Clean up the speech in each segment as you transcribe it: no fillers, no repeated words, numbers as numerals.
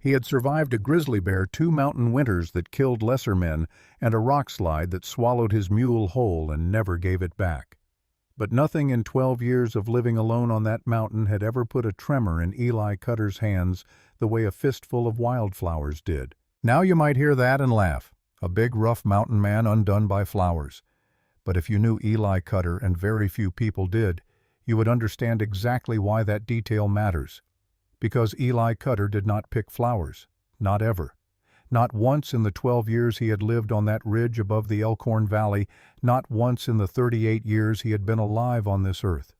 He had survived a grizzly bear, 2 mountain winters that killed lesser men, and a rock slide that swallowed his mule whole and never gave it back. But nothing in 12 years of living alone on that mountain had ever put a tremor in Eli Cutter's hands the way a fistful of wildflowers did. Now you might hear that and laugh. A big, rough mountain man undone by flowers. But if you knew Eli Cutter, and very few people did, you would understand exactly why that detail matters. Because Eli Cutter did not pick flowers. Not ever. Not once in the 12 years he had lived on that ridge above the Elkhorn Valley, not once in the 38 years he had been alive on this earth.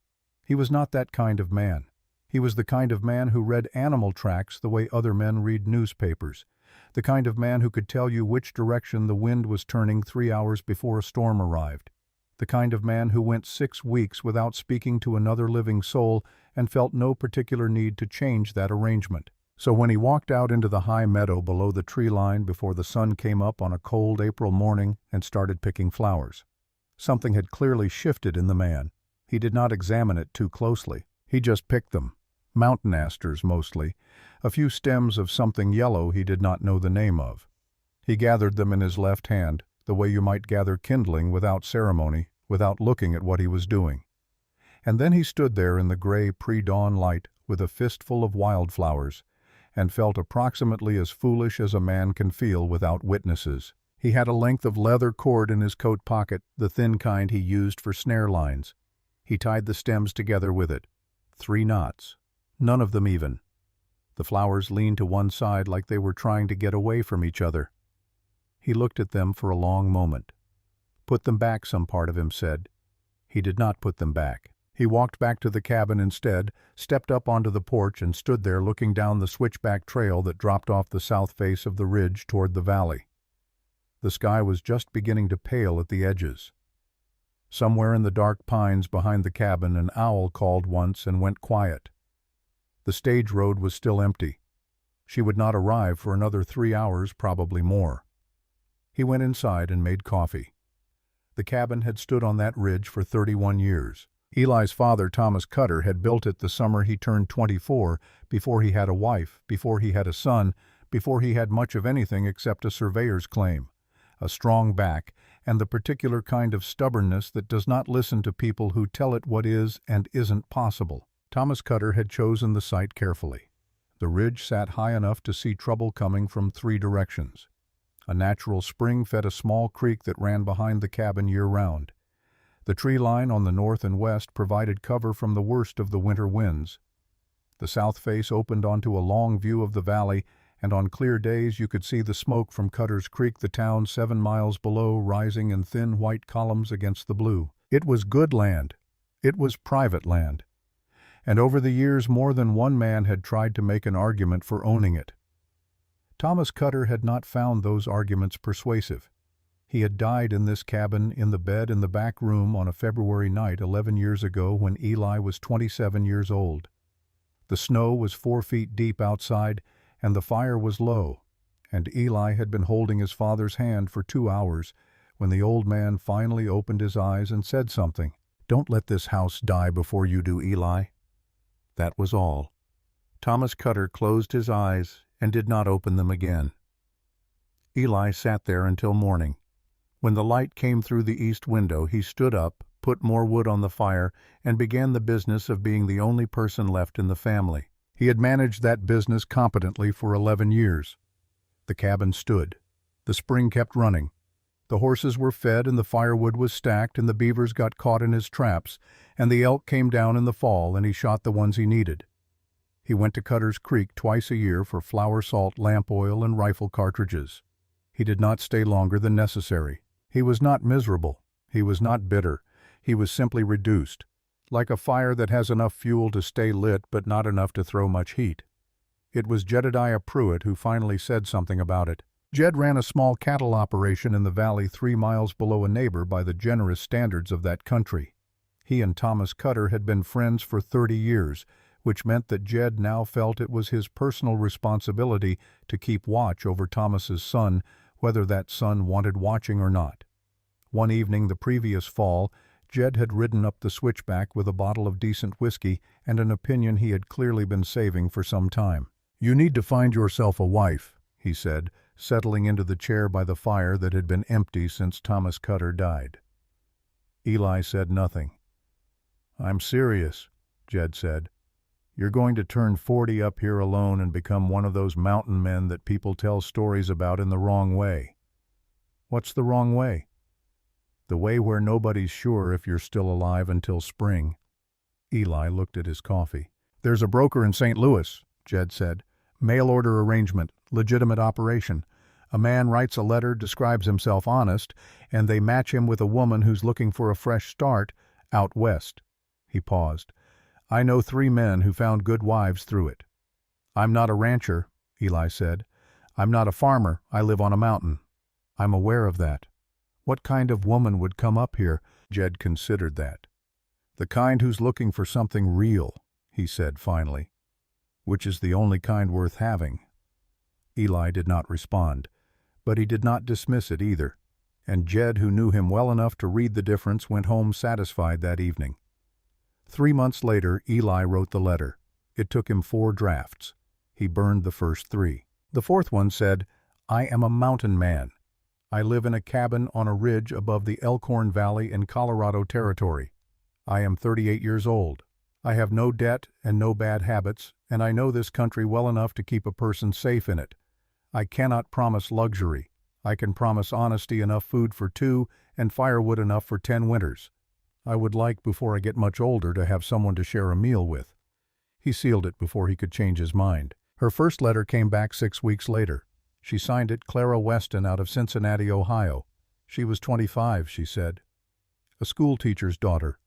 He was not that kind of man. He was the kind of man who read animal tracks the way other men read newspapers. The kind of man who could tell you which direction the wind was turning 3 hours before a storm arrived. The kind of man who went 6 weeks without speaking to another living soul and felt no particular need to change that arrangement. So when he walked out into the high meadow below the tree line before the sun came up on a cold April morning and started picking flowers, something had clearly shifted in the man. He did not examine it too closely. He just picked them. Mountain asters mostly, a few stems of something yellow he did not know the name of. He gathered them in his left hand, the way you might gather kindling without ceremony, without looking at what he was doing. And then he stood there in the gray pre-dawn light with a fistful of wildflowers, and felt approximately as foolish as a man can feel without witnesses. He had a length of leather cord in his coat pocket, the thin kind he used for snare lines. He tied the stems together with it. 3 knots. None of them even. The flowers leaned to one side like they were trying to get away from each other. He looked at them for a long moment. Put them back, some part of him said. He did not put them back. He walked back to the cabin instead, stepped up onto the porch and stood there looking down the switchback trail that dropped off the south face of the ridge toward the valley. The sky was just beginning to pale at the edges. Somewhere in the dark pines behind the cabin an owl called once and went quiet. The stage road was still empty. She would not arrive for another 3 hours, probably more. He went inside and made coffee. The cabin had stood on that ridge for 31 years. Eli's father, Thomas Cutter, had built it the summer he turned 24, before he had a wife, before he had a son, before he had much of anything except a surveyor's claim, a strong back, and the particular kind of stubbornness that does not listen to people who tell it what is and isn't possible. Thomas Cutter had chosen the site carefully. The ridge sat high enough to see trouble coming from 3 directions. A natural spring fed a small creek that ran behind the cabin year-round. The tree line on the north and west provided cover from the worst of the winter winds. The south face opened onto a long view of the valley, and on clear days you could see the smoke from Cutter's Creek, the town 7 miles below, rising in thin white columns against the blue. It was good land. It was private land. And over the years more than one man had tried to make an argument for owning it. Thomas Cutter had not found those arguments persuasive. He had died in this cabin in the bed in the back room on a February night 11 years ago when Eli was 27 years old. The snow was 4 feet deep outside, and the fire was low, and Eli had been holding his father's hand for 2 hours when the old man finally opened his eyes and said something. "Don't let this house die before you do, Eli." That was all. Thomas Cutter closed his eyes and did not open them again. Eli sat there until morning. When the light came through the east window, he stood up, put more wood on the fire, and began the business of being the only person left in the family. He had managed that business competently for 11 years. The cabin stood. The spring kept running. The horses were fed and the firewood was stacked and the beavers got caught in his traps, and the elk came down in the fall and he shot the ones he needed. He went to Cutter's Creek twice a year for flour salt, lamp oil, and rifle cartridges. He did not stay longer than necessary. He was not miserable. He was not bitter. He was simply reduced, like a fire that has enough fuel to stay lit but not enough to throw much heat. It was Jedediah Pruitt who finally said something about it. Jed ran a small cattle operation in the valley 3 miles below a neighbor by the generous standards of that country. He and Thomas Cutter had been friends for 30 years, which meant that Jed now felt it was his personal responsibility to keep watch over Thomas's son, whether that son wanted watching or not. One evening the previous fall, Jed had ridden up the switchback with a bottle of decent whiskey and an opinion he had clearly been saving for some time. "You need to find yourself a wife," he said, settling into the chair by the fire that had been empty since Thomas Cutter died. Eli said nothing. "I'm serious," Jed said. "You're going to turn 40 up here alone and become one of those mountain men that people tell stories about in the wrong way." "What's the wrong way?" "The way where nobody's sure if you're still alive until spring." Eli looked at his coffee. "There's a broker in St. Louis," Jed said. "Mail order arrangement, legitimate operation. A man writes a letter, describes himself honest, and they match him with a woman who's looking for a fresh start out west." He paused. "I know 3 men who found good wives through it." "I'm not a rancher," Eli said. "I'm not a farmer. I live on a mountain." "I'm aware of that." "What kind of woman would come up here?" Jed considered that. "The kind who's looking for something real," he said finally. "Which is the only kind worth having." Eli did not respond, but he did not dismiss it either, and Jed, who knew him well enough to read the difference, went home satisfied that evening. 3 months later, Eli wrote the letter. It took him 4 drafts. He burned the first 3. The 4th one said, "I am a mountain man. I live in a cabin on a ridge above the Elkhorn Valley in Colorado Territory. I am 38 years old. I have no debt and no bad habits, and I know this country well enough to keep a person safe in it. I cannot promise luxury. I can promise honesty, enough food for 2 and firewood enough for 10 winters. I would like, before I get much older, to have someone to share a meal with." He sealed it before he could change his mind. Her first letter came back 6 weeks later. She signed it Clara Weston out of Cincinnati, Ohio. She was 25, she said. A schoolteacher's daughter.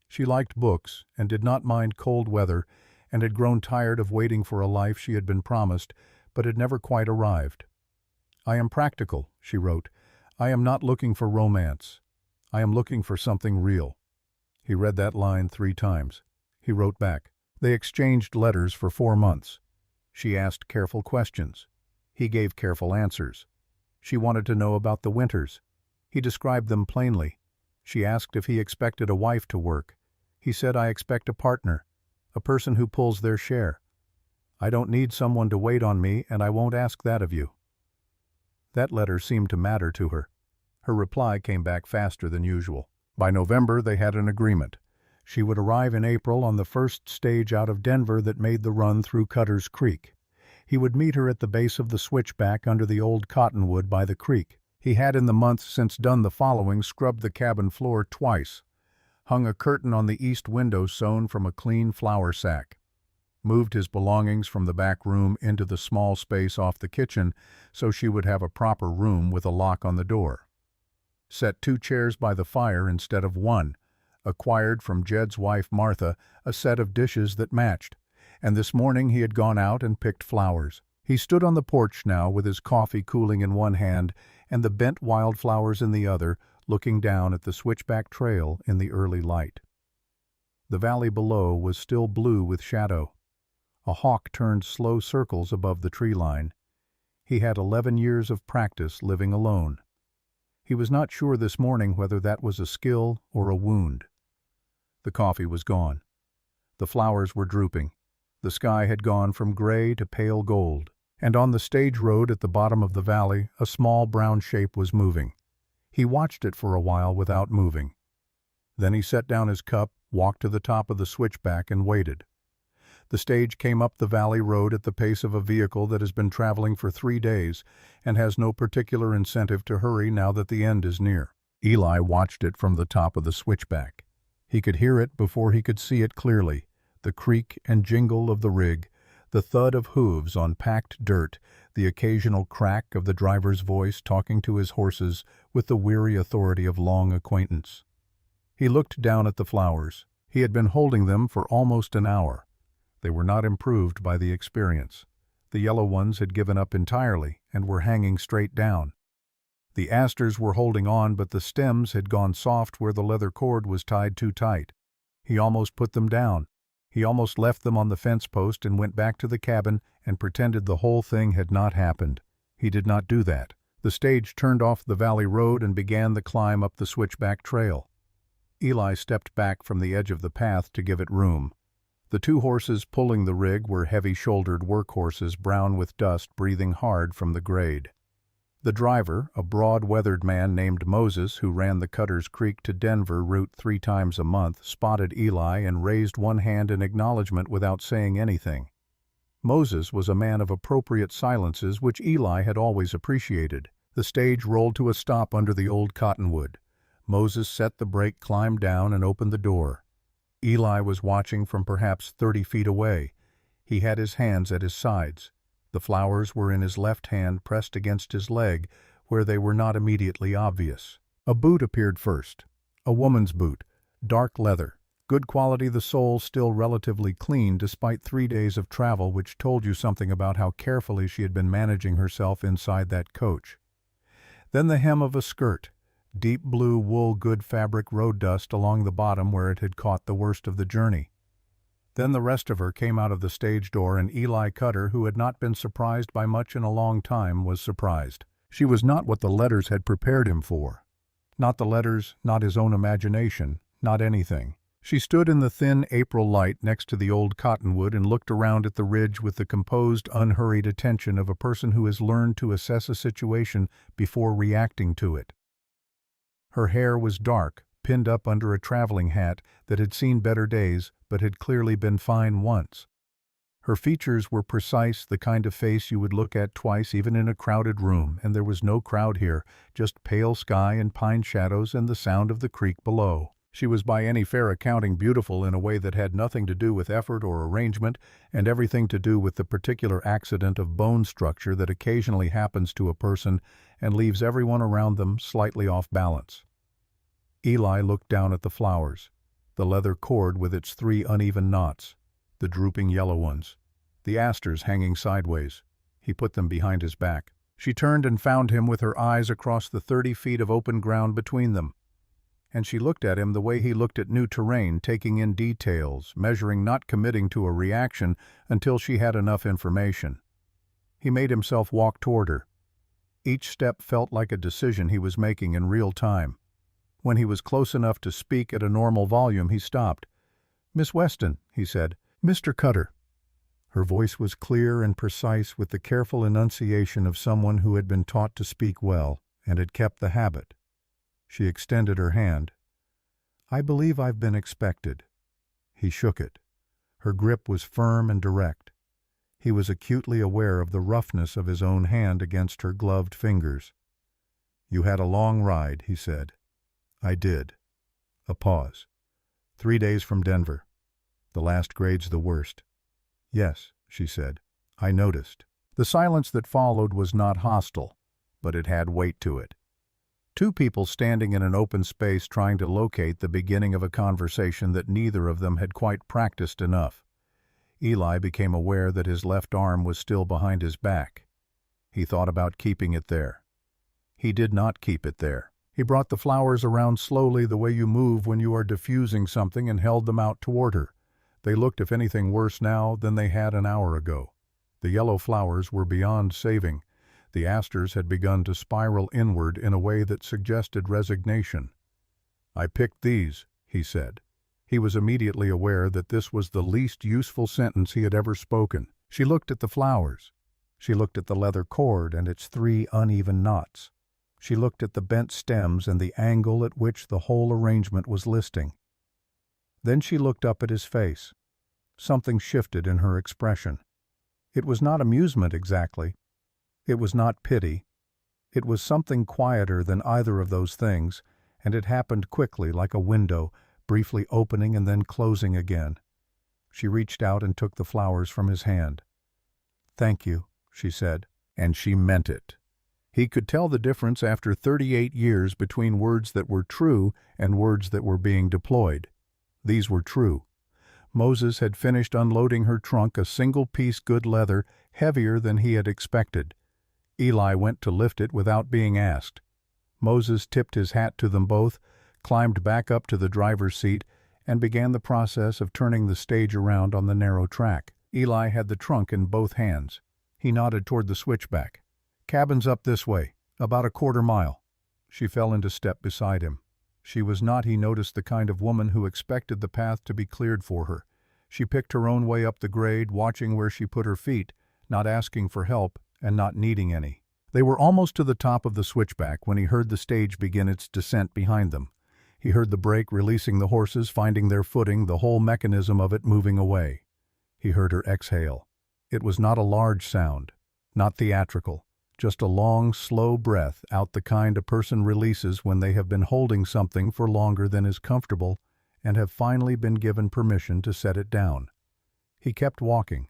She liked books and did not mind cold weather, and had grown tired of waiting for a life she had been promised, but had never quite arrived. "I am practical," she wrote. "I am not looking for romance. I am looking for something real." He read that line 3 times. He wrote back. They exchanged letters for 4 months. She asked careful questions. He gave careful answers. She wanted to know about the winters. He described them plainly. She asked if he expected a wife to work. He said, "I expect a partner, a person who pulls their share. I don't need someone to wait on me, and I won't ask that of you." That letter seemed to matter to her. Her reply came back faster than usual. By November, they had an agreement. She would arrive in April on the first stage out of Denver that made the run through Cutter's Creek. He would meet her at the base of the switchback under the old cottonwood by the creek. He had in the months since done the following: scrubbed the cabin floor twice, hung a curtain on the east window sewn from a clean flour sack, moved his belongings from the back room into the small space off the kitchen so she would have a proper room with a lock on the door, set 2 chairs by the fire instead of 1, acquired from Jed's wife Martha a set of dishes that matched, and this morning he had gone out and picked flowers. He stood on the porch now with his coffee cooling in one hand and the bent wildflowers in the other, looking down at the switchback trail in the early light. The valley below was still blue with shadow. A hawk turned slow circles above the tree line. He had 11 years of practice living alone. He was not sure this morning whether that was a skill or a wound. The coffee was gone. The flowers were drooping. The sky had gone from gray to pale gold, and on the stage road at the bottom of the valley a small brown shape was moving. He watched it for a while without moving. Then he set down his cup, walked to the top of the switchback, and waited. The stage came up the valley road at the pace of a vehicle that has been traveling for 3 days and has no particular incentive to hurry now that the end is near. Eli watched it from the top of the switchback. He could hear it before he could see it clearly, the creak and jingle of the rig, the thud of hooves on packed dirt, the occasional crack of the driver's voice talking to his horses with the weary authority of long acquaintance. He looked down at the flowers. He had been holding them for almost an hour. They were not improved by the experience. The yellow ones had given up entirely and were hanging straight down. The asters were holding on, but the stems had gone soft where the leather cord was tied too tight. He almost put them down. He almost left them on the fence post and went back to the cabin and pretended the whole thing had not happened. He did not do that. The stage turned off the valley road and began the climb up the switchback trail. Eli stepped back from the edge of the path to give it room. The two horses pulling the rig were heavy-shouldered workhorses, brown with dust, breathing hard from the grade. The driver, a broad-weathered man named Moses, who ran the Cutter's Creek to Denver route 3 times a month, spotted Eli and raised one hand in acknowledgement without saying anything. Moses was a man of appropriate silences which Eli had always appreciated. The stage rolled to a stop under the old cottonwood. Moses set the brake, climbed down, and opened the door. Eli was watching from perhaps 30 feet away. He had his hands at his sides. The flowers were in his left hand, pressed against his leg, where they were not immediately obvious. A boot appeared first. A woman's boot, dark leather, good quality, the sole still relatively clean despite 3 days of travel, which told you something about how carefully she had been managing herself inside that coach. Then the hem of a skirt, deep blue wool, good fabric, road dust along the bottom where it had caught the worst of the journey. Then the rest of her came out of the stage door, and Eli Cutter, who had not been surprised by much in a long time, was surprised. She was not what the letters had prepared him for. Not the letters, not his own imagination, not anything. She stood in the thin April light next to the old cottonwood and looked around at the ridge with the composed, unhurried attention of a person who has learned to assess a situation before reacting to it. Her hair was dark, pinned up under a traveling hat that had seen better days but had clearly been fine once. Her features were precise, the kind of face you would look at twice even in a crowded room, and there was no crowd here, just pale sky and pine shadows and the sound of the creek below. She was by any fair accounting beautiful in a way that had nothing to do with effort or arrangement, and everything to do with the particular accident of bone structure that occasionally happens to a person and leaves everyone around them slightly off balance. Eli looked down at the flowers, the leather cord with its 3 uneven knots, the drooping yellow ones, the asters hanging sideways. He put them behind his back. She turned and found him with her eyes across the 30 feet of open ground between them. And she looked at him the way he looked at new terrain, taking in details, measuring, not committing to a reaction until she had enough information. He made himself walk toward her. Each step felt like a decision he was making in real time. When he was close enough to speak at a normal volume, he stopped. "Miss Weston," he said. "Mr. Cutter." Her voice was clear and precise, with the careful enunciation of someone who had been taught to speak well and had kept the habit. She extended her hand. "I believe I've been expected." He shook it. Her grip was firm and direct. He was acutely aware of the roughness of his own hand against her gloved fingers. "You had a long ride," he said. "I did." A pause. 3 days from Denver. "The last grade's the worst." "Yes," she said. "I noticed." The silence that followed was not hostile, but it had weight to it. Two people standing in an open space trying to locate the beginning of a conversation that neither of them had quite practiced enough. Eli became aware that his left arm was still behind his back. He thought about keeping it there. He did not keep it there. He brought the flowers around slowly, the way you move when you are diffusing something, and held them out toward her. They looked, if anything, worse now than they had an hour ago. The yellow flowers were beyond saving. The asters had begun to spiral inward in a way that suggested resignation. "I picked these," he said. He was immediately aware that this was the least useful sentence he had ever spoken. She looked at the flowers. She looked at the leather cord and its 3 uneven knots. She looked at the bent stems and the angle at which the whole arrangement was listing. Then she looked up at his face. Something shifted in her expression. It was not amusement exactly. It was not pity. It was something quieter than either of those things, and it happened quickly, like a window, briefly opening and then closing again. She reached out and took the flowers from his hand. "Thank you," she said, and she meant it. He could tell the difference after 38 years between words that were true and words that were being deployed. These were true. Moses had finished unloading her trunk, a single-piece good leather, heavier than he had expected. Eli went to lift it without being asked. Moses tipped his hat to them both, climbed back up to the driver's seat, and began the process of turning the stage around on the narrow track. Eli had the trunk in both hands. He nodded toward the switchback. "Cabin's up this way, about a quarter mile." She fell into step beside him. She was not, he noticed, the kind of woman who expected the path to be cleared for her. She picked her own way up the grade, watching where she put her feet, not asking for help and not needing any. They were almost to the top of the switchback when he heard the stage begin its descent behind them. He heard the brake releasing the horses, finding their footing, the whole mechanism of it moving away. He heard her exhale. It was not a large sound, not theatrical, just a long, slow breath, out the kind a person releases when they have been holding something for longer than is comfortable and have finally been given permission to set it down. He kept walking,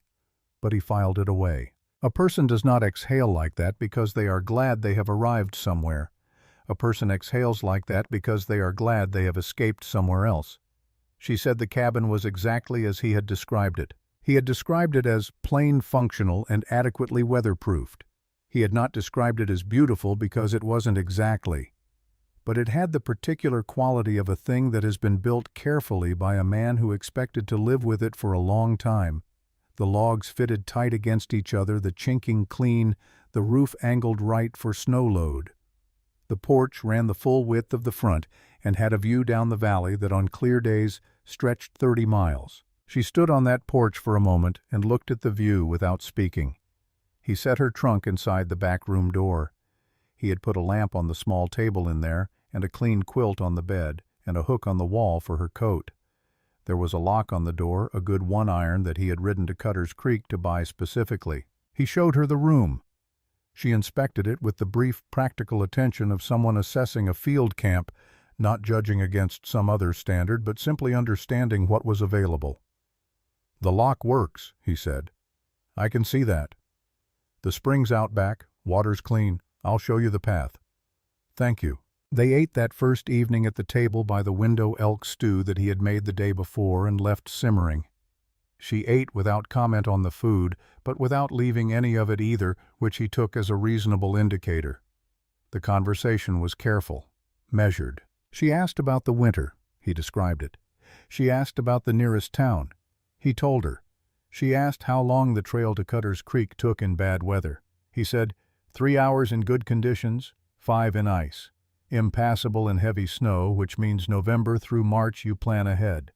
but he filed it away. A person does not exhale like that because they are glad they have arrived somewhere. A person exhales like that because they are glad they have escaped somewhere else. She said the cabin was exactly as he had described it. He had described it as plain, functional, and adequately weatherproofed. He had not described it as beautiful because it wasn't exactly. But it had the particular quality of a thing that has been built carefully by a man who expected to live with it for a long time. The logs fitted tight against each other, the chinking clean, the roof angled right for snow load. The porch ran the full width of the front and had a view down the valley that on clear days stretched 30 miles. She stood on that porch for a moment and looked at the view without speaking. He set her trunk inside the back room door. He had put a lamp on the small table in there and a clean quilt on the bed and a hook on the wall for her coat. There was a lock on the door, a good 1-iron that he had ridden to Cutter's Creek to buy specifically. He showed her the room. She inspected it with the brief, practical attention of someone assessing a field camp, not judging against some other standard, but simply understanding what was available. "The lock works," he said. "I can see that. The spring's out back, water's clean. I'll show you the path." "Thank you." They ate that first evening at the table by the window elk stew that he had made the day before and left simmering. She ate without comment on the food, but without leaving any of it either, which he took as a reasonable indicator. The conversation was careful, measured. She asked about the winter. He described it. She asked about the nearest town. He told her. She asked how long the trail to Cutter's Creek took in bad weather. He said, 3 hours in good conditions, 5 in ice. Impassable in heavy snow, which means November through March you plan ahead.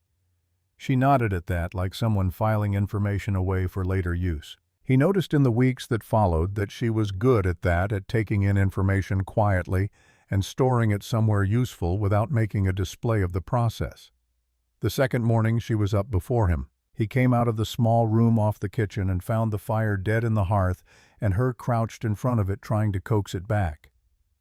She nodded at that like someone filing information away for later use. He noticed in the weeks that followed that she was good at that, at taking in information quietly and storing it somewhere useful without making a display of the process. The second morning she was up before him. He came out of the small room off the kitchen and found the fire dead in the hearth and her crouched in front of it trying to coax it back.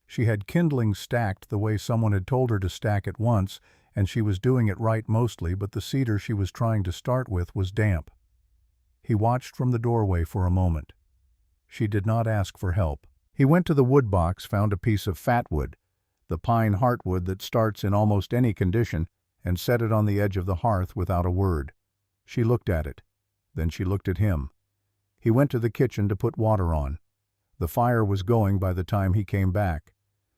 She had kindling stacked the way someone had told her to stack it once, and she was doing it right mostly, but the cedar she was trying to start with was damp. He watched from the doorway for a moment. She did not ask for help. He went to the wood box, found a piece of fatwood, the pine heartwood that starts in almost any condition, and set it on the edge of the hearth without a word. She looked at it. Then she looked at him. He went to the kitchen to put water on. The fire was going by the time he came back.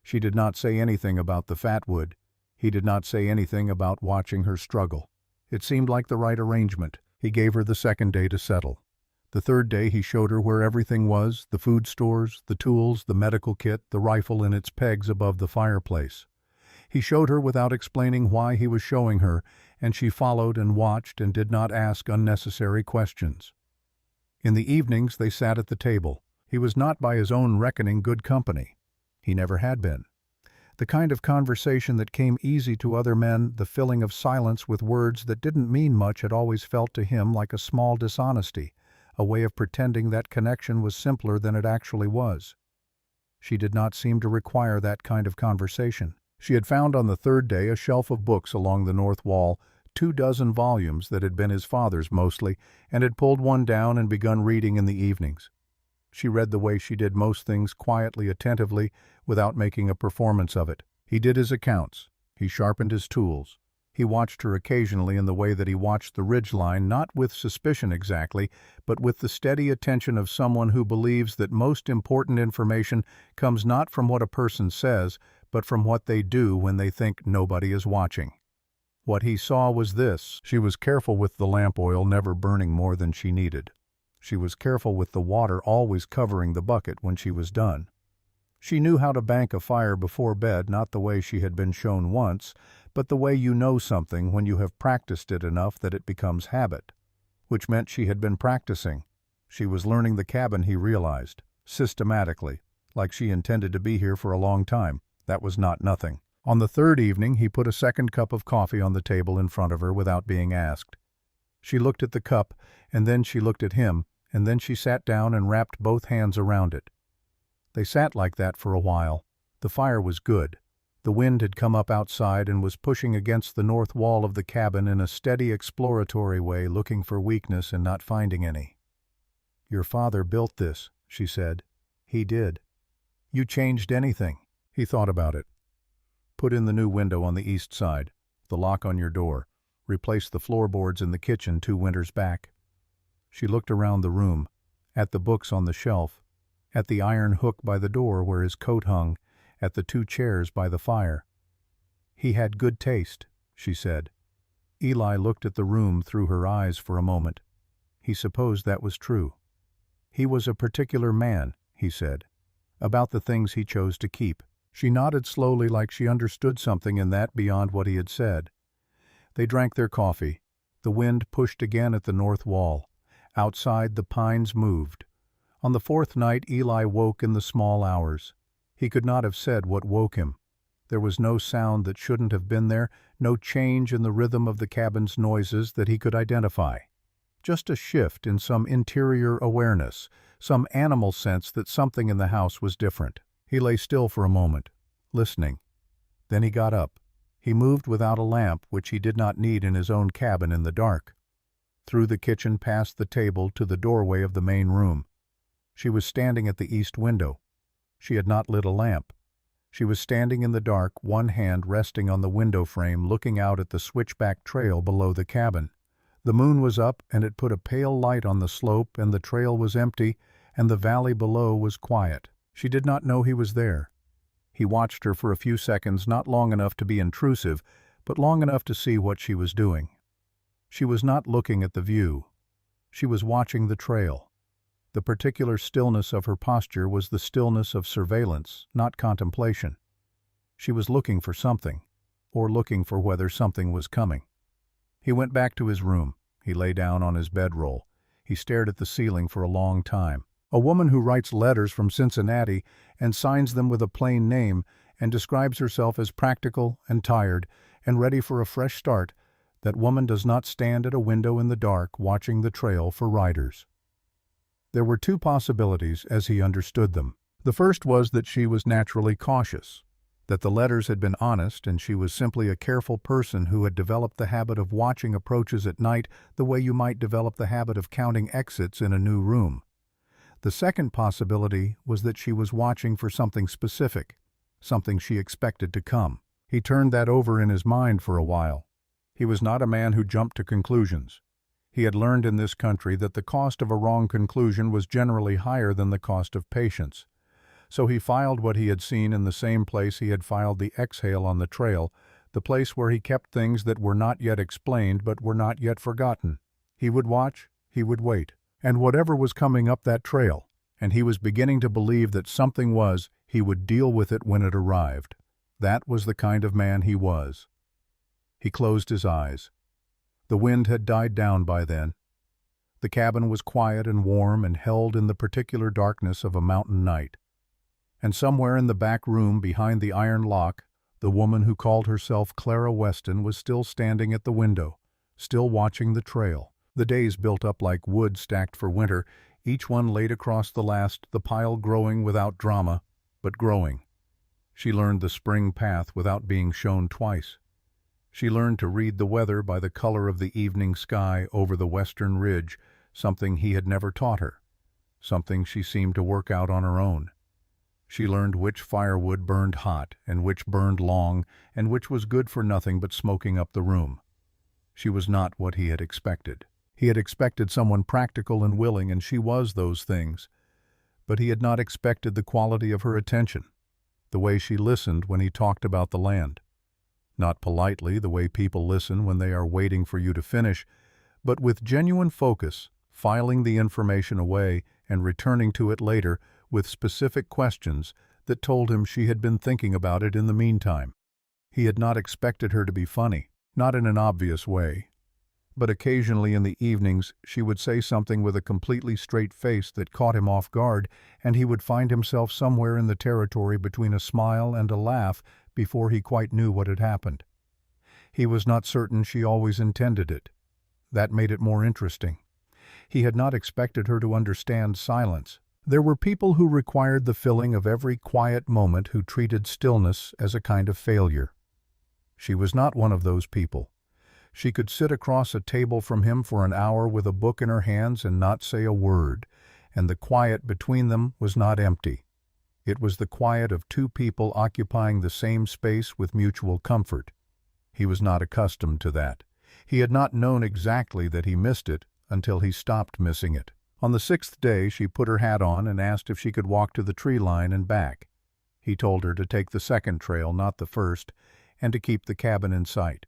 She did not say anything about the fatwood. He did not say anything about watching her struggle. It seemed like the right arrangement. He gave her the second day to settle. The third day he showed her where everything was, the food stores, the tools, the medical kit, the rifle in its pegs above the fireplace. He showed her without explaining why he was showing her, and she followed and watched and did not ask unnecessary questions. In the evenings they sat at the table. He was not by his own reckoning good company. He never had been. The kind of conversation that came easy to other men, the filling of silence with words that didn't mean much, had always felt to him like a small dishonesty, a way of pretending that connection was simpler than it actually was. She did not seem to require that kind of conversation. She had found on the third day a shelf of books along the north wall, 24 volumes that had been his father's mostly, and had pulled one down and begun reading in the evenings. She read the way she did most things, quietly, attentively, without making a performance of it. He did his accounts. He sharpened his tools. He watched her occasionally in the way that he watched the ridgeline, not with suspicion exactly, but with the steady attention of someone who believes that most important information comes not from what a person says, but from what they do when they think nobody is watching. What he saw was this: she was careful with the lamp oil never burning more than she needed. She was careful with the water always covering the bucket when she was done. She knew how to bank a fire before bed, not the way she had been shown once, but the way you know something when you have practiced it enough that it becomes habit. which meant she had been practicing. She was learning the cabin, he realized, systematically, like she intended to be here for a long time. That was not nothing. On the third evening, he put a second cup of coffee on the table in front of her without being asked. She looked at the cup, and then she looked at him, and then she sat down and wrapped both hands around it. They sat like that for a while. The fire was good. The wind had come up outside and was pushing against the north wall of the cabin in a steady exploratory way, looking for weakness and not finding any. "Your father built this," she said. "He did. You changed anything." He thought about it. "Put in the new window on the east side, the lock on your door, replace the floorboards in the kitchen 2 winters back." She looked around the room, at the books on the shelf, at the iron hook by the door where his coat hung, at the 2 chairs by the fire. "He had good taste," she said. Eli looked at the room through her eyes for a moment. He supposed that was true. "He was a particular man," he said, "about the things he chose to keep." She nodded slowly, like she understood something in that beyond what he had said. They drank their coffee. The wind pushed again at the north wall. Outside, the pines moved. On the 4th night, Eli woke in the small hours. He could not have said what woke him. There was no sound that shouldn't have been there, no change in the rhythm of the cabin's noises that he could identify. Just a shift in some interior awareness, some animal sense that something in the house was different. He lay still for a moment, listening. Then he got up. He moved without a lamp, which he did not need in his own cabin in the dark. Through the kitchen, past the table, to the doorway of the main room. She was standing at the east window. She had not lit a lamp. She was standing in the dark, one hand resting on the window frame, looking out at the switchback trail below the cabin. The moon was up, and it put a pale light on the slope, and the trail was empty, and the valley below was quiet. She did not know he was there. He watched her for a few seconds, not long enough to be intrusive, but long enough to see what she was doing. She was not looking at the view. She was watching the trail. The particular stillness of her posture was the stillness of surveillance, not contemplation. She was looking for something, or looking for whether something was coming. He went back to his room. He lay down on his bedroll. He stared at the ceiling for a long time. A woman who writes letters from Cincinnati and signs them with a plain name and describes herself as practical and tired and ready for a fresh start, that woman does not stand at a window in the dark watching the trail for riders. There were 2 possibilities as he understood them. The first was that she was naturally cautious, that the letters had been honest and she was simply a careful person who had developed the habit of watching approaches at night the way you might develop the habit of counting exits in a new room. The second possibility was that she was watching for something specific, something she expected to come. He turned that over in his mind for a while. He was not a man who jumped to conclusions. He had learned in this country that the cost of a wrong conclusion was generally higher than the cost of patience. So he filed what he had seen in the same place he had filed the exhale on the trail, the place where he kept things that were not yet explained but were not yet forgotten. He would watch, he would wait. And whatever was coming up that trail, and he was beginning to believe that something was, he would deal with it when it arrived. That was the kind of man he was. He closed his eyes. The wind had died down by then. The cabin was quiet and warm and held in the particular darkness of a mountain night. And somewhere in the back room behind the iron lock, the woman who called herself Clara Weston was still standing at the window, still watching the trail. The days built up like wood stacked for winter, each one laid across the last, the pile growing without drama, but growing. She learned the spring path without being shown twice. She learned to read the weather by the color of the evening sky over the western ridge, something he had never taught her, something she seemed to work out on her own. She learned which firewood burned hot and which burned long and which was good for nothing but smoking up the room. She was not what he had expected. He had expected someone practical and willing, and she was those things. But he had not expected the quality of her attention, the way she listened when he talked about the land. Not politely, the way people listen when they are waiting for you to finish, but with genuine focus, filing the information away and returning to it later with specific questions that told him she had been thinking about it in the meantime. He had not expected her to be funny, not in an obvious way. but occasionally in the evenings she would say something with a completely straight face that caught him off guard, and he would find himself somewhere in the territory between a smile and a laugh before he quite knew what had happened. He was not certain she always intended it. That made it more interesting. He had not expected her to understand silence. There were people who required the filling of every quiet moment, who treated stillness as a kind of failure. She was not one of those people. She could sit across a table from him for an hour with a book in her hands and not say a word, and the quiet between them was not empty. It was the quiet of two people occupying the same space with mutual comfort. He was not accustomed to that. He had not known exactly that he missed it until he stopped missing it. On the 6th day she put her hat on and asked if she could walk to the tree line and back. He told her to take the second trail, not the first, and to keep the cabin in sight.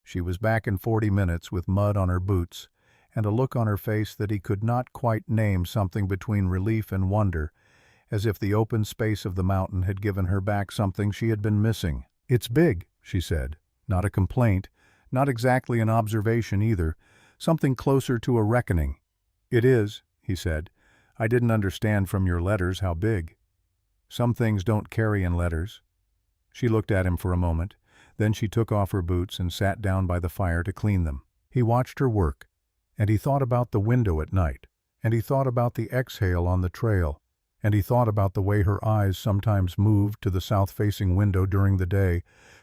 She was back in 40 minutes with mud on her boots and a look on her face that he could not quite name, something between relief and wonder, as if the open space of the mountain had given her back something she had been missing. "It's big," she said. Not a complaint, not exactly an observation either, something closer to a reckoning. "It is," he said. "I didn't understand from your letters how big. Some things don't carry in letters." She looked at him for a moment. Then she took off her boots and sat down by the fire to clean them. He watched her work, and he thought about the window at night, and he thought about the exhale on the trail, and he thought about the way her eyes sometimes moved to the south-facing window during the day,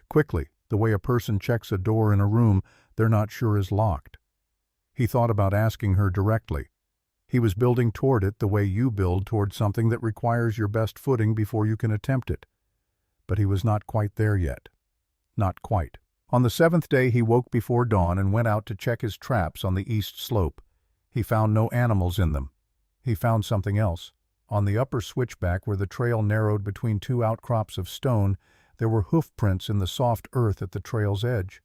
quickly, the way a person checks a door in a room they're not sure is locked. He thought about asking her directly. He was building toward it the way you build toward something that requires your best footing before you can attempt it. But he was not quite there yet. Not quite. On the 7th day he woke before dawn and went out to check his traps on the east slope. He found no animals in them. He found something else. On the upper switchback, where the trail narrowed between two outcrops of stone, there were hoof prints in the soft earth at the trail's edge.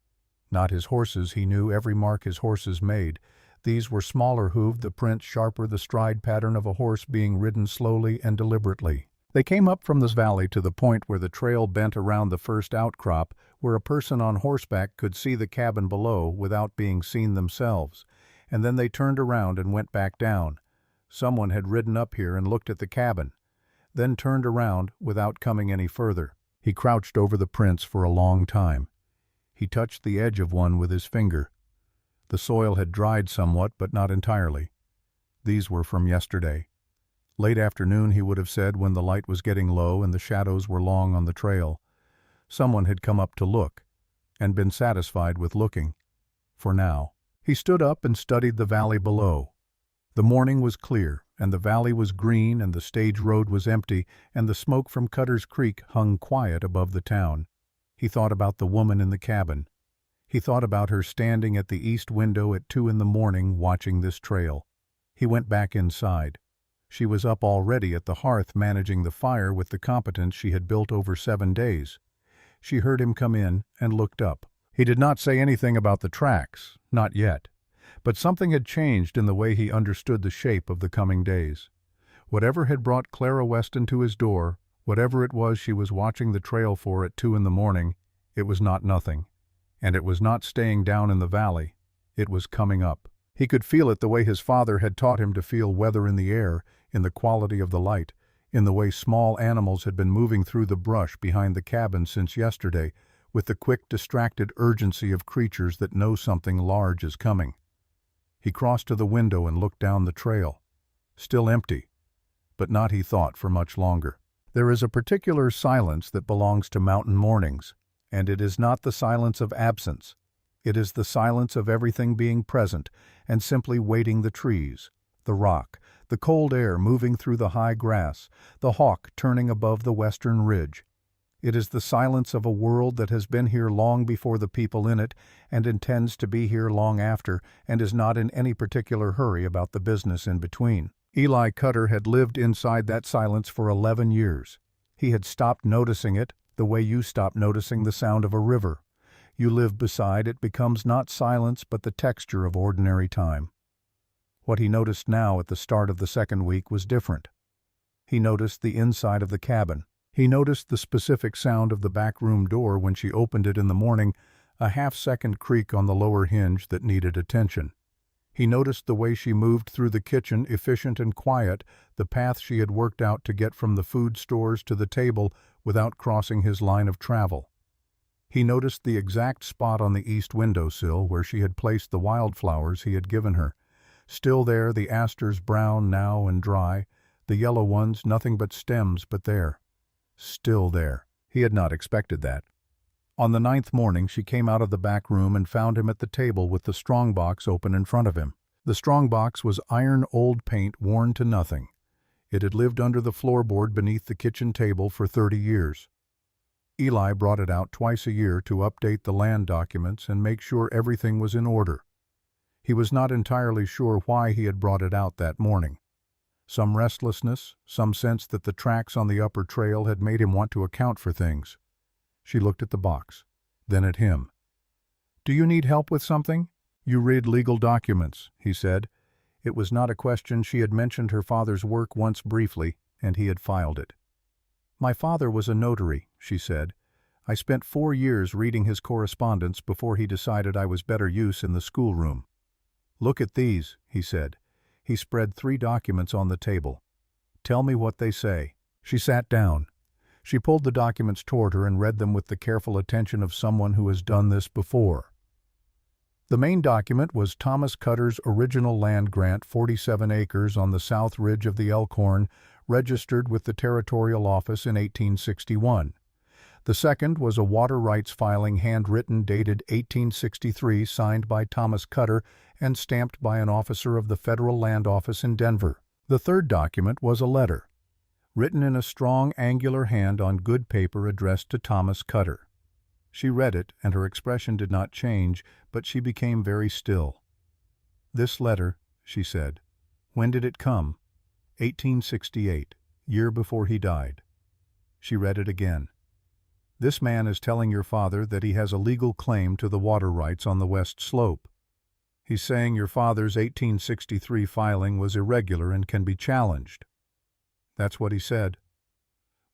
Not his horses, he knew every mark his horses made. These were smaller hooved, the prints sharper, the stride pattern of a horse being ridden slowly and deliberately. They came up from this valley to the point where the trail bent around the first outcrop, where a person on horseback could see the cabin below without being seen themselves, and then they turned around and went back down. Someone had ridden up here and looked at the cabin, then turned around without coming any further. He crouched over the prints for a long time. He touched the edge of one with his finger. The soil had dried somewhat, but not entirely. These were from yesterday. Late afternoon, he would have said, when the light was getting low and the shadows were long on the trail. Someone had come up to look, and been satisfied with looking. For now. He stood up and studied the valley below. The morning was clear, and the valley was green, and the stage road was empty, and the smoke from Cutter's Creek hung quiet above the town. He thought about the woman in the cabin. He thought about her standing at the east window at 2 in the morning watching this trail. He went back inside. She was up already at the hearth managing the fire with the competence she had built over 7 days. She heard him come in and looked up. He did not say anything about the tracks, not yet, but something had changed in the way he understood the shape of the coming days. Whatever had brought Clara Weston to his door, whatever it was she was watching the trail for at 2 in the morning, it was not nothing, and it was not staying down in the valley. It was coming up. He could feel it the way his father had taught him to feel weather in the air, in the quality of the light, in the way small animals had been moving through the brush behind the cabin since yesterday, with the quick, distracted urgency of creatures that know something large is coming. He crossed to the window and looked down the trail. Still empty, but not, he thought, for much longer. There is a particular silence that belongs to mountain mornings, and it is not the silence of absence. It is the silence of everything being present and simply waiting: the trees, the rock, the cold air moving through the high grass, the hawk turning above the western ridge. It is the silence of a world that has been here long before the people in it and intends to be here long after, and is not in any particular hurry about the business in between. Eli Cutter had lived inside that silence for 11 years. He had stopped noticing it the way you stop noticing the sound of a river. You live beside it becomes not silence but the texture of ordinary time. What he noticed now at the start of the second week was different. He noticed the inside of the cabin. He noticed the specific sound of the back room door when she opened it in the morning, a half-second creak on the lower hinge that needed attention. He noticed the way she moved through the kitchen, efficient and quiet, the path she had worked out to get from the food stores to the table without crossing his line of travel. He noticed the exact spot on the east windowsill where she had placed the wildflowers he had given her. Still there, the asters brown now and dry, the yellow ones nothing but stems, but there. Still there. He had not expected that. On the 9th morning she came out of the back room and found him at the table with the strongbox open in front of him. The strongbox was iron old paint worn to nothing. It had lived under the floorboard beneath the kitchen table for 30 years. Eli brought it out twice a year to update the land documents and make sure everything was in order. He was not entirely sure why he had brought it out that morning. Some restlessness, some sense that the tracks on the upper trail had made him want to account for things. She looked at the box, then at him. "Do you need help with something?" "You read legal documents," he said. It was not a question. She had mentioned her father's work once briefly, and he had filed it. "My father was a notary," she said. "I spent 4 years reading his correspondence before he decided I was better use in the schoolroom." "Look at these," he said. He spread 3 documents on the table. "Tell me what they say." She sat down. She pulled the documents toward her and read them with the careful attention of someone who has done this before. The main document was Thomas Cutter's original land grant, 47 acres on the south ridge of the Elkhorn, registered with the Territorial Office in 1861. The second was a water rights filing handwritten dated 1863, signed by Thomas Cutter and stamped by an officer of the Federal Land Office in Denver. The third document was a letter, written in a strong, angular hand on good paper addressed to Thomas Cutter. She read it, and her expression did not change, but she became very still. "This letter," she said. "When did it come?" 1868, year before he died." She read it again. "This man is telling your father that he has a legal claim to the water rights on the west slope. He's saying your father's 1863 filing was irregular and can be challenged." "That's what he said."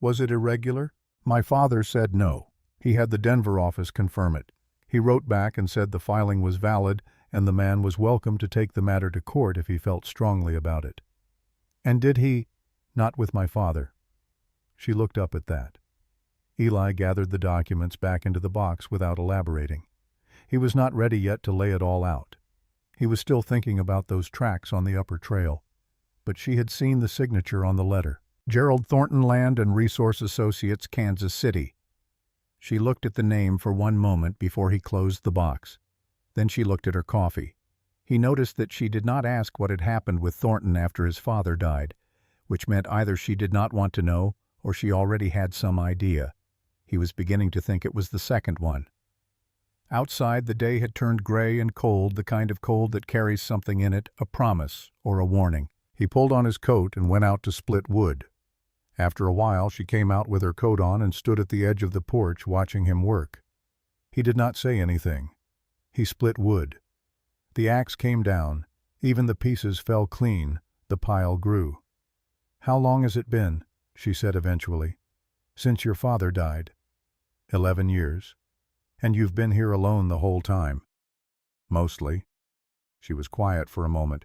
"Was it irregular?" "My father said no. He had the Denver office confirm it. He wrote back and said the filing was valid and the man was welcome to take the matter to court if he felt strongly about it." "And did he—" "Not with my father." She looked up at that. Eli gathered the documents back into the box without elaborating. He was not ready yet to lay it all out. He was still thinking about those tracks on the upper trail. But she had seen the signature on the letter. Gerald Thornton Land and Resource Associates, Kansas City. She looked at the name for one moment before he closed the box. Then she looked at her coffee. He noticed that she did not ask what had happened with Thornton after his father died, which meant either she did not want to know or she already had some idea. He was beginning to think it was the second one. Outside, the day had turned gray and cold, the kind of cold that carries something in it, a promise or a warning. He pulled on his coat and went out to split wood. After a while, she came out with her coat on and stood at the edge of the porch watching him work. He did not say anything. He split wood. The axe came down. Even the pieces fell clean. The pile grew. "How long has it been?" she said eventually. "Since your father died." 11 years. "And you've been here alone the whole time?" "Mostly." She was quiet for a moment.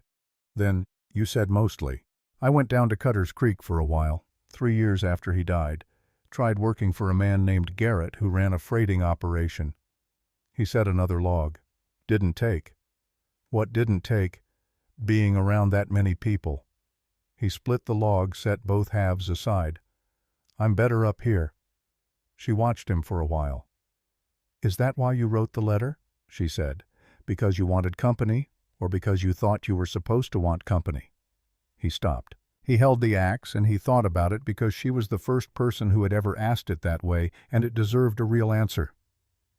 Then, "You said mostly." "I went down to Cutter's Creek for a while, 3 years after he died. Tried working for a man named Garrett who ran a freighting operation." He set another log. "Didn't take." "What didn't take?" "Being around that many people." He split the log, set both halves aside. "I'm better up here." She watched him for a while. "Is that why you wrote the letter?" she said. "Because you wanted company, or because you thought you were supposed to want company?" He stopped. He held the axe, and he thought about it because she was the first person who had ever asked it that way, and it deserved a real answer.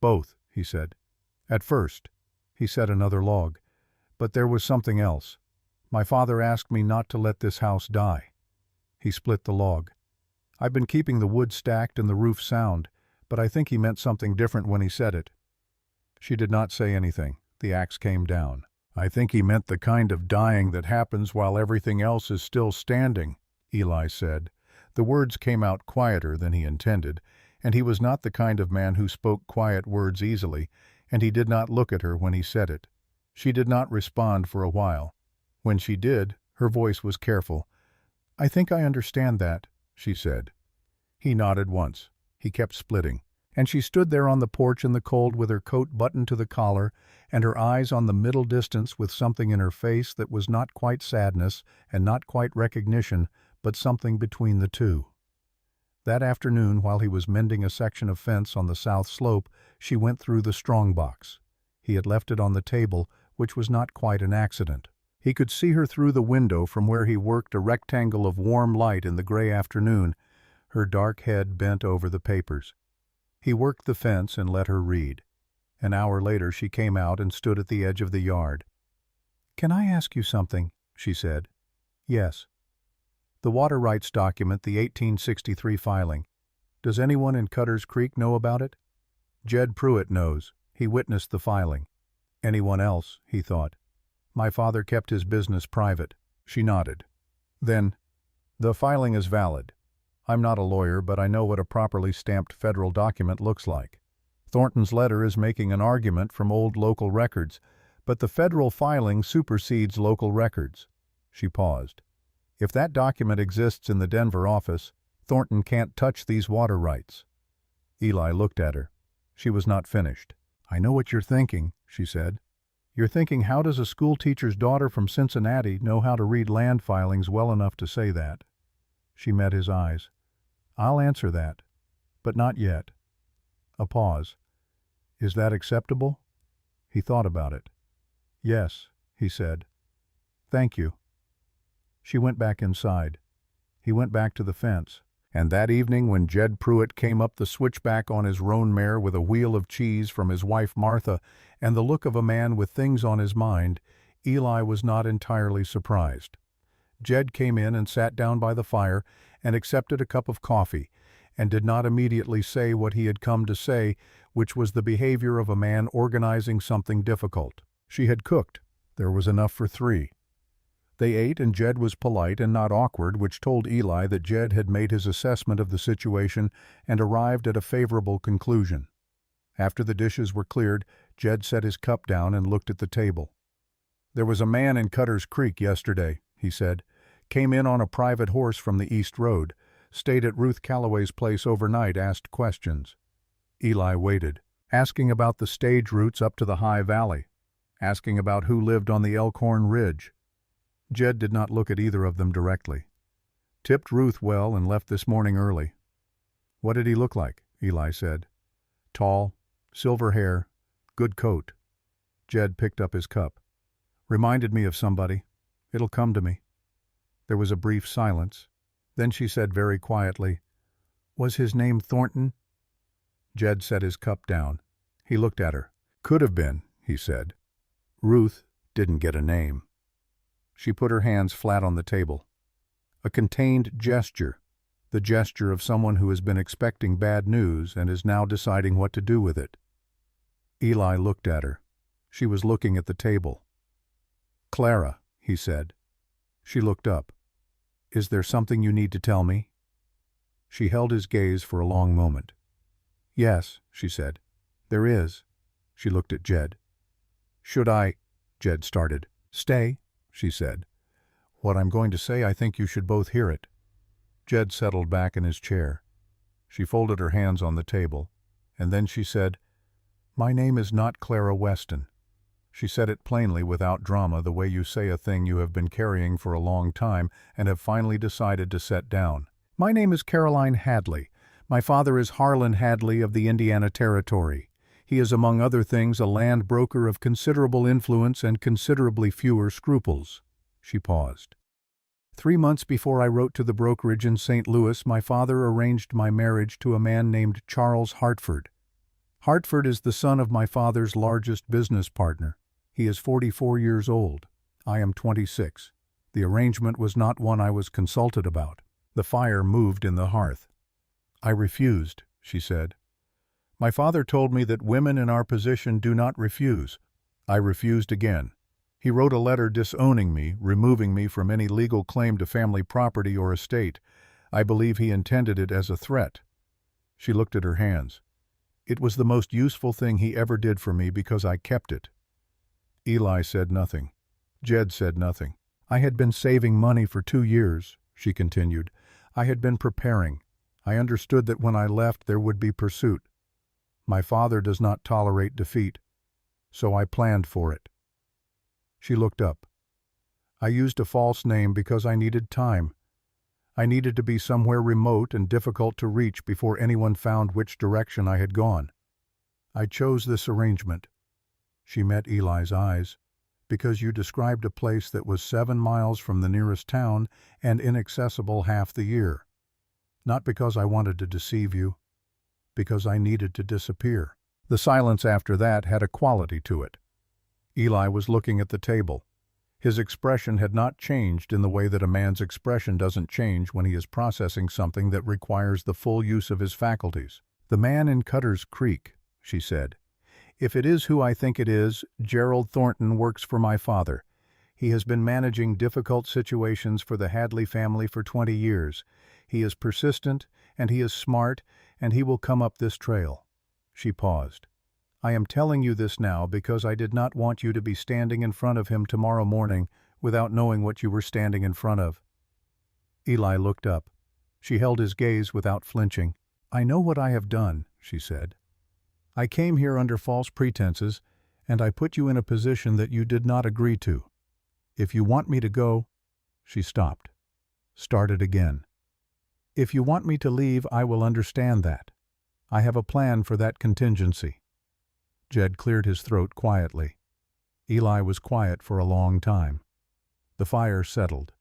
"Both," he said. "At first." He set another log. "But there was something else. My father asked me not to let this house die." He split the log. "I've been keeping the wood stacked and the roof sound, but I think he meant something different when he said it." She did not say anything. The axe came down. "I think he meant the kind of dying that happens while everything else is still standing," Eli said. The words came out quieter than he intended, and he was not the kind of man who spoke quiet words easily, and he did not look at her when he said it. She did not respond for a while. When she did, her voice was careful. "I think I understand that," she said. He nodded once. He kept splitting. And she stood there on the porch in the cold with her coat buttoned to the collar and her eyes on the middle distance with something in her face that was not quite sadness and not quite recognition, but something between the two. That afternoon, while he was mending a section of fence on the south slope, she went through the strong box. He had left it on the table, which was not quite an accident. He could see her through the window from where he worked, a rectangle of warm light in the gray afternoon, her dark head bent over the papers. He worked the fence and let her read. An hour later she came out and stood at the edge of the yard. "Can I ask you something?" she said. "Yes." "The water rights document, the 1863 filing. Does anyone in Cutter's Creek know about it?" "Jed Pruitt knows. He witnessed the filing." "Anyone else?" he thought. "My father kept his business private." She nodded. Then, "The filing is valid. I'm not a lawyer, but I know what a properly stamped federal document looks like. Thornton's letter is making an argument from old local records, but the federal filing supersedes local records." She paused. "If that document exists in the Denver office, Thornton can't touch these water rights." Eli looked at her. She was not finished. "I know what you're thinking," she said. "You're thinking, how does a schoolteacher's daughter from Cincinnati know how to read land filings well enough to say that?" She met his eyes. "I'll answer that, but not yet." A pause. "Is that acceptable?" He thought about it. "Yes," he said. "Thank you." She went back inside. He went back to the fence. And that evening, when Jed Pruitt came up the switchback on his roan mare with a wheel of cheese from his wife Martha and the look of a man with things on his mind, Eli was not entirely surprised. Jed came in and sat down by the fire and accepted a cup of coffee, and did not immediately say what he had come to say, which was the behavior of a man organizing something difficult. She had cooked. There was enough for 3. They ate, and Jed was polite and not awkward, which told Eli that Jed had made his assessment of the situation and arrived at a favorable conclusion. After the dishes were cleared, Jed set his cup down and looked at the table. "There was a man in Cutter's Creek yesterday," he said. "Came in on a private horse from the East Road, stayed at Ruth Calloway's place overnight, asked questions." Eli waited, asking about the stage routes up to the High Valley, asking about who lived on the Elkhorn Ridge. Jed did not look at either of them directly. "Tipped Ruth well and left this morning early." "What did he look like?" Eli said. "Tall, silver hair, good coat." Jed picked up his cup. "Reminded me of somebody. It'll come to me." There was a brief silence. Then she said very quietly, "Was his name Thornton?" Jed set his cup down. He looked at her. "Could have been," he said. "Ruth didn't get a name." She put her hands flat on the table. A contained gesture, the gesture of someone who has been expecting bad news and is now deciding what to do with it. Eli looked at her. She was looking at the table. "Clara," he said. She looked up. "Is there something you need to tell me?" She held his gaze for a long moment. "Yes," she said. "There is." She looked at Jed. "Should I—" Jed started. "Stay," she said. "What I'm going to say, I think you should both hear it." Jed settled back in his chair. She folded her hands on the table, and then she said, "My name is not Clara Weston." She said it plainly, without drama, the way you say a thing you have been carrying for a long time and have finally decided to set down. "My name is Caroline Hadley. My father is Harlan Hadley of the Indiana Territory. He is, among other things, a land broker of considerable influence and considerably fewer scruples." She paused. 3 months before I wrote to the brokerage in St. Louis, my father arranged my marriage to a man named Charles Hartford. Hartford is the son of my father's largest business partner. He is 44 years old. I am 26. The arrangement was not one I was consulted about. The fire moved in the hearth. "I refused," she said. "My father told me that women in our position do not refuse." I refused again. He wrote a letter disowning me, removing me from any legal claim to family property or estate. I believe he intended it as a threat. She looked at her hands. It was the most useful thing he ever did for me because I kept it." Eli said nothing. Jed said nothing. "I had been saving money for 2 years," she continued. "I had been preparing. I understood that when I left there would be pursuit. My father does not tolerate defeat, so I planned for it." She looked up. "I used a false name because I needed time. I needed to be somewhere remote and difficult to reach before anyone found which direction I had gone. I chose this arrangement." She met Eli's eyes. "Because you described a place that was 7 miles from the nearest town and inaccessible half the year. Not because I wanted to deceive you, because I needed to disappear." The silence after that had a quality to it. Eli was looking at the table. His expression had not changed in the way that a man's expression doesn't change when he is processing something that requires the full use of his faculties. "The man in Cutter's Creek," she said. "If it is who I think it is, Gerald Thornton works for my father. He has been managing difficult situations for the Hadley family for 20 years. He is persistent, and he is smart, and he will come up this trail." She paused. "I am telling you this now because I did not want you to be standing in front of him tomorrow morning without knowing what you were standing in front of." Eli looked up. She held his gaze without flinching. "I know what I have done," she said. "I came here under false pretenses, and I put you in a position that you did not agree to. If you want me to go—" She stopped. Started again. "If you want me to leave, I will understand that. I have a plan for that contingency." Jed cleared his throat quietly. Eli was quiet for a long time. The fire settled.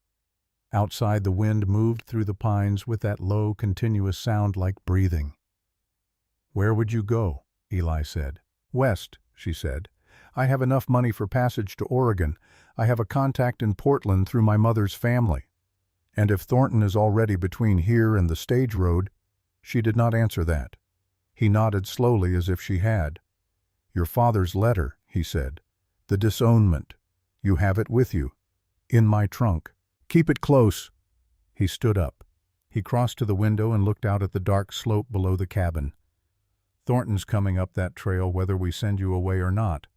Outside, the wind moved through the pines with that low, continuous sound like breathing. "Where would you go?" Eli said. "West," she said. "I have enough money for passage to Oregon. I have a contact in Portland through my mother's family. And if Thornton is already between here and the stage road—" She did not answer that. He nodded slowly as if she had. "Your father's letter," he said. "The disownment. You have it with you. In my trunk. Keep it close." He stood up. He crossed to the window and looked out at the dark slope below the cabin. "Thornton's coming up that trail whether we send you away or not.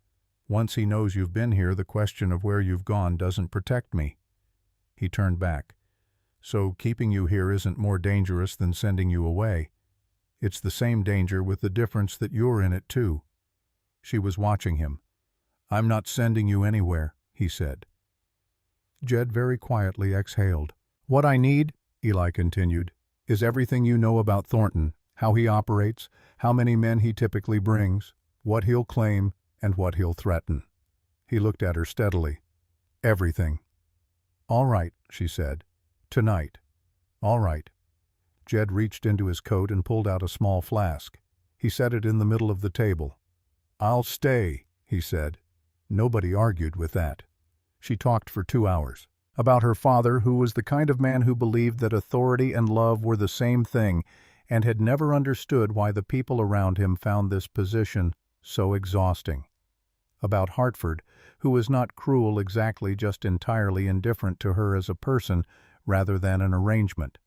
Once he knows you've been here, the question of where you've gone doesn't protect me." He turned back. "So keeping you here isn't more dangerous than sending you away. It's the same danger with the difference that you're in it too." She was watching him. "I'm not sending you anywhere," he said. Jed very quietly exhaled. "What I need," Eli continued, "is everything you know about Thornton, how he operates, how many men he typically brings, what he'll claim, and what he'll threaten." He looked at her steadily. "Everything." "All right," she said. "Tonight." "All right." Jed reached into his coat and pulled out a small flask. He set it in the middle of the table. "I'll stay," he said. Nobody argued with that. She talked for 2 hours. About her father, who was the kind of man who believed that authority and love were the same thing, and had never understood why the people around him found this position so exhausting. About Hartford, who was not cruel exactly, just entirely indifferent to her as a person rather than an arrangement.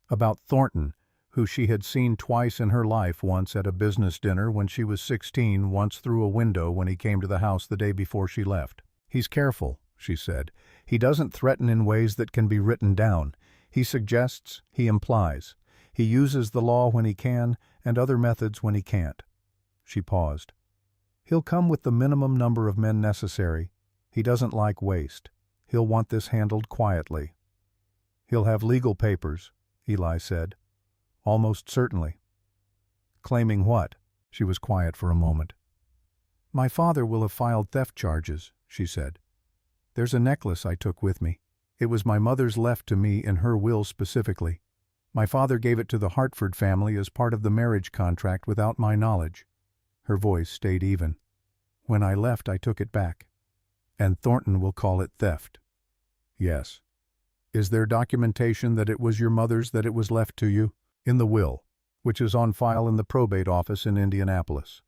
About Thornton, who she had seen twice in her life, once at a business dinner when she was 16, once through a window when he came to the house the day before she left. "He's careful," she said. "He doesn't threaten in ways that can be written down. He suggests, he implies. He uses the law when he can, and other methods when he can't." She paused. "He'll come with the minimum number of men necessary. He doesn't like waste. He'll want this handled quietly." "He'll have legal papers," Eli said. "Almost certainly." "Claiming what?" She was quiet for a moment. "My father will have filed theft charges," she said. "There's a necklace I took with me. It was my mother's left to me in her will specifically. My father gave it to the Hartford family as part of the marriage contract without my knowledge." Her voice stayed even. "When I left, I took it back. And Thornton will call it theft." "Yes." "Is there documentation that it was your mother's, that it was left to you?" "In the will, which is on file in the probate office in Indianapolis."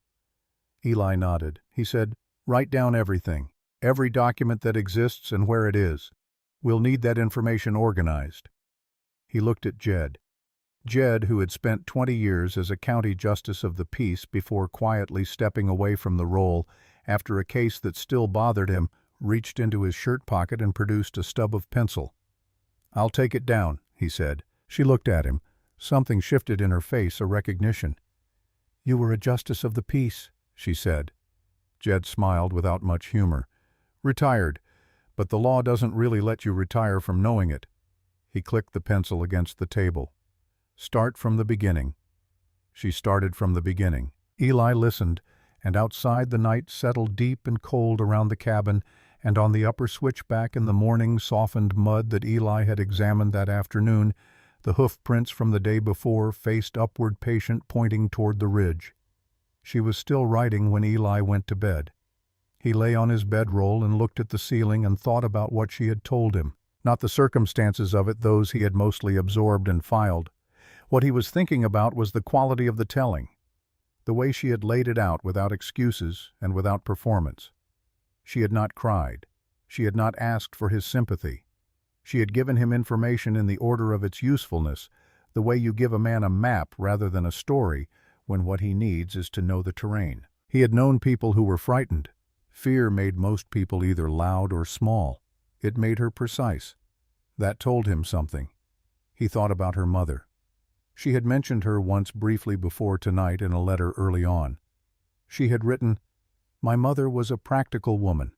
Eli nodded. He said, "Write down everything, every document that exists and where it is. We'll need that information organized." He looked at Jed. Jed, who had spent 20 years as a county justice of the peace before quietly stepping away from the role after a case that still bothered him, reached into his shirt pocket and produced a stub of pencil. "I'll take it down," he said. She looked at him. Something shifted in her face, a recognition. "You were a justice of the peace," she said. Jed smiled without much humor. "Retired, but the law doesn't really let you retire from knowing it." He clicked the pencil against the table. "Start from the beginning." She started from the beginning. Eli listened, and outside the night settled deep and cold around the cabin, and on the upper switchback in the morning softened mud that Eli had examined that afternoon, the hoof prints from the day before faced upward patient, pointing toward the ridge. She was still writing when Eli went to bed. He lay on his bedroll and looked at the ceiling and thought about what she had told him. Not the circumstances of it, those he had mostly absorbed and filed. What he was thinking about was the quality of the telling, the way she had laid it out without excuses and without performance. She had not cried. She had not asked for his sympathy. She had given him information in the order of its usefulness, the way you give a man a map rather than a story, when what he needs is to know the terrain. He had known people who were frightened. Fear made most people either loud or small. It made her precise. That told him something. He thought about her mother. She had mentioned her once briefly before tonight in a letter early on. She had written, "My mother was a practical woman.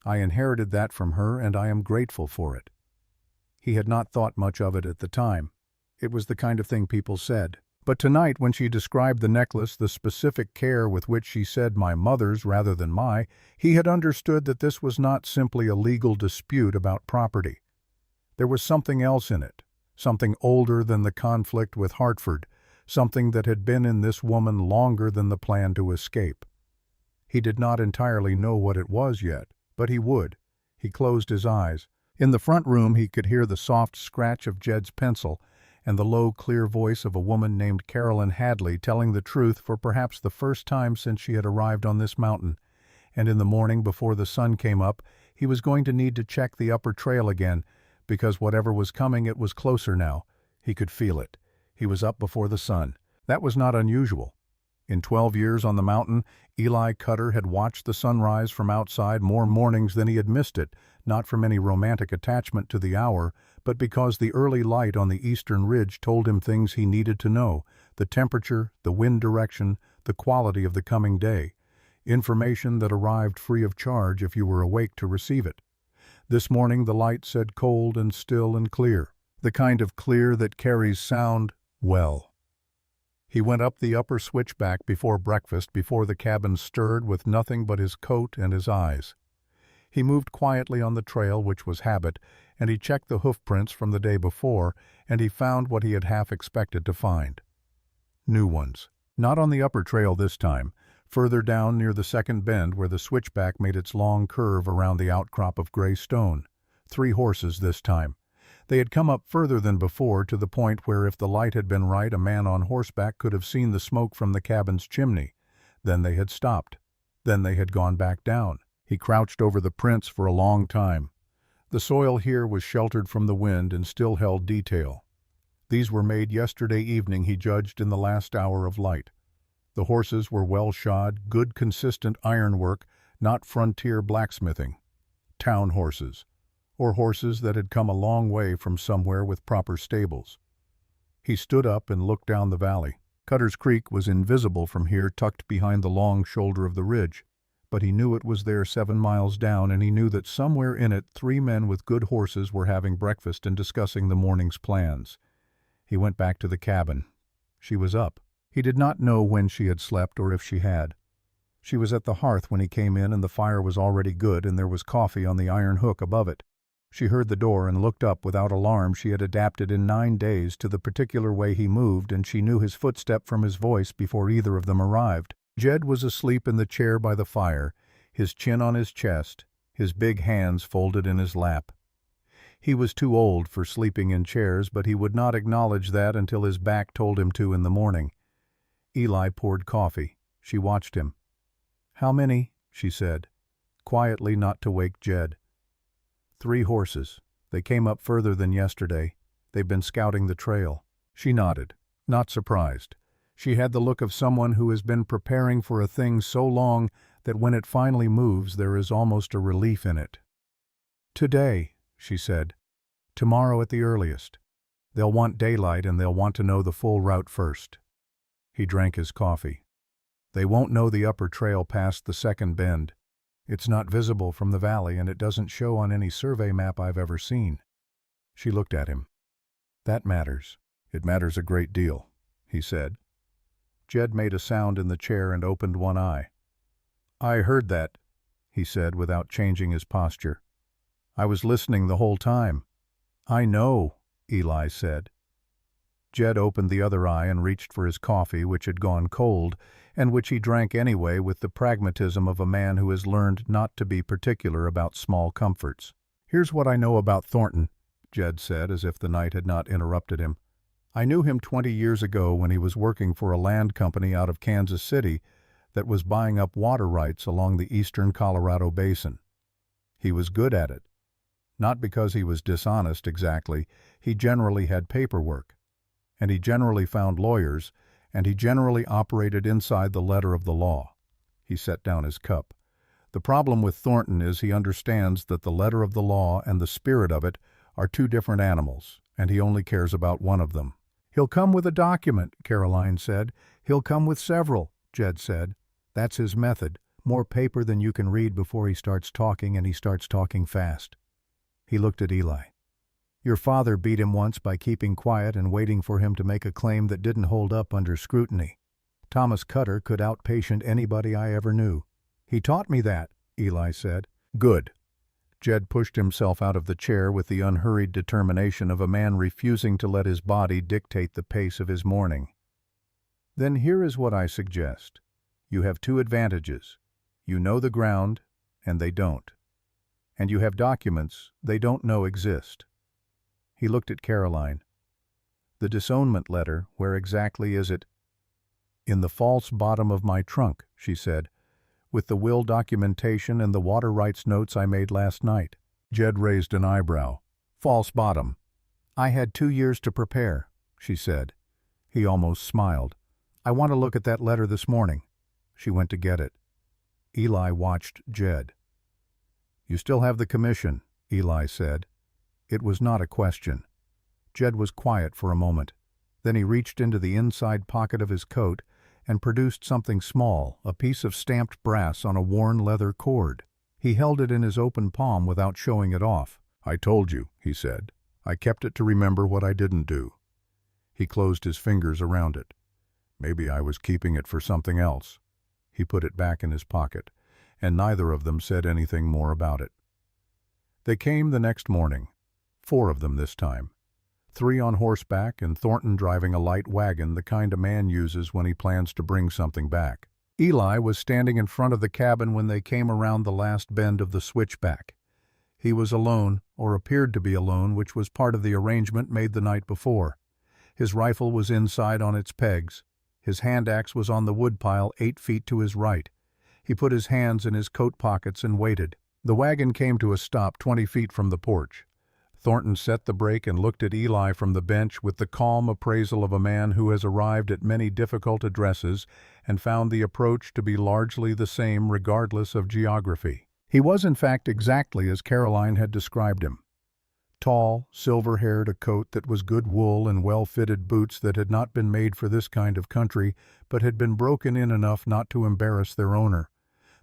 I inherited that from her, and I am grateful for it." He had not thought much of it at the time. It was the kind of thing people said. But tonight, when she described the necklace, the specific care with which she said "my mother's" rather than "my," he had understood that this was not simply a legal dispute about property. There was something else in it, something older than the conflict with Hartford, something that had been in this woman longer than the plan to escape. He did not entirely know what it was yet, but he would. He closed his eyes. In the front room he could hear the soft scratch of Jed's pencil and the low, clear voice of a woman named Carolyn Hadley telling the truth for perhaps the first time since she had arrived on this mountain. And in the morning before the sun came up, he was going to need to check the upper trail again, because whatever was coming, it was closer now. He could feel it. He was up before the sun. That was not unusual. In 12 years on the mountain, Eli Cutter had watched the sunrise from outside more mornings than he had missed it, not from any romantic attachment to the hour, but because the early light on the eastern ridge told him things he needed to know, the temperature, the wind direction, the quality of the coming day. Information that arrived free of charge if you were awake to receive it. This morning the light said cold and still and clear, the kind of clear that carries sound well. He went up the upper switchback before breakfast, before the cabin stirred, with nothing but his coat and his eyes. He moved quietly on the trail, which was habit, and he checked the hoof prints from the day before, and he found what he had half expected to find. New ones. Not on the upper trail this time, further down near the second bend where the switchback made its long curve around the outcrop of gray stone. 3 horses this time. They had come up further than before, to the point where if the light had been right a man on horseback could have seen the smoke from the cabin's chimney. Then they had stopped. Then they had gone back down. He crouched over the prints for a long time. The soil here was sheltered from the wind and still held detail. These were made yesterday evening, he judged, in the last hour of light. The horses were well shod, good consistent ironwork, not frontier blacksmithing. Town horses. Or horses that had come a long way from somewhere with proper stables. He stood up and looked down the valley. Cutter's Creek was invisible from here, tucked behind the long shoulder of the ridge, but he knew it was there 7 miles down, and he knew that somewhere in it 3 men with good horses were having breakfast and discussing the morning's plans. He went back to the cabin. She was up. He did not know when she had slept or if she had. She was at the hearth when he came in, and the fire was already good, and there was coffee on the iron hook above it. She heard the door and looked up without alarm. She had adapted in 9 days to the particular way he moved, and she knew his footstep from his voice before either of them arrived. Jed was asleep in the chair by the fire, his chin on his chest, his big hands folded in his lap. He was too old for sleeping in chairs, but he would not acknowledge that until his back told him to in the morning. Eli poured coffee. She watched him. "How many?" she said, quietly, not to wake Jed. 3 horses. They came up further than yesterday. They've been scouting the trail. She nodded. not surprised. She had the look of someone who has been preparing for a thing so long that when it finally moves there is almost a relief in it. "Today," she said. "Tomorrow at the earliest. They'll want daylight and they'll want to know the full route first." He drank his coffee. "They won't know the upper trail past the second bend. It's not visible from the valley and it doesn't show on any survey map I've ever seen." She looked at him. "That matters. It matters a great deal," he said. Jed made a sound in the chair and opened one eye. "I heard that," he said without changing his posture. "I was listening the whole time." "I know," Eli said. Jed opened the other eye and reached for his coffee, which had gone cold, and which he drank anyway with the pragmatism of a man who has learned not to be particular about small comforts. "Here's what I know about Thornton," Jed said, as if the night had not interrupted him. "I knew him 20 years ago when he was working for a land company out of Kansas City that was buying up water rights along the eastern Colorado basin. He was good at it. Not because he was dishonest exactly, he generally had paperwork, and he generally found lawyers, and he generally operated inside the letter of the law." He set down his cup. "The problem with Thornton is he understands that the letter of the law and the spirit of it are two different animals, and he only cares about one of them." "He'll come with a document," Caroline said. "He'll come with several," Jed said. "That's his method. More paper than you can read before he starts talking, and he starts talking fast." He looked at Eli. "Your father beat him once by keeping quiet and waiting for him to make a claim that didn't hold up under scrutiny. Thomas Cutter could outpatient anybody I ever knew. He taught me that," Eli said. "Good." Jed pushed himself out of the chair with the unhurried determination of a man refusing to let his body dictate the pace of his morning. "Then here is what I suggest. You have two advantages. You know the ground, and they don't. And you have documents they don't know exist." He looked at Caroline. "The disownment letter, where exactly is it?" "In the false bottom of my trunk," she said, "with the will documentation and the water rights notes I made last night." Jed raised an eyebrow. "False bottom." "I had 2 years to prepare," she said. He almost smiled. "I want to look at that letter this morning." She went to get it. Eli watched Jed. "You still have the commission," Eli said. It was not a question. Jed was quiet for a moment. Then he reached into the inside pocket of his coat and produced something small, a piece of stamped brass on a worn leather cord. He held it in his open palm without showing it off. "I told you," he said. "I kept it to remember what I didn't do." He closed his fingers around it. "Maybe I was keeping it for something else." He put it back in his pocket, and neither of them said anything more about it. They came the next morning, 4 of them this time. 3 on horseback and Thornton driving a light wagon, the kind a man uses when he plans to bring something back. Eli was standing in front of the cabin when they came around the last bend of the switchback. He was alone, or appeared to be alone, which was part of the arrangement made the night before. His rifle was inside on its pegs. His hand axe was on the woodpile 8 feet to his right. He put his hands in his coat pockets and waited. The wagon came to a stop 20 feet from the porch. Thornton set the brake and looked at Eli from the bench with the calm appraisal of a man who has arrived at many difficult addresses and found the approach to be largely the same regardless of geography. He was in fact exactly as Caroline had described him. Tall, silver-haired, a coat that was good wool and well-fitted boots that had not been made for this kind of country but had been broken in enough not to embarrass their owner.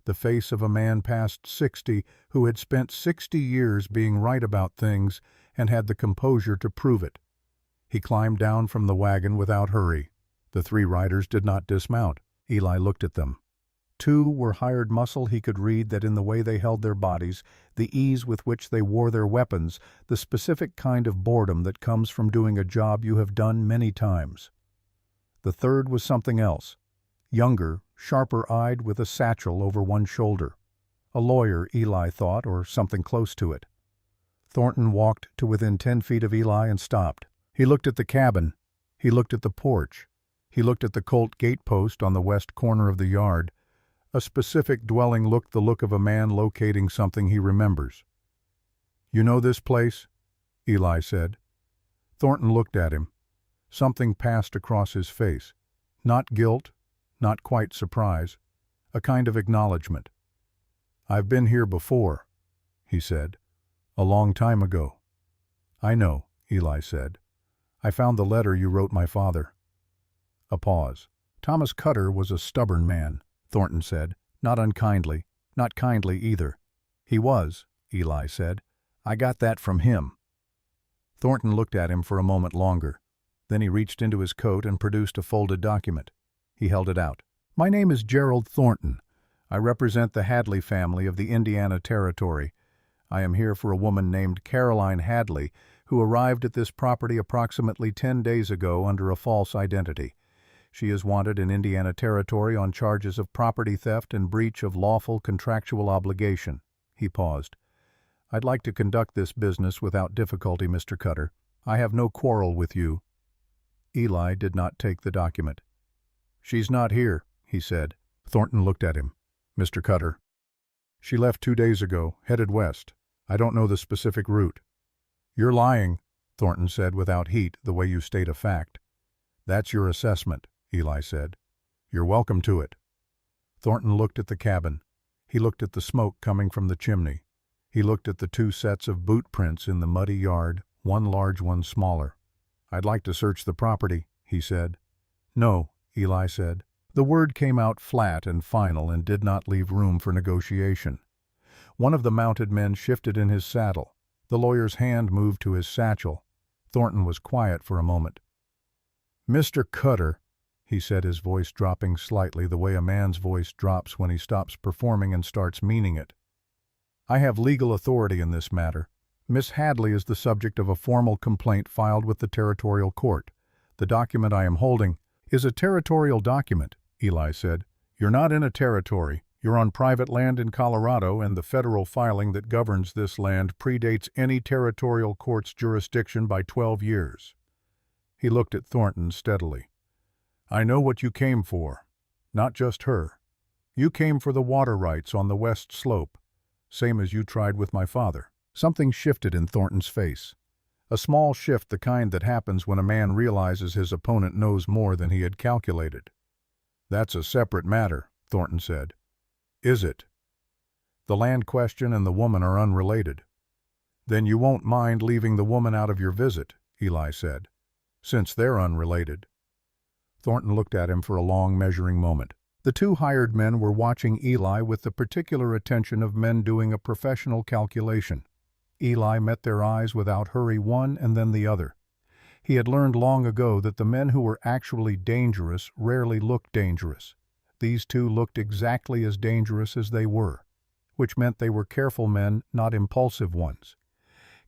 The face of a man past 60 who had spent 60 years being right about things and had the composure to prove it. He climbed down from the wagon without hurry. The 3 riders did not dismount. Eli looked at them. 2 were hired muscle. He could read that in the way they held their bodies, the ease with which they wore their weapons, the specific kind of boredom that comes from doing a job you have done many times. The 3rd was something else. Younger, sharper-eyed, with a satchel over one shoulder. A lawyer, Eli thought, or something close to it. Thornton walked to within 10 feet of Eli and stopped. He looked at the cabin. He looked at the porch. He looked at the Colt gate post on the west corner of the yard. A specific dwelling looked the look of a man locating something he remembers. "You know this place?" Eli said. Thornton looked at him. Something passed across his face. Not guilt, not quite surprise, a kind of acknowledgement. "I've been here before," he said. "A long time ago." "I know," Eli said. "I found the letter you wrote my father." A pause. "Thomas Cutter was a stubborn man," Thornton said. "Not unkindly, not kindly either." "He was," Eli said. "I got that from him." Thornton looked at him for a moment longer. Then he reached into his coat and produced a folded document. He held it out. "My name is Gerald Thornton. I represent the Hadley family of the Indiana Territory. I am here for a woman named Caroline Hadley, who arrived at this property approximately 10 days ago under a false identity. She is wanted in Indiana Territory on charges of property theft and breach of lawful contractual obligation." He paused. "I'd like to conduct this business without difficulty, Mr. Cutter. I have no quarrel with you." Eli did not take the document. "She's not here," he said. Thornton looked at him. "Mr. Cutter, she left 2 days ago, headed west. I don't know the specific route." "You're lying," Thornton said without heat, "the way you state a fact." "That's your assessment," Eli said. "You're welcome to it." Thornton looked at the cabin. He looked at the smoke coming from the chimney. He looked at the 2 sets of boot prints in the muddy yard, one large, one smaller. "I'd like to search the property," he said. "No," Eli said. The word came out flat and final and did not leave room for negotiation. One of the mounted men shifted in his saddle. The lawyer's hand moved to his satchel. Thornton was quiet for a moment. "Mr. Cutter," he said, his voice dropping slightly the way a man's voice drops when he stops performing and starts meaning it. "I have legal authority in this matter. Miss Hadley is the subject of a formal complaint filed with the territorial court. The document I am holding is a territorial document," Eli said. "You're not in a territory. You're on private land in Colorado, and the federal filing that governs this land predates any territorial court's jurisdiction by 12 years. He looked at Thornton steadily. "I know what you came for. Not just her. You came for the water rights on the west slope, same as you tried with my father." Something shifted in Thornton's face. A small shift, the kind that happens when a man realizes his opponent knows more than he had calculated. "That's a separate matter," Thornton said. "Is it?" "The land question and the woman are unrelated." "Then you won't mind leaving the woman out of your visit," Eli said, "since they're unrelated." Thornton looked at him for a long, measuring moment. The 2 hired men were watching Eli with the particular attention of men doing a professional calculation. Eli met their eyes without hurry, one and then the other. He had learned long ago that the men who were actually dangerous rarely looked dangerous. These 2 looked exactly as dangerous as they were, which meant they were careful men, not impulsive ones.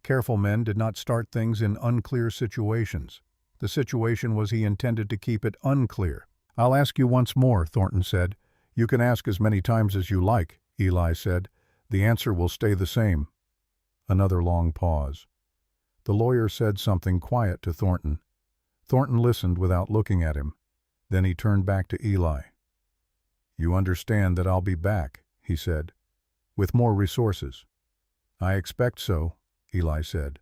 Careful men did not start things in unclear situations. The situation was he intended to keep it unclear. "I'll ask you once more," Thornton said. "You can ask as many times as you like," Eli said. "The answer will stay the same." Another long pause. The lawyer said something quiet to Thornton. Thornton listened without looking at him. Then he turned back to Eli. "You understand that I'll be back," he said, "with more resources." "I expect so," Eli said.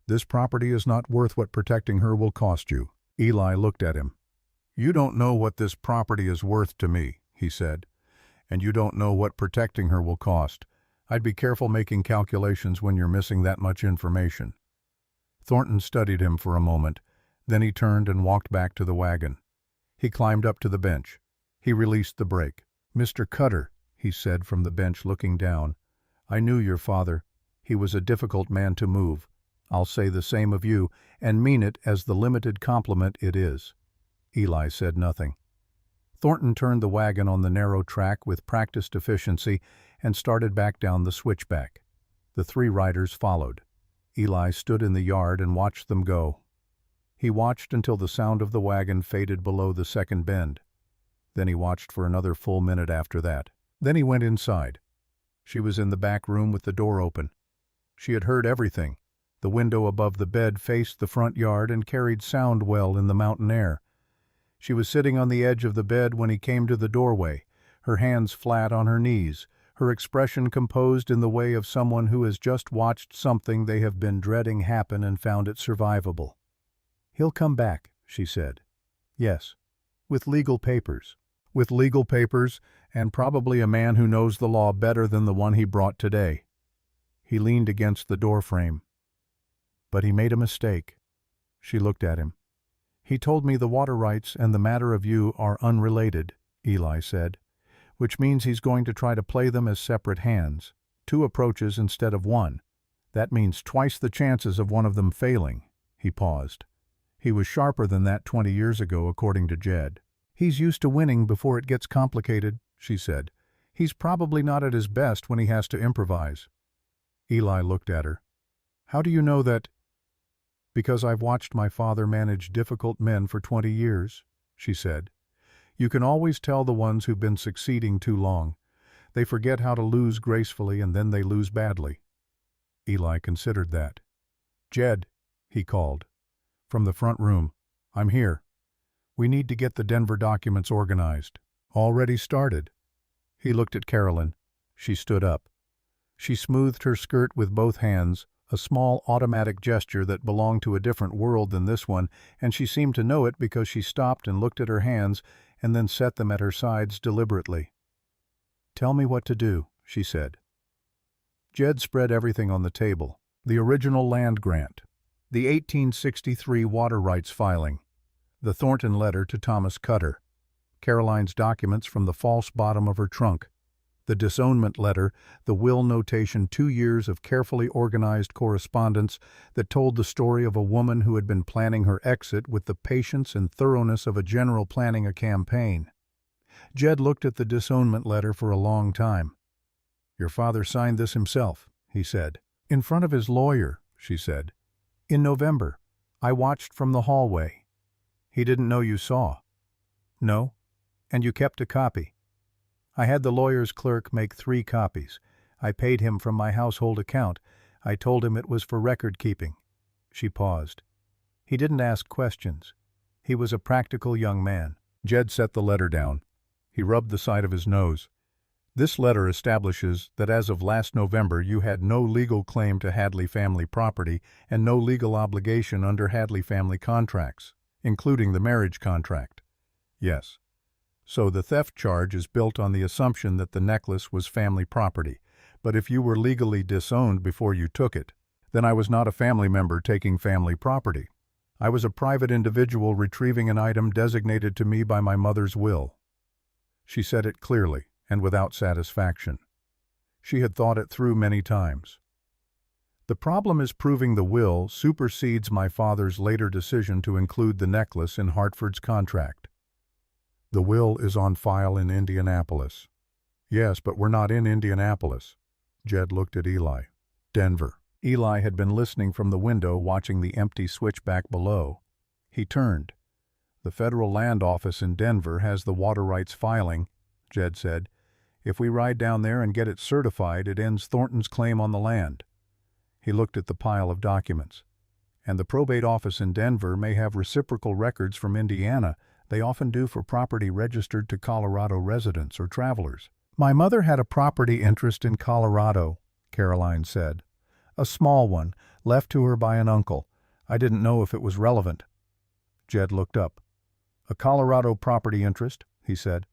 "This property is not worth what protecting her will cost you." Eli looked at him. "You don't know what this property is worth to me," he said, "and you don't know what protecting her will cost. I'd be careful making calculations when you're missing that much information." Thornton studied him for a moment. Then he turned and walked back to the wagon. He climbed up to the bench. He released the brake. "Mr. Cutter," he said from the bench, looking down, "I knew your father. He was a difficult man to move. I'll say the same of you, and mean it as the limited compliment it is." Eli said nothing. Thornton turned the wagon on the narrow track with practiced efficiency and started back down the switchback. The 3 riders followed. Eli stood in the yard and watched them go. He watched until the sound of the wagon faded below the second bend. Then he watched for another full minute after that. Then he went inside. She was in the back room with the door open. She had heard everything. The window above the bed faced the front yard and carried sound well in the mountain air. She was sitting on the edge of the bed when he came to the doorway, her hands flat on her knees, her expression composed in the way of someone who has just watched something they have been dreading happen and found it survivable. "He'll come back," she said. Yes, with legal papers. With legal papers, and probably a man who knows the law better than the one he brought today. He leaned against the doorframe. But he made a mistake. She looked at him. He told me the water rights and the matter of you are unrelated, Eli said, which means he's going to try to play them as separate hands, 2 approaches instead of 1. That means twice the chances of one of them failing. He paused. He was sharper than that 20 years ago, according to Jed. He's used to winning before it gets complicated, she said. He's probably not at his best when he has to improvise. Eli looked at her. How do you know that? Because I've watched my father manage difficult men for 20 years, she said. You can always tell the ones who've been succeeding too long. They forget how to lose gracefully and then they lose badly. Eli considered that. Jed, he called. From the front room. I'm here. We need to get the Denver documents organized. Already started. He looked at Carolyn. She stood up. She smoothed her skirt with both hands, a small automatic gesture that belonged to a different world than this one, and she seemed to know it because she stopped and looked at her hands and then set them at her sides deliberately. Tell me what to do, she said. Jed spread everything on the table. The original land grant, the 1863 water rights filing, the Thornton letter to Thomas Cutter, Caroline's documents from the false bottom of her trunk, the disownment letter, the will notation, 2 years of carefully organized correspondence that told the story of a woman who had been planning her exit with the patience and thoroughness of a general planning a campaign. Jed looked at the disownment letter for a long time. Your father signed this himself, he said. In front of his lawyer, she said. In November. I watched from the hallway. He didn't know you saw. No? And you kept a copy. I had the lawyer's clerk make 3 copies. I paid him from my household account. I told him it was for record keeping. She paused. He didn't ask questions. He was a practical young man. Jed set the letter down. He rubbed the side of his nose. This letter establishes that as of last November you had no legal claim to Hadley family property and no legal obligation under Hadley family contracts, including the marriage contract. Yes. So the theft charge is built on the assumption that the necklace was family property, but if you were legally disowned before you took it, then I was not a family member taking family property. I was a private individual retrieving an item designated to me by my mother's will. She said it clearly and without satisfaction. She had thought it through many times. The problem is proving the will supersedes my father's later decision to include the necklace in Hartford's contract. The will is on file in Indianapolis. Yes, but we're not in Indianapolis. Jed looked at Eli. Denver. Eli had been listening from the window, watching the empty switchback below. He turned. The federal land office in Denver has the water rights filing, Jed said. If we ride down there and get it certified, it ends Thornton's claim on the land. He looked at the pile of documents. And the probate office in Denver may have reciprocal records from Indiana. They often do for property registered to Colorado residents or travelers. My mother had a property interest in Colorado, Caroline said. A small one, left to her by an uncle. I didn't know if it was relevant. Jed looked up. A Colorado property interest, he said.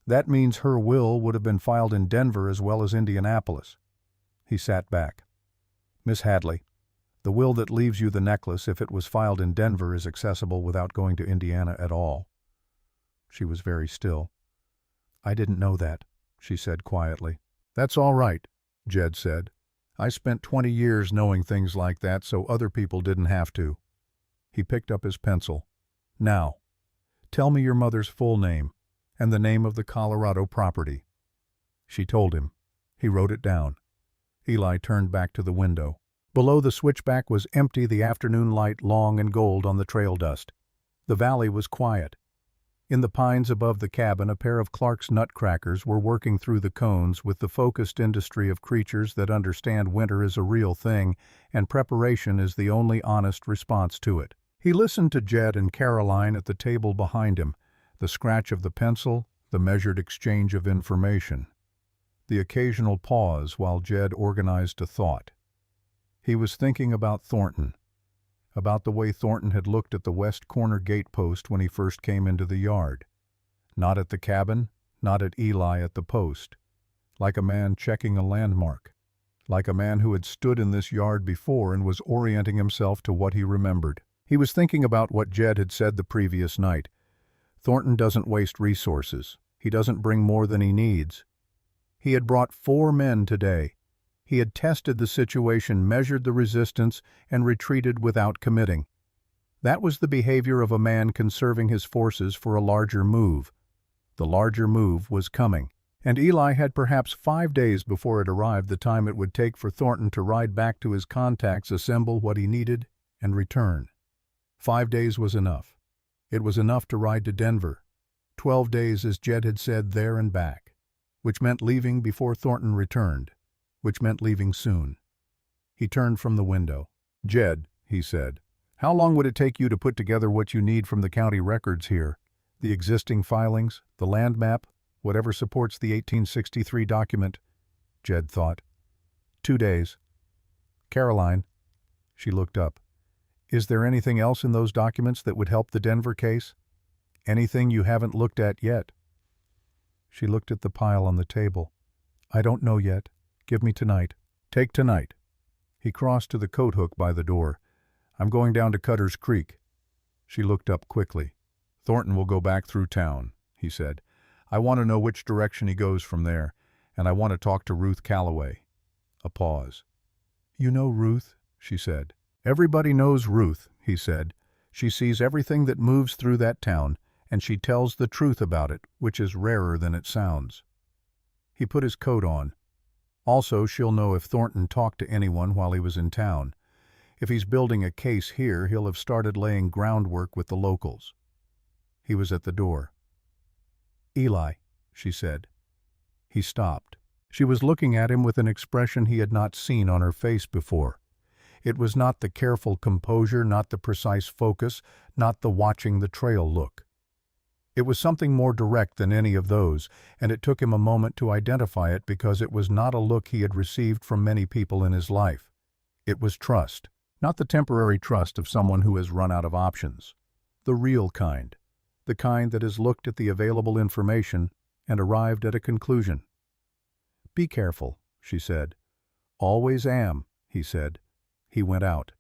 That means her will would have been filed in Denver as well as Indianapolis. He sat back. Miss Hadley, the will that leaves you the necklace, if it was filed in Denver, is accessible without going to Indiana at all. She was very still. I didn't know that, she said quietly. That's all right, Jed said. I spent 20 years knowing things like that so other people didn't have to. He picked up his pencil. Now, tell me your mother's full name and the name of the Colorado property. She told him. He wrote it down. Eli turned back to the window. Below the switchback was empty, the afternoon light long and gold on the trail dust. The valley was quiet. In the pines above the cabin, a pair of Clark's nutcrackers were working through the cones with the focused industry of creatures that understand winter is a real thing and preparation is the only honest response to it. He listened to Jed and Caroline at the table behind him, the scratch of the pencil, the measured exchange of information, the occasional pause while Jed organized a thought. He was thinking about Thornton. about the way Thornton had looked at the west corner gate post when he first came into the yard. Not at the cabin, not at Eli at the post. Like a man checking a landmark. Like a man who had stood in this yard before and was orienting himself to what he remembered. He was thinking about what Jed had said the previous night. Thornton doesn't waste resources. He doesn't bring more than he needs. He had brought 4 men today. He had tested the situation, measured the resistance, and retreated without committing. That was the behavior of a man conserving his forces for a larger move. The larger move was coming. And Eli had perhaps 5 days before it arrived the time it would take for Thornton to ride back to his contacts, assemble what he needed, and return. 5 days was enough. It was enough to ride to Denver. 12 days, as Jed had said, there and back, which meant leaving before Thornton returned, which meant leaving soon. He turned from the window. "Jed," he said, "how long would it take you to put together what you need from the county records here? The existing filings, the land map, whatever supports the 1863 document?" Jed thought. 2 days. "Caroline," she looked up, "is there anything else in those documents that would help the Denver case? Anything you haven't looked at yet?" She looked at the pile on the table. "I don't know yet. Give me tonight." "Take tonight." He crossed to the coat hook by the door. "I'm going down to Cutter's Creek." She looked up quickly. "Thornton will go back through town," he said. "I want to know which direction he goes from there, and I want to talk to Ruth Calloway." A pause. "You know Ruth?" she said. "Everybody knows Ruth," he said. "She sees everything that moves through that town, and she tells the truth about it, which is rarer than it sounds." He put his coat on. "Also, she'll know if Thornton talked to anyone while he was in town. If he's building a case here, he'll have started laying groundwork with the locals." He was at the door. "Eli," she said. He stopped. She was looking at him with an expression he had not seen on her face before. It was not the careful composure, not the precise focus, not the watching the trail look. It was something more direct than any of those, and it took him a moment to identify it because it was not a look he had received from many people in his life. It was trust, not the temporary trust of someone who has run out of options. The real kind. The kind that has looked at the available information and arrived at a conclusion. "Be careful," she said. "Always am," he said. He went out.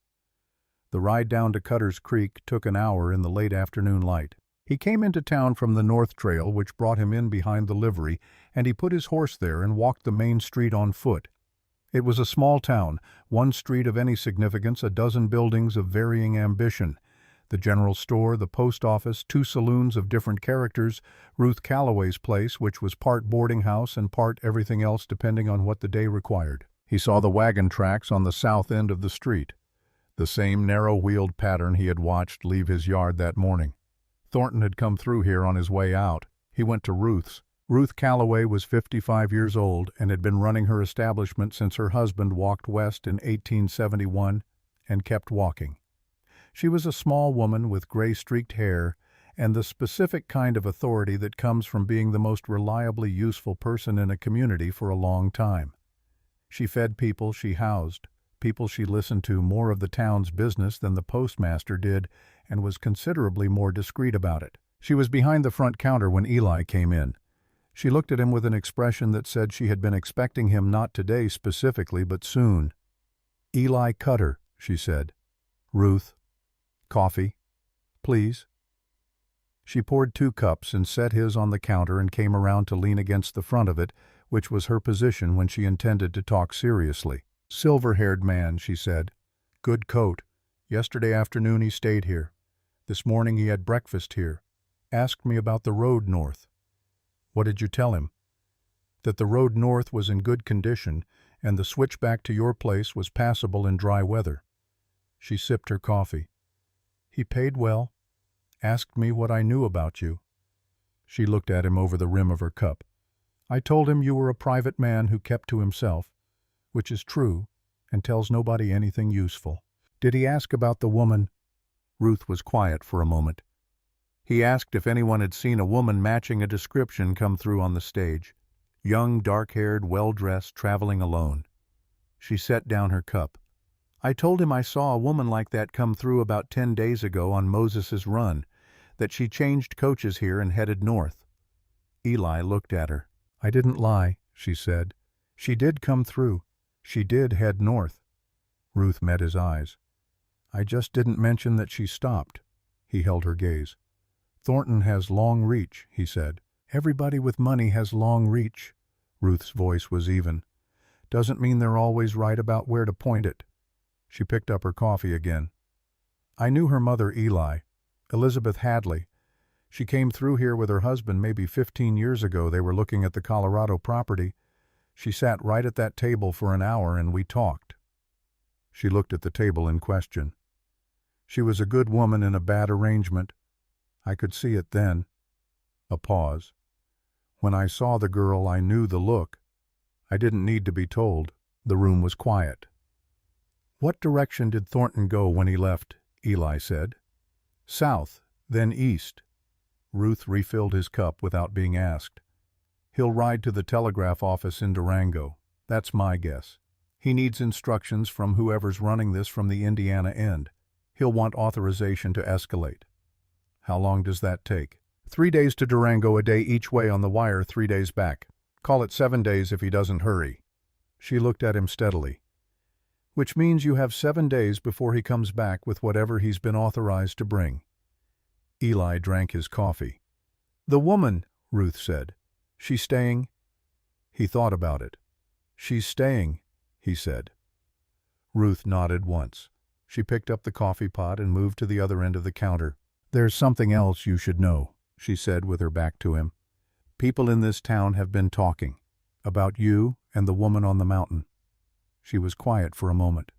The ride down to Cutter's Creek took an hour in the late afternoon light. He came into town from the North Trail, which brought him in behind the livery, and he put his horse there and walked the main street on foot. It was a small town, one street of any significance, a dozen buildings of varying ambition. The general store, the post office, 2 saloons of different characters, Ruth Calloway's place, which was part boarding house and part everything else depending on what the day required. He saw the wagon tracks on the south end of the street, the same narrow-wheeled pattern he had watched leave his yard that morning. Thornton had come through here on his way out. He went to Ruth's. Ruth Calloway was 55 years old and had been running her establishment since her husband walked west in 1871 and kept walking. She was a small woman with gray-streaked hair and the specific kind of authority that comes from being the most reliably useful person in a community for a long time. She fed people she housed, people she listened to more of the town's business than the postmaster did, and was considerably more discreet about it. She was behind the front counter when Eli came in. She looked at him with an expression that said she had been expecting him not today specifically, but soon. "Eli Cutter," she said. "Ruth. Coffee, please." She poured 2 cups and set his on the counter and came around to lean against the front of it, which was her position when she intended to talk seriously. "Silver-haired man," she said. "Good coat. Yesterday afternoon he stayed here. This morning he had breakfast here. Asked me about the road north." "What did you tell him?" "That the road north was in good condition and the switch back to your place was passable in dry weather." She sipped her coffee. "He paid well. Asked me what I knew about you." She looked at him over the rim of her cup. "I told him you were a private man who kept to himself, which is true, and tells nobody anything useful." "Did he ask about the woman?" Ruth was quiet for a moment. "He asked if anyone had seen a woman matching a description come through on the stage. Young, dark-haired, well-dressed, traveling alone." She set down her cup. I told him I saw a woman like that come through about 10 days ago on Moses's Run, that she changed coaches here and headed north. Eli looked at her. I didn't lie, she said. She did come through. She did head north. Ruth met his eyes. I just didn't mention that she stopped. He held her gaze. Thornton has long reach, he said. Everybody with money has long reach. Ruth's voice was even. Doesn't mean they're always right about where to point it. She picked up her coffee again. I knew her mother, Eli, Elizabeth Hadley. She came through here with her husband maybe 15 years ago. They were looking at the Colorado property. She sat right at that table for an hour and we talked. She looked at the table in question. She was a good woman in a bad arrangement. I could see it then. A pause. When I saw the girl, I knew the look. I didn't need to be told. The room was quiet. What direction did Thornton go when he left? Eli said. South, then east. Ruth refilled his cup without being asked. He'll ride to the telegraph office in Durango. That's my guess. He needs instructions from whoever's running this from the Indiana end. He'll want authorization to escalate. How long does that take? 3 days to Durango, a day each way on the wire, 3 days back. Call it 7 days if he doesn't hurry. She looked at him steadily. Which means you have 7 days before he comes back with whatever he's been authorized to bring. Eli drank his coffee. The woman, Ruth said. She's staying? He thought about it. She's staying, he said. Ruth nodded once. She picked up the coffee pot and moved to the other end of the counter. There's something else you should know, she said with her back to him. People in this town have been talking about you and the woman on the mountain. She was quiet for a moment.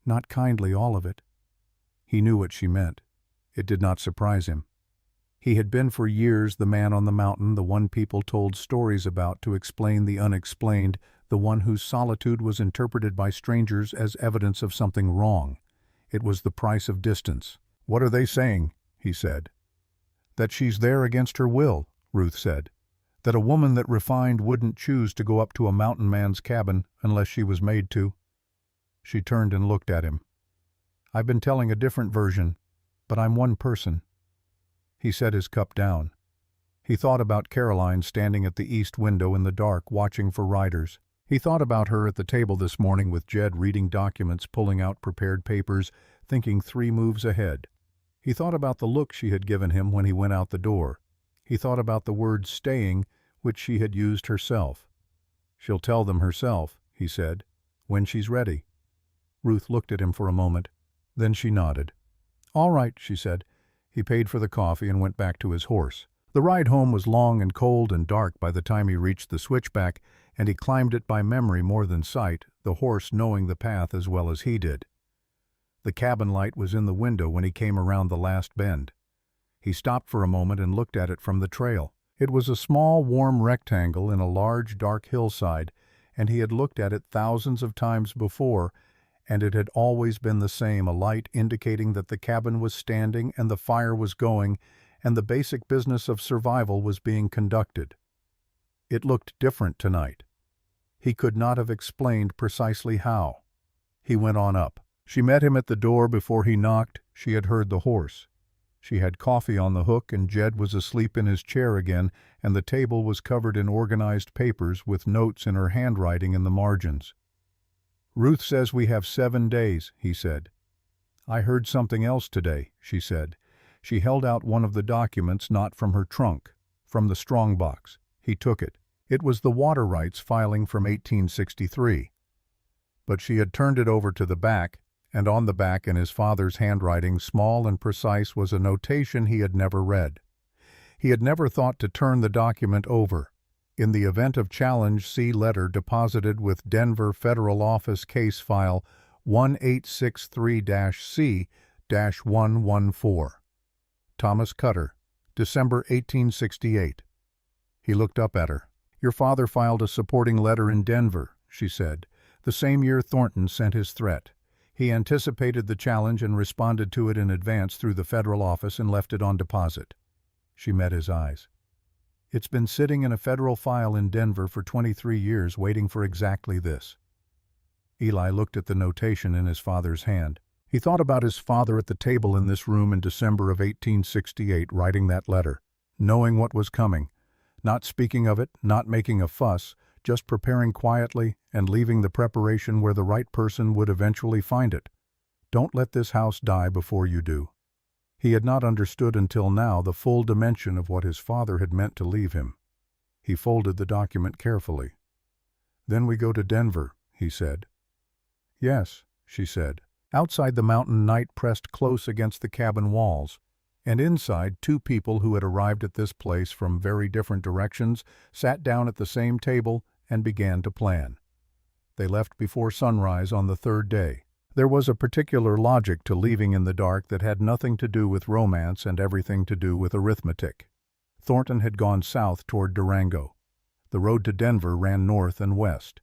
Not kindly, all of it. He knew what she meant. It did not surprise him. He had been for years the man on the mountain, the one people told stories about to explain the unexplained, the one whose solitude was interpreted by strangers as evidence of something wrong. It was the price of distance. What are they saying? He said. That she's there against her will, Ruth said. That a woman that refined wouldn't choose to go up to a mountain man's cabin unless she was made to. She turned and looked at him. I've been telling a different version, but I'm one person. He set his cup down. He thought about Caroline standing at the east window in the dark watching for riders. He thought about her at the table this morning with Jed reading documents, pulling out prepared papers, thinking 3 moves ahead. He thought about the look she had given him when he went out the door. He thought about the word staying, which she had used herself. She'll tell them herself, he said, when she's ready. Ruth looked at him for a moment. Then she nodded. All right, she said. He paid for the coffee and went back to his horse. The ride home was long and cold and dark by the time he reached the switchback, and he climbed it by memory more than sight, the horse knowing the path as well as he did. The cabin light was in the window when he came around the last bend. He stopped for a moment and looked at it from the trail. It was a small, warm rectangle in a large, dark hillside, and he had looked at it thousands of times before, and it had always been the same, a light indicating that the cabin was standing and the fire was going, and the basic business of survival was being conducted. It looked different tonight. He could not have explained precisely how. He went on up. She met him at the door before he knocked. She had heard the horse. She had coffee on the hook, and Jed was asleep in his chair again, and the table was covered in organized papers with notes in her handwriting in the margins. Ruth says we have 7 days, he said. I heard something else today, she said. She held out one of the documents, not from her trunk, from the strongbox. He took it. It was the water rights filing from 1863. But she had turned it over to the back, and on the back in his father's handwriting, small and precise, was a notation he had never read. He had never thought to turn the document over. In the event of challenge, see letter deposited with Denver Federal Office Case File 1863-C-114. Thomas Cutter, December 1868. He looked up at her. Your father filed a supporting letter in Denver, she said, the same year Thornton sent his threat. He anticipated the challenge and responded to it in advance through the federal office and left it on deposit. She met his eyes. It's been sitting in a federal file in Denver for 23 years waiting for exactly this. Eli looked at the notation in his father's hand. He thought about his father at the table in this room in December of 1868 writing that letter, knowing what was coming, not speaking of it, not making a fuss, just preparing quietly and leaving the preparation where the right person would eventually find it. Don't let this house die before you do. He had not understood until now the full dimension of what his father had meant to leave him. He folded the document carefully. "Then we go to Denver," he said. "Yes," she said. Outside, the mountain night pressed close against the cabin walls, and inside, two people who had arrived at this place from very different directions sat down at the same table and began to plan. They left before sunrise on the third day. There was a particular logic to leaving in the dark that had nothing to do with romance and everything to do with arithmetic. Thornton had gone south toward Durango. The road to Denver ran north and west.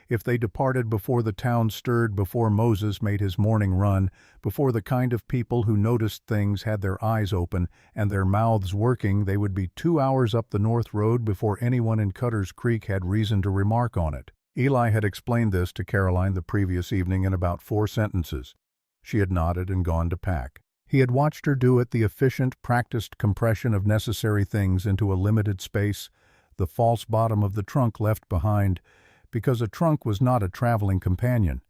If they departed before the town stirred, before Moses made his morning run, before the kind of people who noticed things had their eyes open and their mouths working, they would be 2 hours up the north road before anyone in Cutter's Creek had reason to remark on it. Eli had explained this to Caroline the previous evening in about 4 sentences. She had nodded and gone to pack. He had watched her do it, the efficient, practiced compression of necessary things into a limited space, the false bottom of the trunk left behind, because a trunk was not a traveling companion.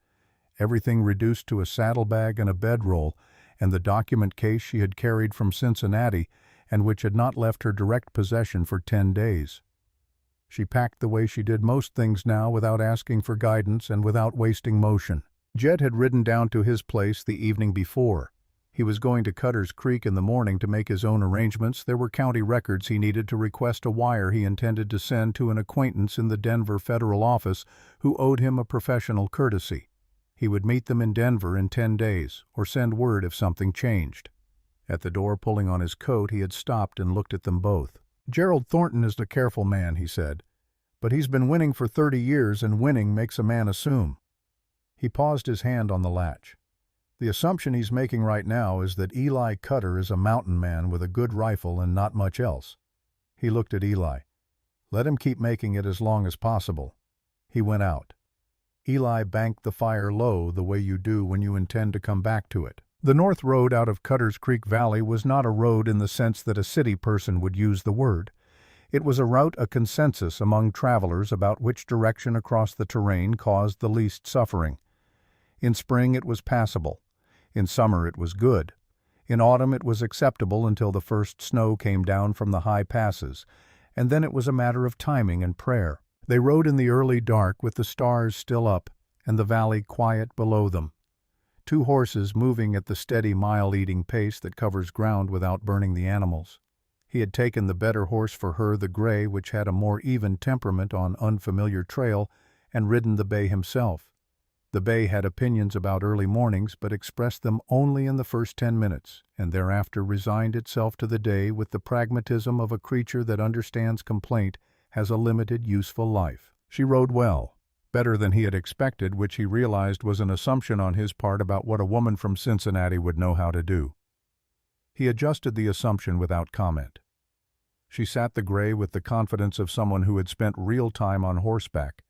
Everything reduced to a saddlebag and a bedroll, and the document case she had carried from Cincinnati and which had not left her direct possession for 10 days. She packed the way she did most things now, without asking for guidance and without wasting motion. Jed had ridden down to his place the evening before. He was going to Cutter's Creek in the morning to make his own arrangements. There were county records he needed to request, a wire he intended to send to an acquaintance in the Denver federal office who owed him a professional courtesy. He would meet them in Denver in 10 days, or send word if something changed. At the door, pulling on his coat, he had stopped and looked at them both. "Gerald Thornton is a careful man," he said, "but he's been winning for 30 years, and winning makes a man assume." He paused, his hand on the latch. "The assumption he's making right now is that Eli Cutter is a mountain man with a good rifle and not much else." He looked at Eli. "Let him keep making it as long as possible." He went out. Eli banked the fire low, the way you do when you intend to come back to it. The north road out of Cutter's Creek Valley was not a road in the sense that a city person would use the word. It was a route, a consensus among travelers about which direction across the terrain caused the least suffering. In spring it was passable. In summer it was good. In autumn it was acceptable until the first snow came down from the high passes, and then it was a matter of timing and prayer. They rode in the early dark with the stars still up and the valley quiet below them. 2 horses moving at the steady mile-eating pace that covers ground without burning the animals. He had taken the better horse for her, the gray, which had a more even temperament on unfamiliar trail, and ridden the bay himself. The bay had opinions about early mornings, but expressed them only in the first 10 minutes, and thereafter resigned itself to the day with the pragmatism of a creature that understands complaint has a limited, useful life. She rode well, better than he had expected, which he realized was an assumption on his part about what a woman from Cincinnati would know how to do. He adjusted the assumption without comment. She sat the gray with the confidence of someone who had spent real time on horseback.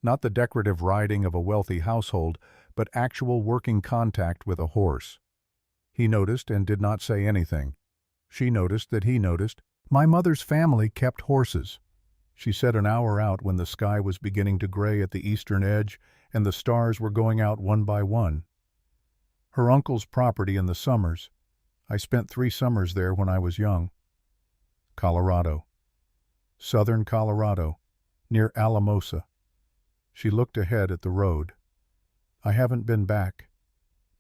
Not the decorative riding of a wealthy household, but actual working contact with a horse. He noticed and did not say anything. She noticed that he noticed. "My mother's family kept horses," she said an hour out when the sky was beginning to gray at the eastern edge and the stars were going out one by one. "Her uncle's property in the summers. I spent 3 summers there when I was young." Colorado. Southern Colorado, near Alamosa. She looked ahead at the road. "I haven't been back,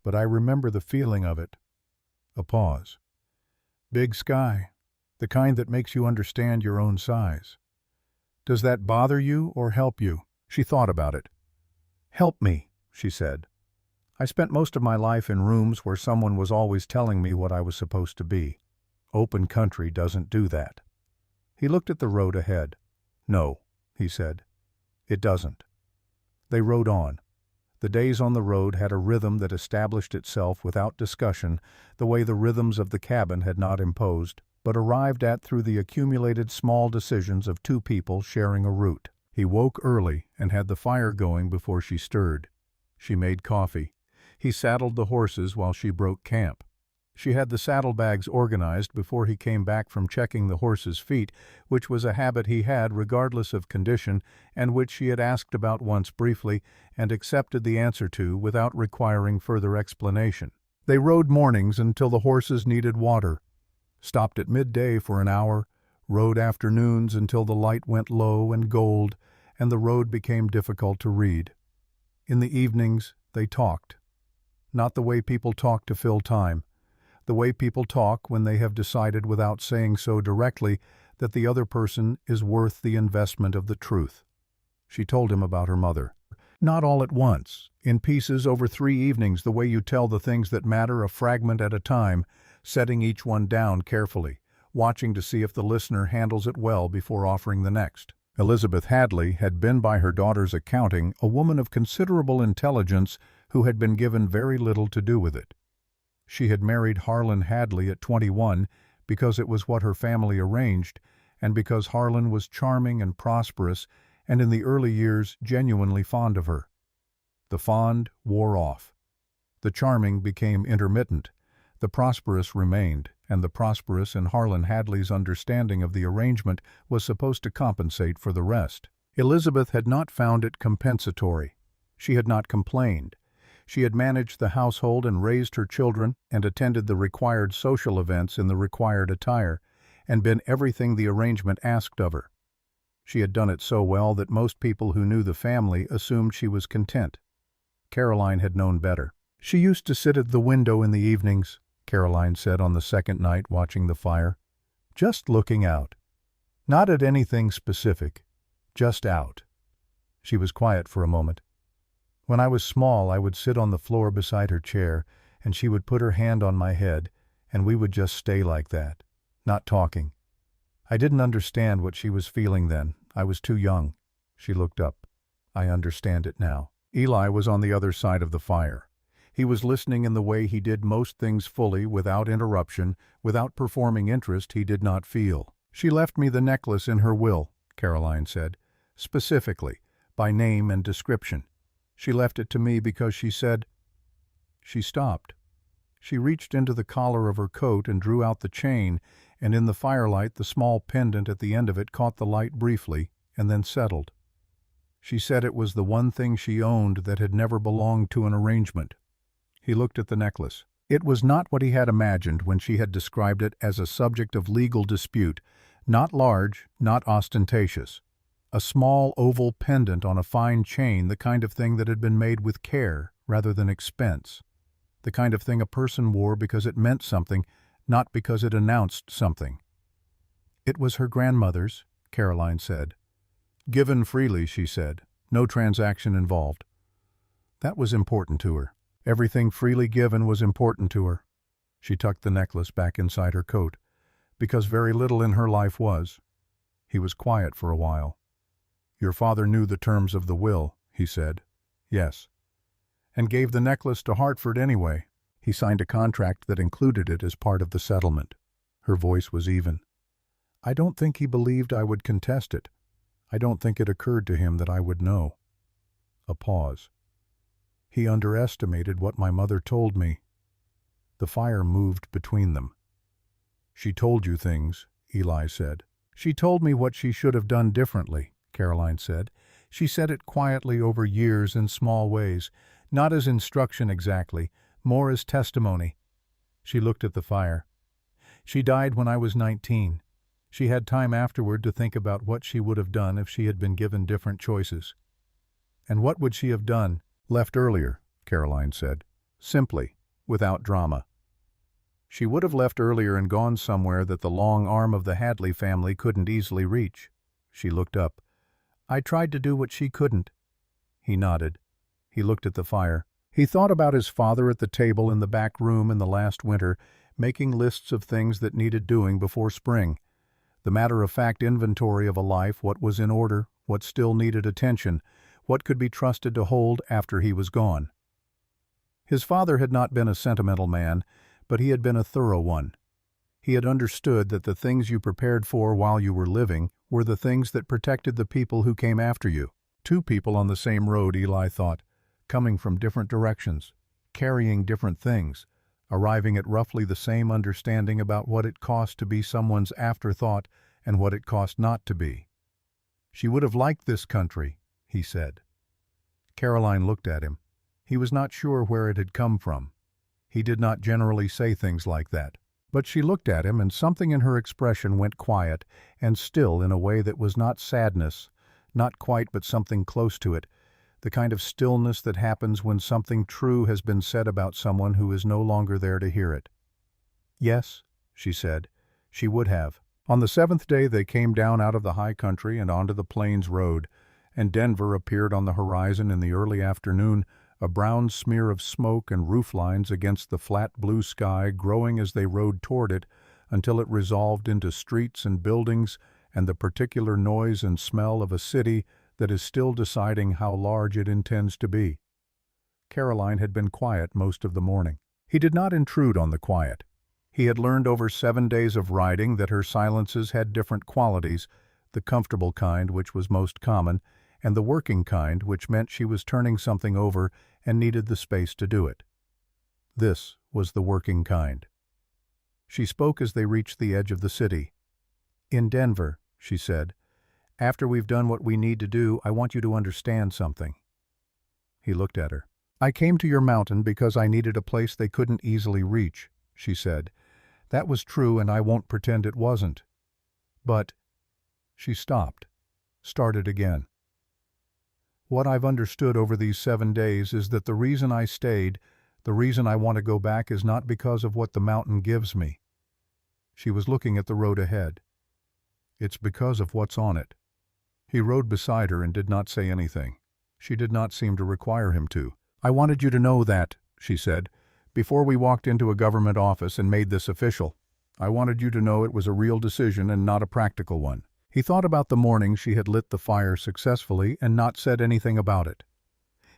but I remember the feeling of it." A pause. "Big sky, the kind that makes you understand your own size. Does that bother you or help you?" She thought about it. "Help me," she said. "I spent most of my life in rooms where someone was always telling me what I was supposed to be. Open country doesn't do that." He looked at the road ahead. "No," he said, "it doesn't." They rode on. The days on the road had a rhythm that established itself without discussion, the way the rhythms of the cabin had not imposed, but arrived at through the accumulated small decisions of 2 people sharing a route. He woke early and had the fire going before she stirred. She made coffee. He saddled the horses while she broke camp. She had the saddlebags organized before he came back from checking the horses' feet, which was a habit he had regardless of condition and which she had asked about once briefly and accepted the answer to without requiring further explanation. They rode mornings until the horses needed water, stopped at midday for an hour, rode afternoons until the light went low and gold and the road became difficult to read. In the evenings, they talked. Not the way people talk to fill time. The way people talk when they have decided without saying so directly that the other person is worth the investment of the truth. She told him about her mother. Not all at once, in pieces over 3 evenings, the way you tell the things that matter a fragment at a time, setting each one down carefully, watching to see if the listener handles it well before offering the next. Elizabeth Hadley had been, by her daughter's accounting, a woman of considerable intelligence who had been given very little to do with it. She had married Harlan Hadley at 21 because it was what her family arranged and because Harlan was charming and prosperous and in the early years genuinely fond of her. The fond wore off. The charming became intermittent. The prosperous remained, and the prosperous in Harlan Hadley's understanding of the arrangement was supposed to compensate for the rest. Elizabeth had not found it compensatory. She had not complained. She had managed the household and raised her children and attended the required social events in the required attire, and been everything the arrangement asked of her. She had done it so well that most people who knew the family assumed she was content. Caroline had known better. She used to sit at the window in the evenings, Caroline said on the second night watching the fire, just looking out. Not at anything specific, just out. She was quiet for a moment. When I was small, I would sit on the floor beside her chair, and she would put her hand on my head, and we would just stay like that, not talking. I didn't understand what she was feeling then. I was too young. She looked up. I understand it now. Eli was on the other side of the fire. He was listening in the way he did most things fully, without interruption, without performing interest he did not feel. She left me the necklace in her will, Caroline said, specifically, by name and description. She left it to me because she said... She stopped. She reached into the collar of her coat and drew out the chain, and in the firelight the small pendant at the end of it caught the light briefly and then settled. She said it was the one thing she owned that had never belonged to an arrangement. He looked at the necklace. It was not what he had imagined when she had described it as a subject of legal dispute, not large, not ostentatious. A small oval pendant on a fine chain, the kind of thing that had been made with care rather than expense. The kind of thing a person wore because it meant something, not because it announced something. It was her grandmother's, Caroline said. Given freely, she said. No transaction involved. That was important to her. Everything freely given was important to her. She tucked the necklace back inside her coat, because very little in her life was. He was quiet for a while. Your father knew the terms of the will, he said. Yes. And gave the necklace to Hartford anyway. He signed a contract that included it as part of the settlement. Her voice was even. I don't think he believed I would contest it. I don't think it occurred to him that I would know. A pause. He underestimated what my mother told me. The fire moved between them. She told you things, Eli said. She told me what she should have done differently, Caroline said. She said it quietly over years in small ways, not as instruction exactly, more as testimony. She looked at the fire. She died when I was 19. She had time afterward to think about what she would have done if she had been given different choices. And what would she have done? Left earlier, Caroline said. Simply, without drama. She would have left earlier and gone somewhere that the long arm of the Hadley family couldn't easily reach. She looked up. I tried to do what she couldn't. He nodded. He looked at the fire. He thought about his father at the table in the back room in the last winter, making lists of things that needed doing before spring. The matter-of-fact inventory of a life, what was in order, what still needed attention, what could be trusted to hold after he was gone. His father had not been a sentimental man, but he had been a thorough one. He had understood that the things you prepared for while you were living were the things that protected the people who came after you. Two people on the same road, Eli thought. coming from different directions, carrying different things, arriving at roughly the same understanding about what it cost to be someone's afterthought and what it cost not to be. She would have liked this country, he said. Caroline looked at him. He was not sure where it had come from. He did not generally say things like that. But she looked at him, and something in her expression went quiet and still in a way that was not sadness, not quite, but something close to it, the kind of stillness that happens when something true has been said about someone who is no longer there to hear it. Yes, she said, she would have. On the seventh day they came down out of the high country and onto the plains road, and Denver appeared on the horizon in the early afternoon, a brown smear of smoke and roof lines against the flat blue sky growing as they rode toward it until it resolved into streets and buildings and the particular noise and smell of a city that is still deciding how large it intends to be. Caroline had been quiet most of the morning. He did not intrude on the quiet. He had learned over 7 days of riding that her silences had different qualities, the comfortable kind, which was most common, and the working kind, which meant she was turning something over and needed the space to do it. This was the working kind. She spoke as they reached the edge of the city. "In Denver," she said, "after we've done what we need to do, I want you to understand something." He looked at her. "I came to your mountain because I needed a place they couldn't easily reach," she said. "That was true, and I won't pretend it wasn't. But—" She stopped, started again. "What I've understood over these 7 days is that the reason I stayed, the reason I want to go back is not because of what the mountain gives me." She was looking at the road ahead. "It's because of what's on it." He rode beside her and did not say anything. She did not seem to require him to. "I wanted you to know that," she said, "before we walked into a government office and made this official. I wanted you to know it was a real decision and not a practical one." He thought about the morning she had lit the fire successfully and not said anything about it.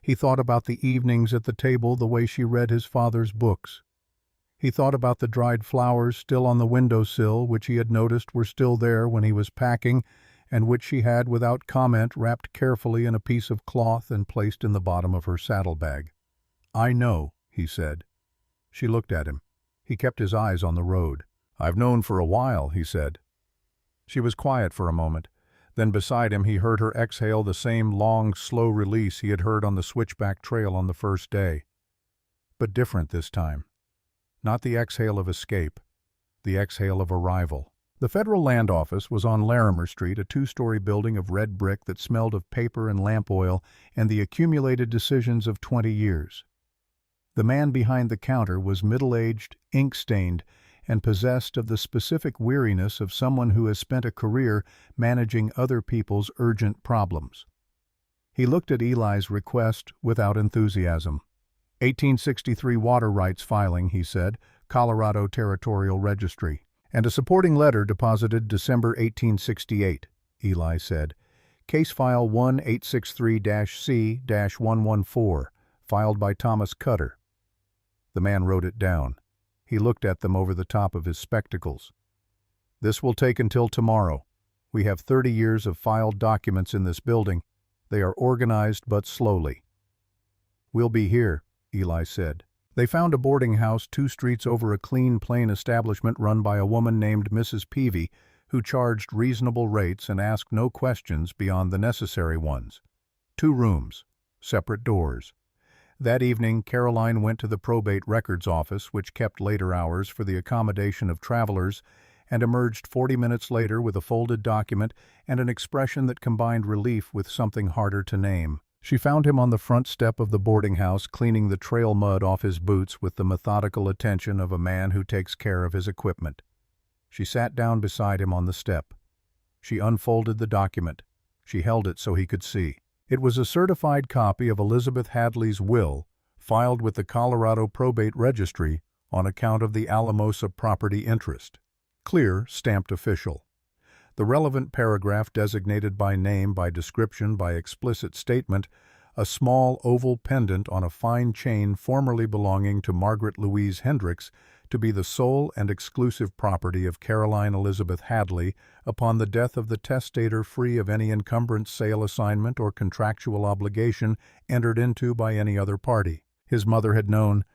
He thought about the evenings at the table, the way she read his father's books. He thought about the dried flowers still on the windowsill, which he had noticed were still there when he was packing, and which she had, without comment, wrapped carefully in a piece of cloth and placed in the bottom of her saddlebag. "I know," he said. She looked at him. He kept his eyes on the road. "I've known for a while," he said. She was quiet for a moment. Then beside him he heard her exhale the same long, slow release he had heard on the switchback trail on the first day. But different this time. Not the exhale of escape, the exhale of arrival. The Federal Land Office was on Larimer Street, a 2-story building of red brick that smelled of paper and lamp oil and the accumulated decisions of 20 years. The man behind the counter was middle-aged, ink-stained, and possessed of the specific weariness of someone who has spent a career managing other people's urgent problems. He looked at Eli's request without enthusiasm. 1863 water rights filing, he said, Colorado Territorial Registry. And a supporting letter deposited December 1868, Eli said. Case file 1863-C-114, filed by Thomas Cutter. The man wrote it down. He looked at them over the top of his spectacles. "This will take until tomorrow. We have 30 years of filed documents in this building. They are organized but slowly." "We'll be here," Eli said. They found a boarding house 2 streets over a clean, plain establishment run by a woman named Mrs. Peavy, who charged reasonable rates and asked no questions beyond the necessary ones. 2 rooms, separate doors. That evening, Caroline went to the probate records office, which kept later hours for the accommodation of travelers, and emerged 40 minutes later with a folded document and an expression that combined relief with something harder to name. She found him on the front step of the boarding house cleaning the trail mud off his boots with the methodical attention of a man who takes care of his equipment. She sat down beside him on the step. She unfolded the document. She held it so he could see. It was a certified copy of Elizabeth Hadley's will, filed with the Colorado Probate Registry on account of the Alamosa property interest. Clear, stamped official. The relevant paragraph designated by name, by description, by explicit statement, a small oval pendant on a fine chain formerly belonging to Margaret Louise Hendricks, to be the sole and exclusive property of Caroline Elizabeth Hadley upon the death of the testator, free of any encumbrance, sale assignment, or contractual obligation entered into by any other party. His mother had known,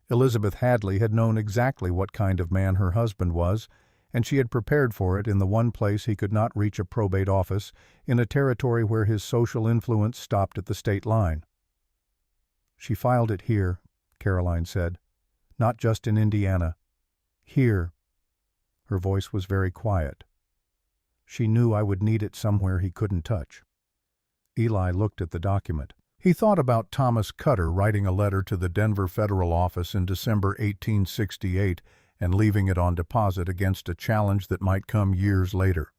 Elizabeth Hadley had known exactly what kind of man her husband was, and she had prepared for it in the one place he could not reach a probate office, in a territory where his social influence stopped at the state line. "She filed it here," Caroline said. "Not just in Indiana. Here." Her voice was very quiet. "She knew I would need it somewhere he couldn't touch." Eli looked at the document. He thought about Thomas Cutter writing a letter to the Denver federal office in December 1868 and leaving it on deposit against a challenge that might come years later.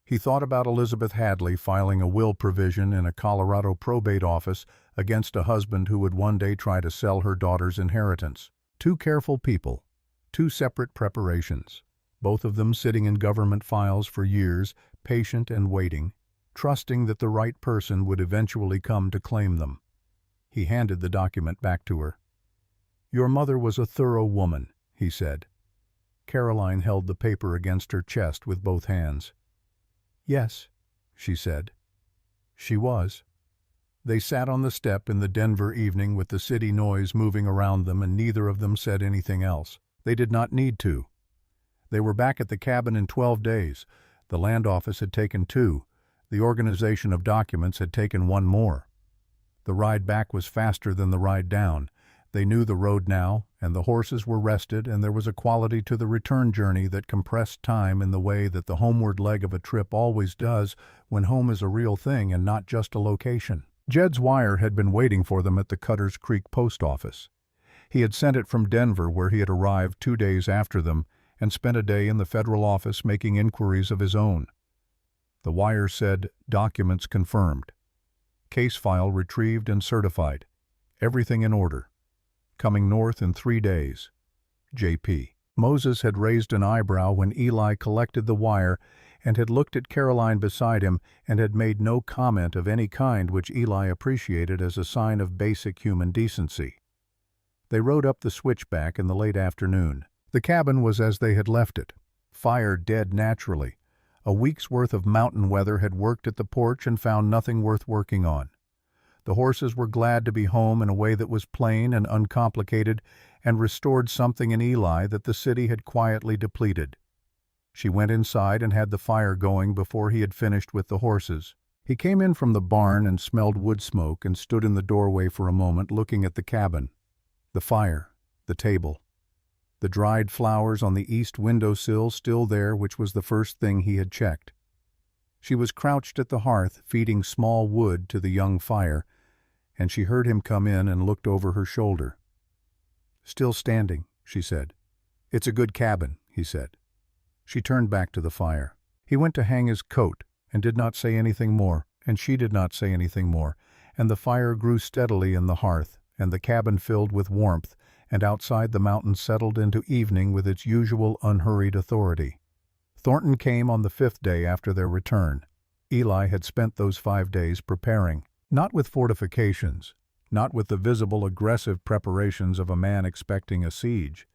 He thought about Elizabeth Hadley filing a will provision in a Colorado probate office against a husband who would one day try to sell her daughter's inheritance. Two careful people, two separate preparations, both of them sitting in government files for years, patient and waiting, trusting that the right person would eventually come to claim them. He handed the document back to her. "Your mother was a thorough woman," he said. Caroline held the paper against her chest with both hands. "Yes," she said. She was. They sat on the step in the Denver evening with the city noise moving around them, and neither of them said anything else. They did not need to. They were back at the cabin in 12 days. The land office had taken 2. The organization of documents had taken 1 more. The ride back was faster than the ride down. They knew the road now, and the horses were rested, and there was a quality to the return journey that compressed time in the way that the homeward leg of a trip always does when home is a real thing and not just a location. Jed's wire had been waiting for them at the Cutters Creek post office. He had sent it from Denver, where he had arrived 2 days after them, and spent a day in the federal office making inquiries of his own. The wire said, "Documents confirmed. Case file retrieved and certified. Everything in order. Coming north in 3 days. J.P." Moses had raised an eyebrow when Eli collected the wire and had looked at Caroline beside him and had made no comment of any kind, which Eli appreciated as a sign of basic human decency. They rode up the switchback in the late afternoon. The cabin was as they had left it. Fire dead naturally. A week's worth of mountain weather had worked at the porch and found nothing worth working on. The horses were glad to be home in a way that was plain and uncomplicated and restored something in Eli that the city had quietly depleted. She went inside and had the fire going before he had finished with the horses. He came in from the barn and smelled wood smoke and stood in the doorway for a moment looking at the cabin. The fire, the table, the dried flowers on the east windowsill still there, which was the first thing he had checked. She was crouched at the hearth, feeding small wood to the young fire, and she heard him come in and looked over her shoulder. "Still standing," she said. "It's a good cabin," he said. She turned back to the fire. He went to hang his coat and did not say anything more, and she did not say anything more, and the fire grew steadily in the hearth, and the cabin filled with warmth, and outside the mountain settled into evening with its usual unhurried authority. Thornton came on the 5th day after their return. Eli had spent those 5 days preparing, not with fortifications, not with the visible aggressive preparations of a man expecting a siege.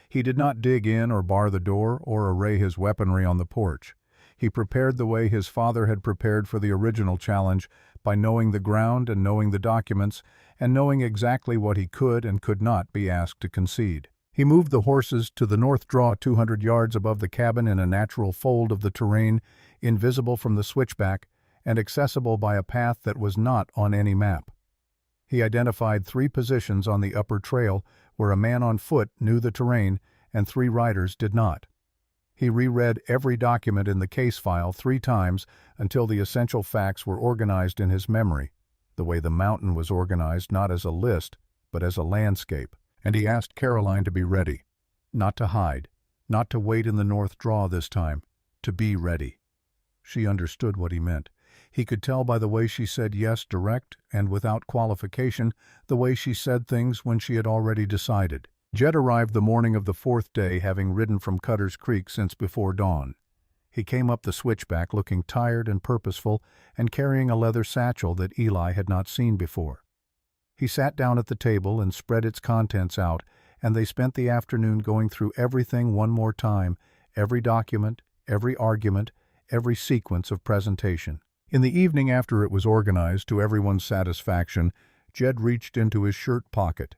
He did not dig in or bar the door or array his weaponry on the porch. He prepared the way his father had prepared for the original challenge, by knowing the ground and knowing the documents and knowing exactly what he could and could not be asked to concede. He moved the horses to the north draw 200 yards above the cabin in a natural fold of the terrain, invisible from the switchback and accessible by a path that was not on any map. He identified 3 positions on the upper trail where a man on foot knew the terrain and 3 riders did not. He reread every document in the case file 3 times until the essential facts were organized in his memory, the way the mountain was organized not as a list, but as a landscape. And he asked Caroline to be ready, not to hide, not to wait in the north draw this time, to be ready. She understood what he meant. He could tell by the way she said yes direct and without qualification, the way she said things when she had already decided. Jed arrived the morning of the 4th day, having ridden from Cutters Creek since before dawn. He came up the switchback looking tired and purposeful and carrying a leather satchel that Eli had not seen before. He sat down at the table and spread its contents out and they spent the afternoon going through everything one more time, every document, every argument, every sequence of presentation. In the evening, after it was organized to everyone's satisfaction, Jed reached into his shirt pocket.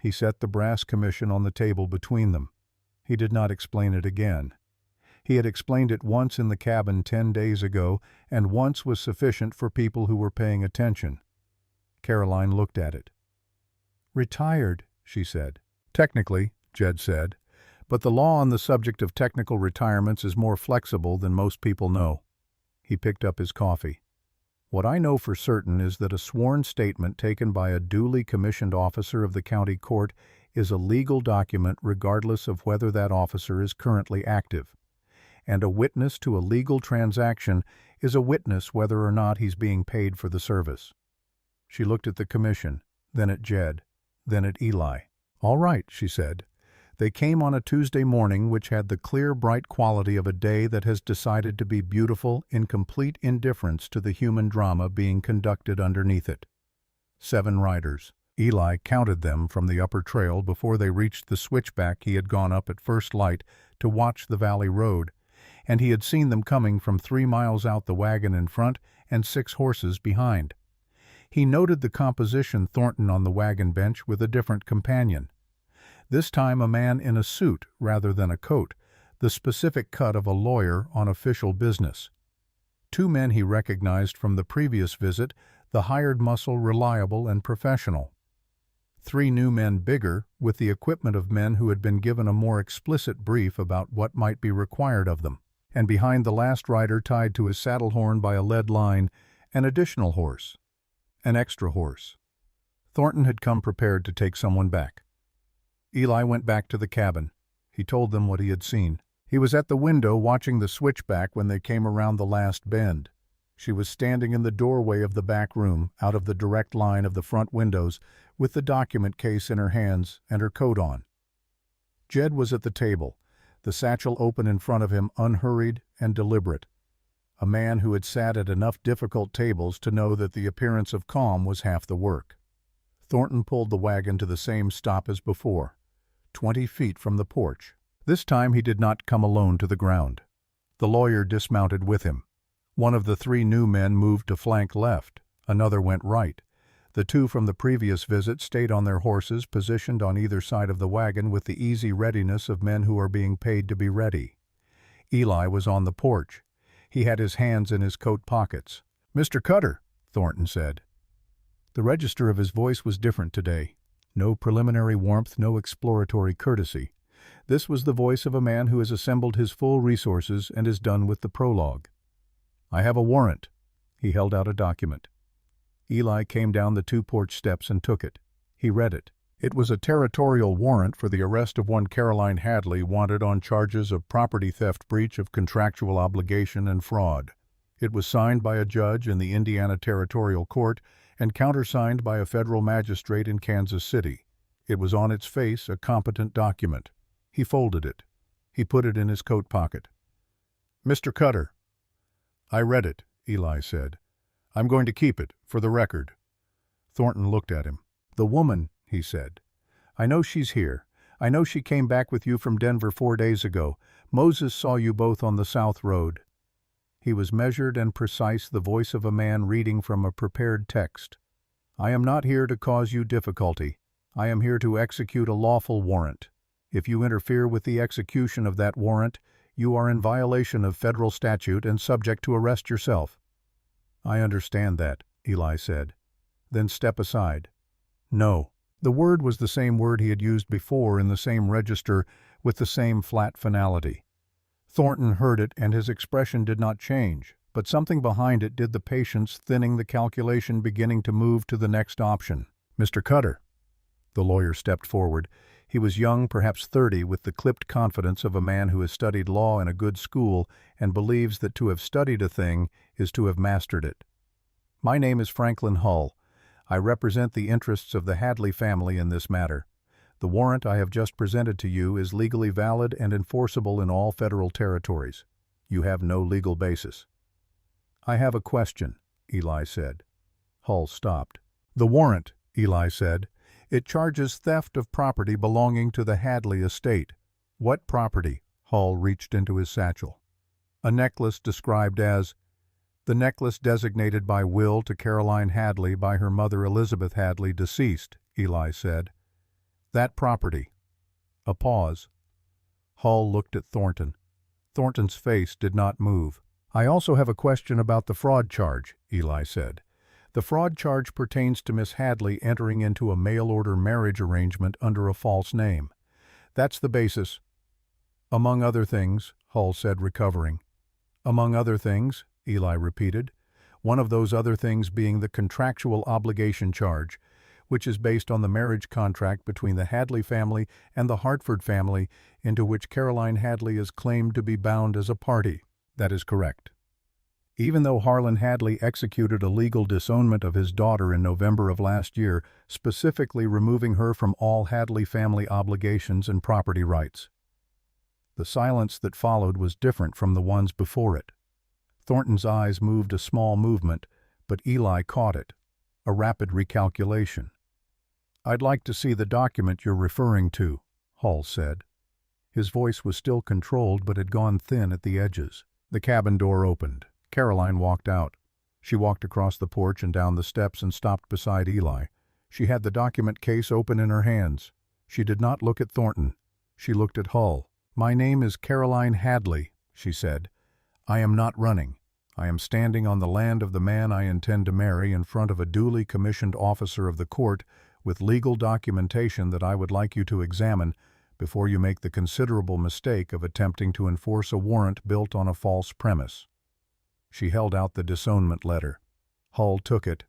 He set the brass commission on the table between them. He did not explain it again. He had explained it once in the cabin 10 days ago, and once was sufficient for people who were paying attention. Caroline looked at it. "Retired," she said. "Technically," Jed said, "but the law on the subject of technical retirements is more flexible than most people know." He picked up his coffee. "What I know for certain is that a sworn statement taken by a duly commissioned officer of the county court is a legal document regardless of whether that officer is currently active. And a witness to a legal transaction is a witness whether or not he's being paid for the service." She looked at the commission, then at Jed, then at Eli. "All right," she said. "They came on a Tuesday morning which had the clear, bright quality of a day that has decided to be beautiful in complete indifference to the human drama being conducted underneath it. 7 riders. Eli counted them from the upper trail before they reached the switchback he had gone up at first light to watch the valley road, and he had seen them coming from 3 miles out, the wagon in front and 6 horses behind. He noted the composition Thornton on the wagon bench with a different companion. This time a man in a suit rather than a coat, the specific cut of a lawyer on official business. 2 men he recognized from the previous visit, the hired muscle reliable and professional. 3 new men bigger, with the equipment of men who had been given a more explicit brief about what might be required of them. And behind the last rider, tied to his saddle horn by a lead line, an additional horse. An extra horse. Thornton had come prepared to take someone back. Eli went back to the cabin. He told them what he had seen. He was at the window watching the switchback when they came around the last bend. She was standing in the doorway of the back room, out of the direct line of the front windows, with the document case in her hands and her coat on. Jed was at the table, the satchel open in front of him, unhurried and deliberate. A man who had sat at enough difficult tables to know that the appearance of calm was half the work. Thornton pulled the wagon to the same stop as before, 20 feet from the porch. This time he did not come alone to the ground. The lawyer dismounted with him. One of the 3 new men moved to flank left, another went right. The 2 from the previous visit stayed on their horses, positioned on either side of the wagon with the easy readiness of men who are being paid to be ready. Eli was on the porch. He had his hands in his coat pockets. "Mr. Cutter," Thornton said. The register of his voice was different today. No preliminary warmth, no exploratory courtesy. This was the voice of a man who has assembled his full resources and is done with the prologue. "I have a warrant." He held out a document. Eli came down the 2 porch steps and took it. He read it. It was a territorial warrant for the arrest of one Caroline Hadley, wanted on charges of property theft, breach of contractual obligation, and fraud. It was signed by a judge in the Indiana Territorial Court and countersigned by a federal magistrate in Kansas City. It was on its face a competent document. He folded it. He put it in his coat pocket. "Mr. Cutter." "I read it," Eli said. "I'm going to keep it, for the record." Thornton looked at him. "The woman," he said. "I know she's here. I know she came back with you from Denver 4 days ago. Moses saw you both on the South Road." He was measured and precise, the voice of a man reading from a prepared text. "I am not here to cause you difficulty. I am here to execute a lawful warrant. If you interfere with the execution of that warrant, you are in violation of federal statute and subject to arrest yourself." "I understand that," Eli said. "Then step aside." "No." The word was the same word he had used before in the same register with the same flat finality. Thornton heard it and his expression did not change, but something behind it did, the patience thinning, the calculation beginning to move to the next option. "Mr. Cutter." The lawyer stepped forward. He was young, perhaps 30, with the clipped confidence of a man who has studied law in a good school and believes that to have studied a thing is to have mastered it. "My name is Franklin Hull. I represent the interests of the Hadley family in this matter. The warrant I have just presented to you is legally valid and enforceable in all federal territories. You have no legal basis." "I have a question," Eli said. Hull stopped. "The warrant," Eli said, It charges theft of property belonging to the Hadley estate. What property? Hall reached into his satchel. A necklace described as the necklace designated by will to Caroline Hadley by her mother Elizabeth Hadley, deceased, Eli said. That property. A pause. Hall looked at Thornton. Thornton's face did not move. I also have a question about the fraud charge, Eli said. The fraud charge pertains to Miss Hadley entering into a mail-order marriage arrangement under a false name. That's the basis. Among other things, Hall said, recovering. Among other things, Eli repeated, one of those other things being the contractual obligation charge, which is based on the marriage contract between the Hadley family and the Hartford family, into which Caroline Hadley is claimed to be bound as a party. That is correct. Even though Harlan Hadley executed a legal disownment of his daughter in November of last year, specifically removing her from all Hadley family obligations and property rights. The silence that followed was different from the ones before it. Thornton's eyes moved a small movement, but Eli caught it, a rapid recalculation. I'd like to see the document you're referring to, Hall said. His voice was still controlled but had gone thin at the edges. The cabin door opened. Caroline walked out. She walked across the porch and down the steps and stopped beside Eli. She had the document case open in her hands. She did not look at Thornton. She looked at Hull. My name is Caroline Hadley, she said. I am not running. I am standing on the land of the man I intend to marry in front of a duly commissioned officer of the court with legal documentation that I would like you to examine before you make the considerable mistake of attempting to enforce a warrant built on a false premise. She held out the disownment letter. Hull took it.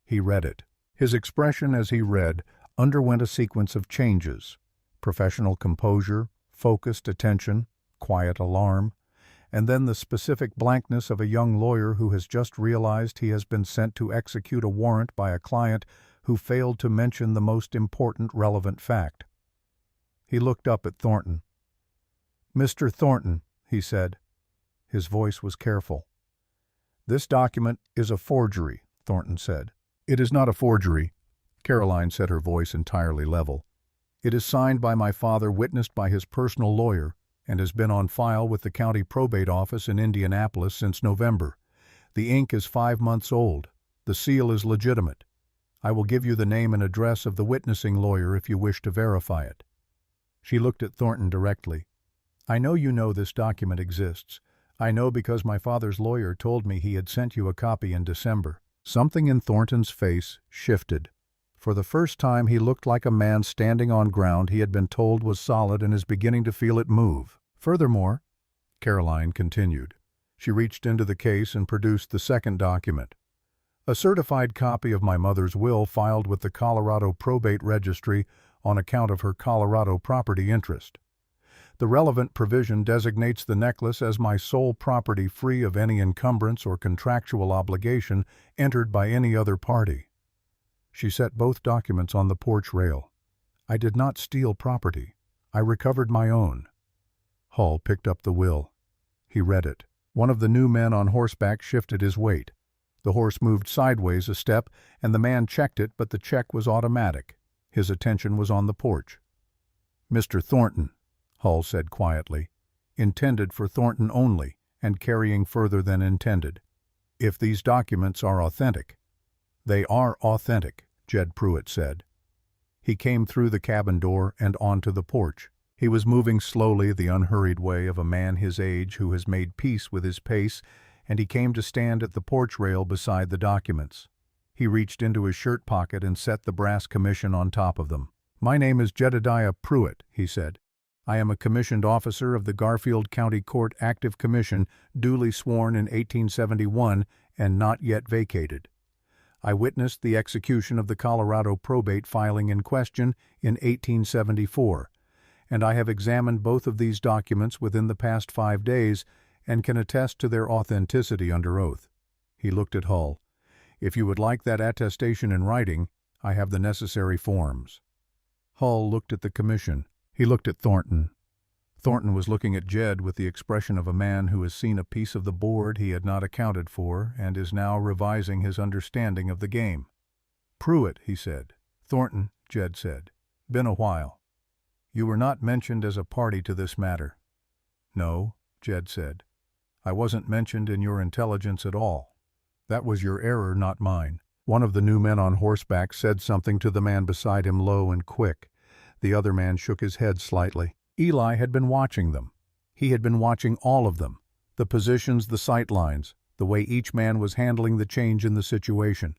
He read it. His expression as he read underwent a sequence of changes: professional composure, focused attention, quiet alarm, and then the specific blankness of a young lawyer who has just realized he has been sent to execute a warrant by a client who failed to mention the most important relevant fact. He looked up at Thornton. Mr. Thornton, he said. His voice was careful. This document is a forgery, Thornton said. It is not a forgery, Caroline said, her voice entirely level. It is signed by my father, witnessed by his personal lawyer, and has been on file with the county probate office in Indianapolis since November. The ink is 5 months old. The seal is legitimate. I will give you the name and address of the witnessing lawyer if you wish to verify it. She looked at Thornton directly. I know you know this document exists. I know because my father's lawyer told me he had sent you a copy in December. Something in Thornton's face shifted. For the first time he looked like a man standing on ground he had been told was solid and is beginning to feel it move. Furthermore, Caroline continued. She reached into the case and produced the second document. A certified copy of my mother's will filed with the Colorado Probate Registry on account of her Colorado property interest. The relevant provision designates the necklace as my sole property, free of any encumbrance or contractual obligation entered by any other party. She set both documents on the porch rail. I did not steal property. I recovered my own. Hull picked up the will. He read it. One of the new men on horseback shifted his weight. The horse moved sideways a step, and the man checked it, but the check was automatic. His attention was on the porch. Mr. Thornton, Hull said quietly, intended for Thornton only, and carrying further than intended. If these documents are authentic. They are authentic, Jed Pruitt said. He came through the cabin door and onto the porch. He was moving slowly, the unhurried way of a man his age who has made peace with his pace, and he came to stand at the porch rail beside the documents. He reached into his shirt pocket and set the brass commission on top of them. My name is Jedediah Pruitt, he said. I am a commissioned officer of the Garfield County Court Active Commission, duly sworn in 1871 and not yet vacated. I witnessed the execution of the Colorado probate filing in question in 1874, and I have examined both of these documents within the past 5 days and can attest to their authenticity under oath. He looked at Hull. If you would like that attestation in writing, I have the necessary forms. Hull looked at the commission. He looked at Thornton. Thornton was looking at Jed with the expression of a man who has seen a piece of the board he had not accounted for and is now revising his understanding of the game. Pruitt, he said. Thornton, Jed said. "Been a while. You were not mentioned as a party to this matter." "No," Jed said. "I wasn't mentioned in your intelligence at all. That was your error, not mine." One of the new men on horseback said something to the man beside him low and quick. The other man shook his head slightly. Eli had been watching them. He had been watching all of them. The positions, the sight lines, the way each man was handling the change in the situation.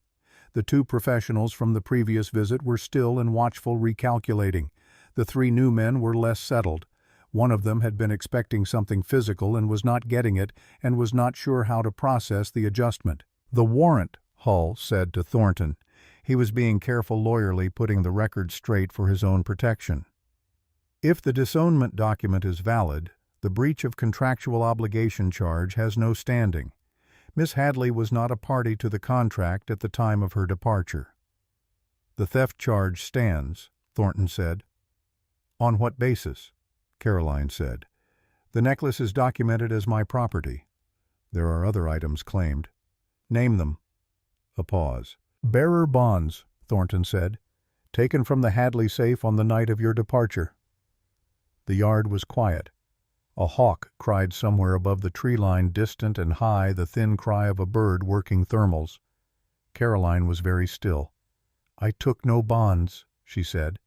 The two professionals from the previous visit were still and watchful, recalculating. The three new men were less settled. One of them had been expecting something physical and was not getting it and was not sure how to process the adjustment. "The warrant," Hull said to Thornton. He was being careful, lawyerly, putting the record straight for his own protection. "If the disownment document is valid, the breach of contractual obligation charge has no standing. Miss Hadley was not a party to the contract at the time of her departure." "The theft charge stands," Thornton said. "On what basis?" Caroline said. "The necklace is documented as my property. There are other items claimed." "Name them." A pause. "Bearer bonds," Thornton said. "Taken from the Hadley safe on the night of your departure." The yard was quiet. A hawk cried somewhere above the tree line, distant and high, the thin cry of a bird working thermals. Caroline was very still. "I took no bonds," she said.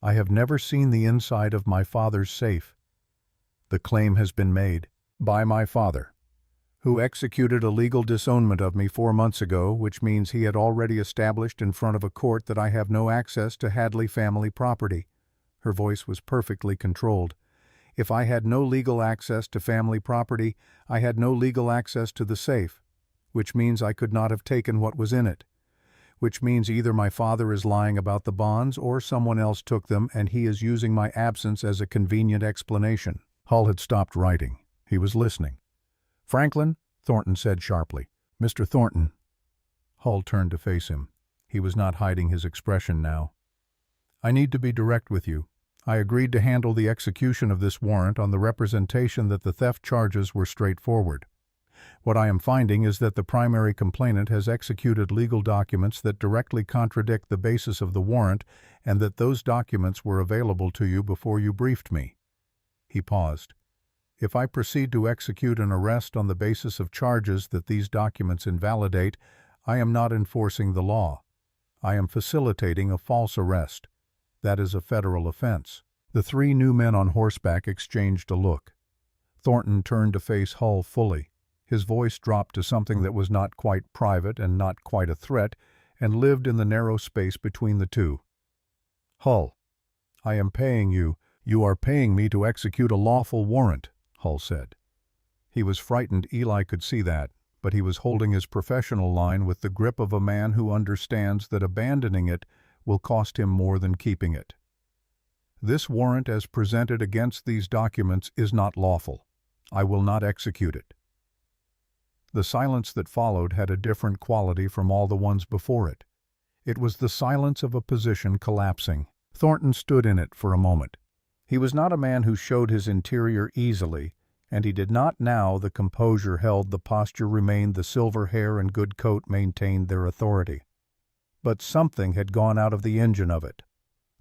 "I have never seen the inside of my father's safe." "The claim has been made by my father, who executed a legal disownment of me 4 months ago, which means he had already established in front of a court that I have no access to Hadley family property." Her voice was perfectly controlled. "If I had no legal access to family property, I had no legal access to the safe, which means I could not have taken what was in it. Which means either my father is lying about the bonds or someone else took them and he is using my absence as a convenient explanation." Hull had stopped writing. He was listening. "Franklin," Thornton said sharply. "Mr. Thornton." Hull turned to face him. He was not hiding his expression now. "I need to be direct with you. I agreed to handle the execution of this warrant on the representation that the theft charges were straightforward. What I am finding is that the primary complainant has executed legal documents that directly contradict the basis of the warrant and that those documents were available to you before you briefed me." He paused. "If I proceed to execute an arrest on the basis of charges that these documents invalidate, I am not enforcing the law. I am facilitating a false arrest. That is a federal offense." The three new men on horseback exchanged a look. Thornton turned to face Hull fully. His voice dropped to something that was not quite private and not quite a threat, and lived in the narrow space between the two. "Hull, I am paying you. You are paying me to execute a lawful warrant," Hull said. He was frightened, Eli could see that, but he was holding his professional line with the grip of a man who understands that abandoning it will cost him more than keeping it. "This warrant as presented against these documents is not lawful. I will not execute it." The silence that followed had a different quality from all the ones before it. It was the silence of a position collapsing. Thornton stood in it for a moment. He was not a man who showed his interior easily, and he did not now. The composure held, the posture remained, the silver hair and good coat maintained their authority. But something had gone out of the engine of it.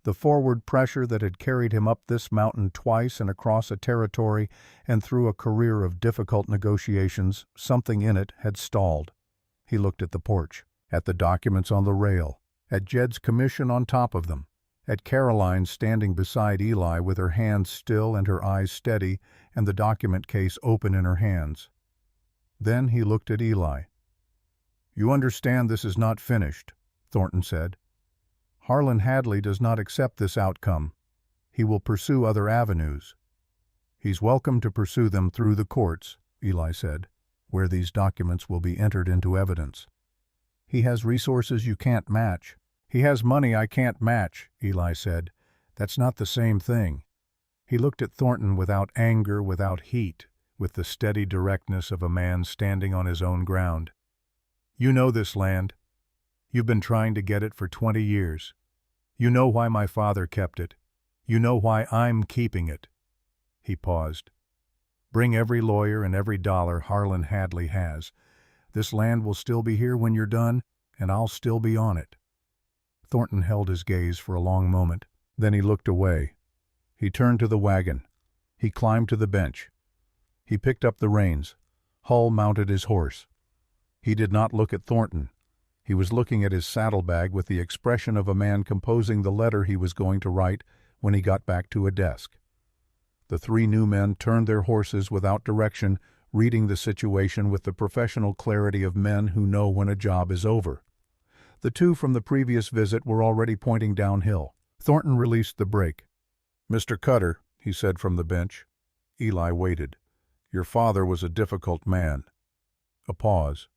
The forward pressure that had carried him up this mountain twice and across a territory and through a career of difficult negotiations, something in it had stalled. He looked at the porch, at the documents on the rail, at Jed's commission on top of them, at Caroline standing beside Eli with her hands still and her eyes steady and the document case open in her hands. Then he looked at Eli. "You understand this is not finished," Thornton said. "Harlan Hadley does not accept this outcome. He will pursue other avenues." "He's welcome to pursue them through the courts," Eli said, "where these documents will be entered into evidence. He has resources you can't match." "He has money I can't match," Eli said. "That's not the same thing." He looked at Thornton without anger, without heat, with the steady directness of a man standing on his own ground. "You know this land. You've been trying to get it for 20 years. You know why my father kept it. You know why I'm keeping it." He paused. "Bring every lawyer and every dollar Harlan Hadley has. This land will still be here when you're done, and I'll still be on it." Thornton held his gaze for a long moment. Then he looked away. He turned to the wagon. He climbed to the bench. He picked up the reins. Hull mounted his horse. He did not look at Thornton. He was looking at his saddlebag with the expression of a man composing the letter he was going to write when he got back to a desk. The three new men turned their horses without direction, reading the situation with the professional clarity of men who know when a job is over. The two from the previous visit were already pointing downhill. Thornton released the brake. "Mr. Cutter," he said from the bench. Eli waited. "Your father was a difficult man." A pause.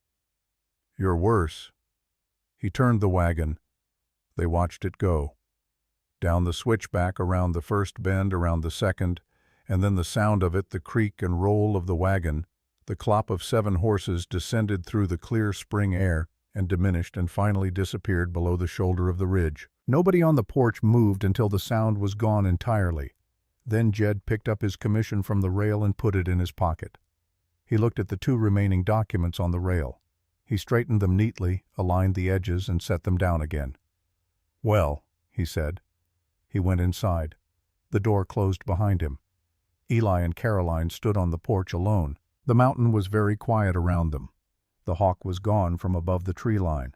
"You're worse." He turned the wagon. They watched it go. Down the switchback, around the first bend, around the second, and then the sound of it, the creak and roll of the wagon, the clop of 7 horses descended through the clear spring air and diminished and finally disappeared below the shoulder of the ridge. Nobody on the porch moved until the sound was gone entirely. Then Jed picked up his commission from the rail and put it in his pocket. He looked at the 2 remaining documents on the rail. He straightened them neatly, aligned the edges, and set them down again. "Well," he said. He went inside. The door closed behind him. Eli and Caroline stood on the porch alone. The mountain was very quiet around them. The hawk was gone from above the tree line.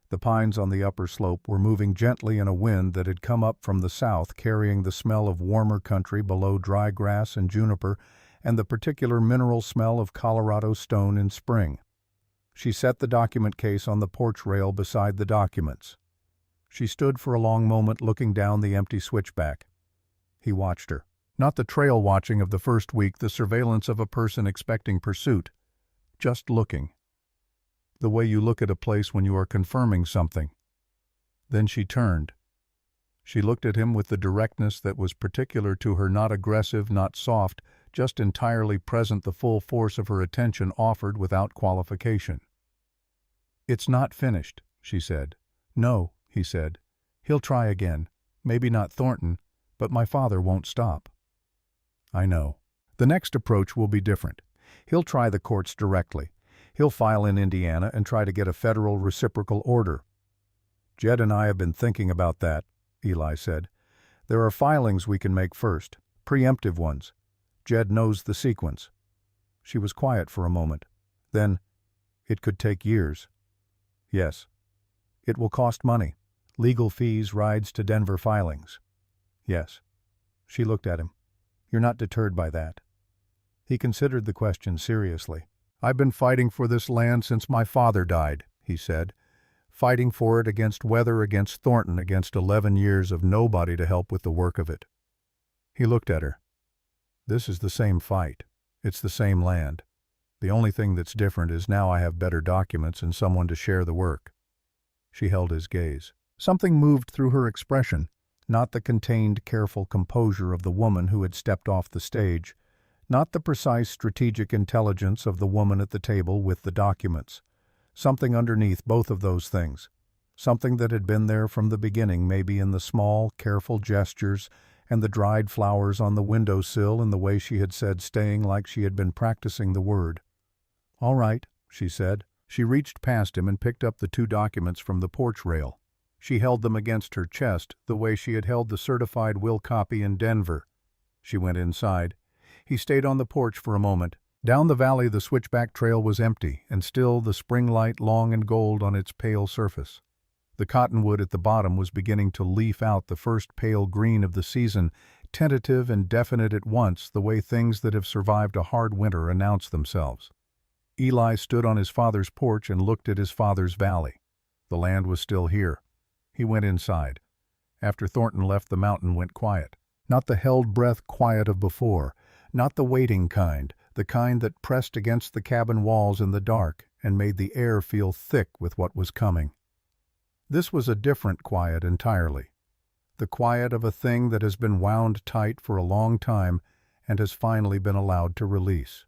The pines on the upper slope were moving gently in a wind that had come up from the south, carrying the smell of warmer country below dry grass and juniper and the particular mineral smell of Colorado stone in spring. She set the document case on the porch rail beside the documents. She stood for a long moment looking down the empty switchback. He watched her. Not the trail watching of the first week, the surveillance of a person expecting pursuit. Just looking. The way you look at a place when you are confirming something. Then she turned. She looked at him with the directness that was particular to her, not aggressive, not soft, just entirely present. The full force of her attention offered without qualification. "It's not finished," she said. "No," he said. "He'll try again. Maybe not Thornton, but my father won't stop." "I know. The next approach will be different. He'll try the courts directly. He'll file in Indiana and try to get a federal reciprocal order." "Jed and I have been thinking about that," Eli said. "There are filings we can make first, preemptive ones. Jed knows the sequence." She was quiet for a moment. Then, "It could take years." "Yes. It will cost money. Legal fees, rides to Denver, filings." "Yes." She looked at him. "You're not deterred by that?" He considered the question seriously. "I've been fighting for this land since my father died," he said. "Fighting for it against weather, against Thornton, against 11 years of nobody to help with the work of it." He looked at her. "This is the same fight. It's the same land. The only thing that's different is now I have better documents and someone to share the work." She held his gaze. Something moved through her expression, not the contained, careful composure of the woman who had stepped off the stage, not the precise strategic intelligence of the woman at the table with the documents. Something underneath both of those things. Something that had been there from the beginning, maybe in the small, careful gestures and the dried flowers on the windowsill and the way she had said staying like she had been practicing the word. "All right," she said. She reached past him and picked up the 2 documents from the porch rail. She held them against her chest the way she had held the certified will copy in Denver. She went inside. He stayed on the porch for a moment. Down the valley the switchback trail was empty, and still the spring light long and gold on its pale surface. The cottonwood at the bottom was beginning to leaf out the first pale green of the season, tentative and definite at once, the way things that have survived a hard winter announce themselves. Eli stood on his father's porch and looked at his father's valley. The land was still here. He went inside. After Thornton left, the mountain went quiet. Not the held breath quiet of before, not the waiting kind, the kind that pressed against the cabin walls in the dark and made the air feel thick with what was coming. This was a different quiet entirely. The quiet of a thing that has been wound tight for a long time and has finally been allowed to release.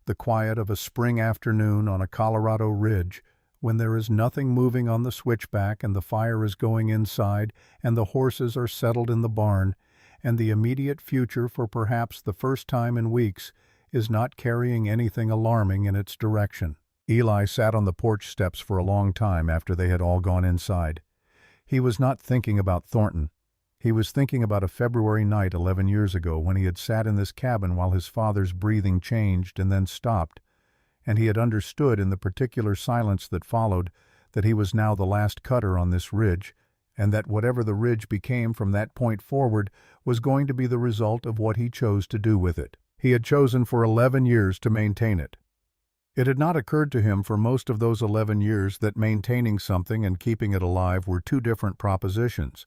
The quiet of a spring afternoon on a Colorado ridge when there is nothing moving on the switchback and the fire is going inside and the horses are settled in the barn and the immediate future, for perhaps the first time in weeks, is not carrying anything alarming in its direction. Eli sat on the porch steps for a long time after they had all gone inside. He was not thinking about Thornton. He was thinking about a February night 11 years ago when he had sat in this cabin while his father's breathing changed and then stopped, and he had understood in the particular silence that followed that he was now the last Cutter on this ridge, and that whatever the ridge became from that point forward was going to be the result of what he chose to do with it. He had chosen for 11 years to maintain it. It had not occurred to him for most of those 11 years that maintaining something and keeping it alive were two different propositions.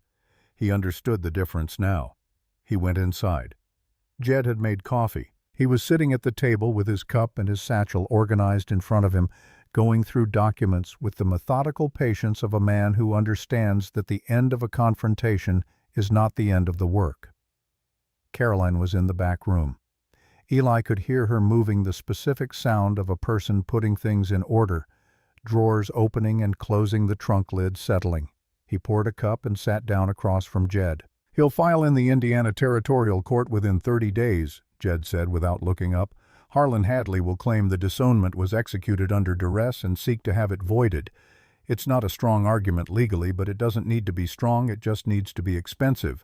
He understood the difference now. He went inside. Jed had made coffee. He was sitting at the table with his cup and his satchel organized in front of him, going through documents with the methodical patience of a man who understands that the end of a confrontation is not the end of the work. Caroline was in the back room. Eli could hear her moving the specific sound of a person putting things in order, drawers opening and closing, the trunk lid settling. He poured a cup and sat down across from Jed. "He'll file in the Indiana Territorial Court within 30 days, Jed said without looking up. "Harlan Hadley will claim the disownment was executed under duress and seek to have it voided. It's not a strong argument legally, but it doesn't need to be strong, it just needs to be expensive."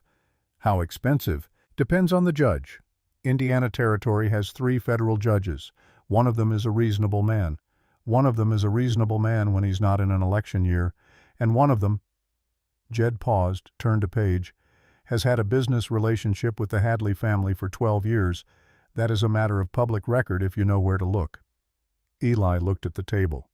"How expensive?" "Depends on the judge. Indiana Territory has 3 federal judges. One of them is a reasonable man. One of them is a reasonable man when he's not in an election year. And one of them—" Jed paused, turned a page, "has had a business relationship with the Hadley family for 12 years. That is a matter of public record if you know where to look." Eli looked at the table.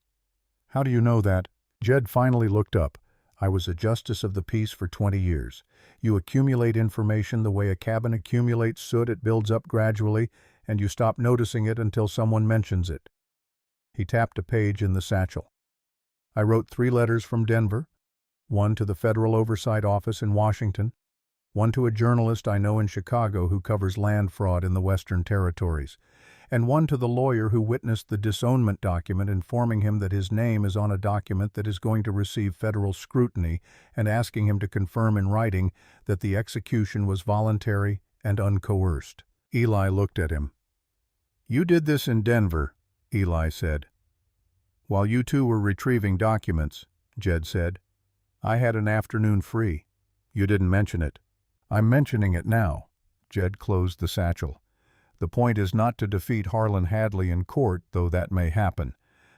"How do you know that?" Jed finally looked up. "I was a justice of the peace for 20 years. You accumulate information the way a cabin accumulates soot. It builds up gradually, and you stop noticing it until someone mentions it." He tapped a page in the satchel. "I wrote 3 letters from Denver, one to the Federal Oversight Office in Washington, one to a journalist I know in Chicago who covers land fraud in the Western Territories, and one to the lawyer who witnessed the disownment document, informing him that his name is on a document that is going to receive federal scrutiny, and asking him to confirm in writing that the execution was voluntary and uncoerced." Eli looked at him. "You did this in Denver," Eli said. "While you two were retrieving documents," Jed said. "I had an afternoon free. You didn't mention it." "I'm mentioning it now." Jed closed the satchel. "The point is not to defeat Harlan Hadley in court, though that may happen.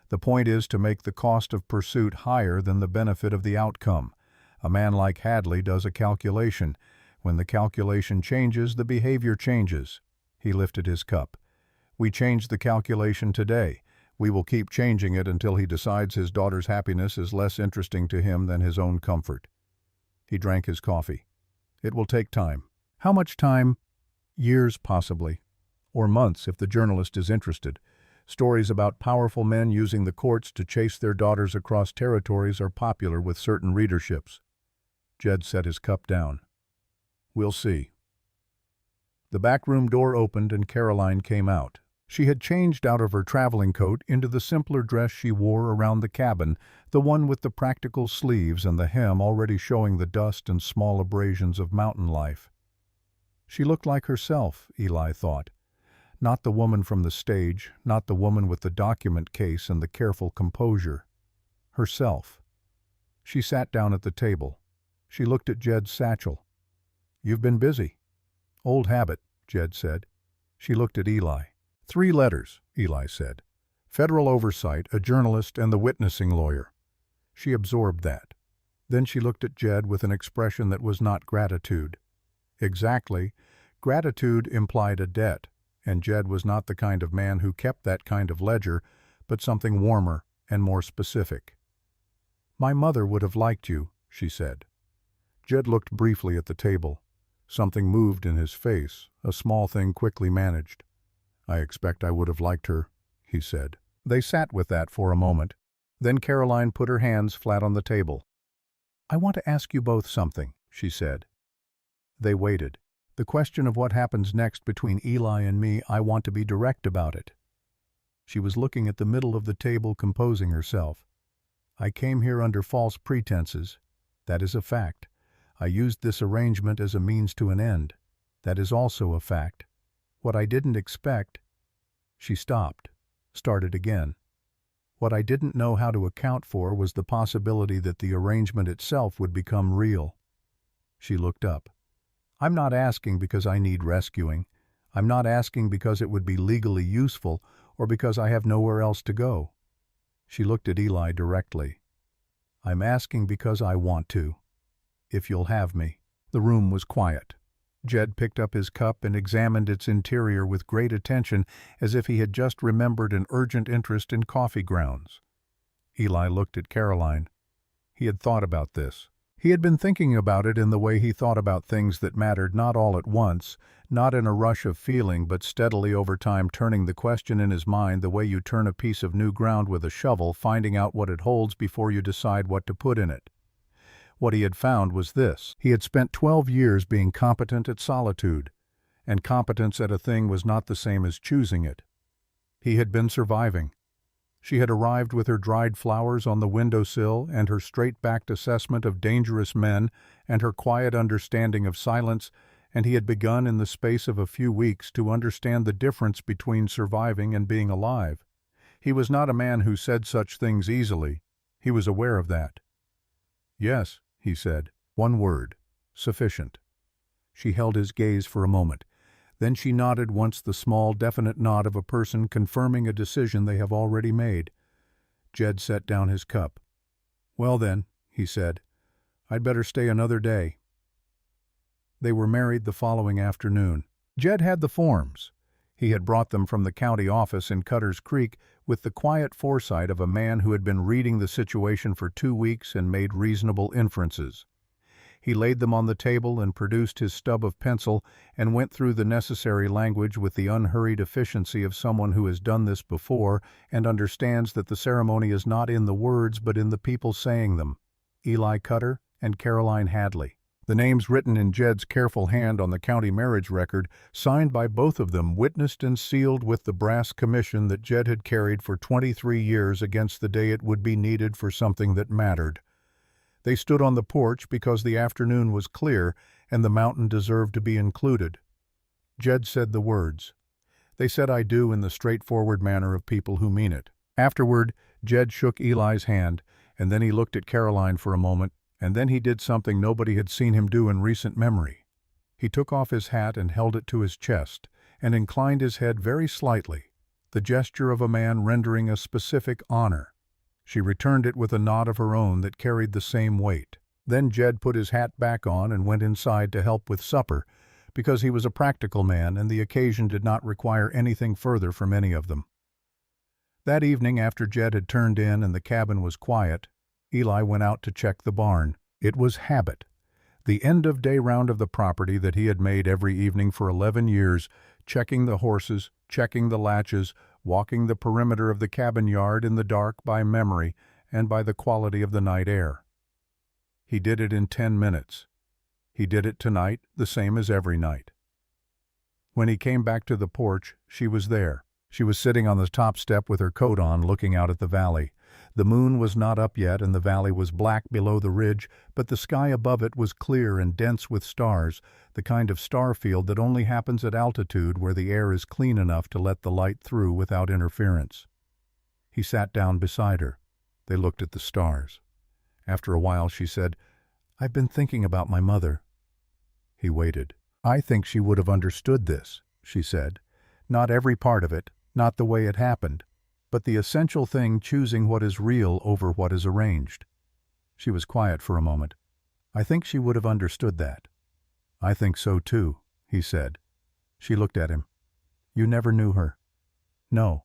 The point is to make the cost of pursuit higher than the benefit of the outcome. A man like Hadley does a calculation. When the calculation changes, the behavior changes." He lifted his cup. "We changed the calculation today. We will keep changing it until he decides his daughter's happiness is less interesting to him than his own comfort." He drank his coffee. "It will take time." "How much time?" "Years, possibly. Or months, if the journalist is interested. Stories about powerful men using the courts to chase their daughters across territories are popular with certain readerships." Jed set his cup down. "We'll see." The back room door opened and Caroline came out. She had changed out of her traveling coat into the simpler dress she wore around the cabin, the one with the practical sleeves and the hem already showing the dust and small abrasions of mountain life. She looked like herself, Eli thought. Not the woman from the stage, not the woman with the document case and the careful composure. Herself. She sat down at the table. She looked at Jed's satchel. "You've been busy." "Old habit," Jed said. She looked at Eli. 3 letters, Eli said. "Federal oversight, a journalist, and the witnessing lawyer." She absorbed that. Then she looked at Jed with an expression that was not gratitude. Exactly. Gratitude implied a debt, and Jed was not the kind of man who kept that kind of ledger, but something warmer and more specific. "My mother would have liked you," she said. Jed looked briefly at the table. Something moved in his face, a small thing quickly managed. "I expect I would have liked her," he said. They sat with that for a moment. Then Caroline put her hands flat on the table. "I want to ask you both something," she said. They waited. "The question of what happens next between Eli and me, I want to be direct about it." She was looking at the middle of the table, composing herself. "I came here under false pretenses. That is a fact. I used this arrangement as a means to an end. That is also a fact. What I didn't expect—" She stopped, started again. What I didn't know how to account for was the possibility that the arrangement itself would become real. She looked up. I'm not asking because I need rescuing. I'm not asking because it would be legally useful or because I have nowhere else to go. She looked at Eli directly. I'm asking because I want to. If you'll have me. The room was quiet. Jed picked up his cup and examined its interior with great attention, as if he had just remembered an urgent interest in coffee grounds. Eli looked at Caroline. He had thought about this. He had been thinking about it in the way he thought about things that mattered, not all at once, not in a rush of feeling, but steadily over time, turning the question in his mind the way you turn a piece of new ground with a shovel, finding out what it holds before you decide what to put in it. What he had found was this. He had spent 12 years being competent at solitude, and competence at a thing was not the same as choosing it. He had been surviving. She had arrived with her dried flowers on the windowsill and her straight-backed assessment of dangerous men and her quiet understanding of silence, and he had begun in the space of a few weeks to understand the difference between surviving and being alive. He was not a man who said such things easily. He was aware of that. Yes, he said. One word. Sufficient. She held his gaze for a moment. Then she nodded once, the small, definite nod of a person confirming a decision they have already made. Jed set down his cup. Well then, he said, I'd better stay another day. They were married the following afternoon. Jed had the forms. He had brought them from the county office in Cutter's Creek with the quiet foresight of a man who had been reading the situation for 2 weeks and made reasonable inferences. He laid them on the table and produced his stub of pencil and went through the necessary language with the unhurried efficiency of someone who has done this before and understands that the ceremony is not in the words but in the people saying them. Eli Cutter and Caroline Hadley. The names written in Jed's careful hand on the county marriage record, signed by both of them, witnessed and sealed with the brass commission that Jed had carried for 23 years against the day it would be needed for something that mattered. They stood on the porch because the afternoon was clear and the mountain deserved to be included. Jed said the words. They said I do in the straightforward manner of people who mean it. Afterward, Jed shook Eli's hand, and then he looked at Caroline for a moment, and then he did something nobody had seen him do in recent memory. He took off his hat and held it to his chest, and inclined his head very slightly, the gesture of a man rendering a specific honor. She returned it with a nod of her own that carried the same weight. Then Jed put his hat back on and went inside to help with supper, because he was a practical man and the occasion did not require anything further from any of them. That evening, after Jed had turned in and the cabin was quiet, Eli went out to check the barn. It was habit, the end-of-day round of the property that he had made every evening for 11 years, checking the horses, checking the latches, walking the perimeter of the cabin yard in the dark by memory and by the quality of the night air. He did it in 10 minutes. He did it tonight, the same as every night. When he came back to the porch, she was there. She was sitting on the top step with her coat on, looking out at the valley. The moon was not up yet and the valley was black below the ridge, but the sky above it was clear and dense with stars, the kind of star field that only happens at altitude where the air is clean enough to let the light through without interference. He sat down beside her. They looked at the stars. After a while she said, I've been thinking about my mother. He waited. I think she would have understood this, she said. Not every part of it, not the way it happened, but the essential thing, choosing what is real over what is arranged. She was quiet for a moment. I think she would have understood that. I think so too, he said. She looked at him. You never knew her. No,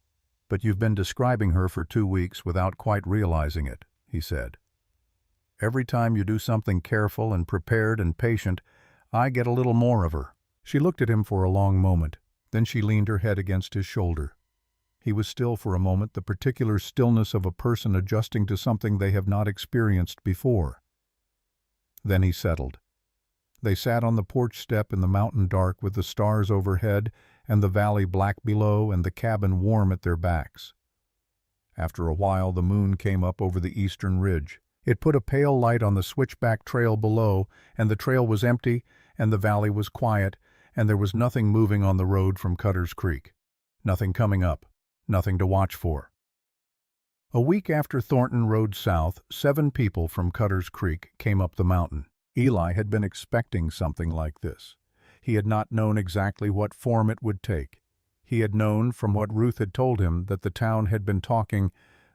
but you've been describing her for 2 weeks without quite realizing it, he said. Every time you do something careful and prepared and patient, I get a little more of her. She looked at him for a long moment. Then she leaned her head against his shoulder. He was still for a moment, the particular stillness of a person adjusting to something they have not experienced before. Then he settled. They sat on the porch step in the mountain dark with the stars overhead and the valley black below and the cabin warm at their backs. After a while the moon came up over the eastern ridge. It put a pale light on the switchback trail below, and the trail was empty, and the valley was quiet, and there was nothing moving on the road from Cutter's Creek. Nothing coming up. Nothing to watch for. A week after Thornton rode south, 7 people from Cutter's Creek came up the mountain. Eli had been expecting something like this. He had not known exactly what form it would take. He had known, from what Ruth had told him, that the town had been talking,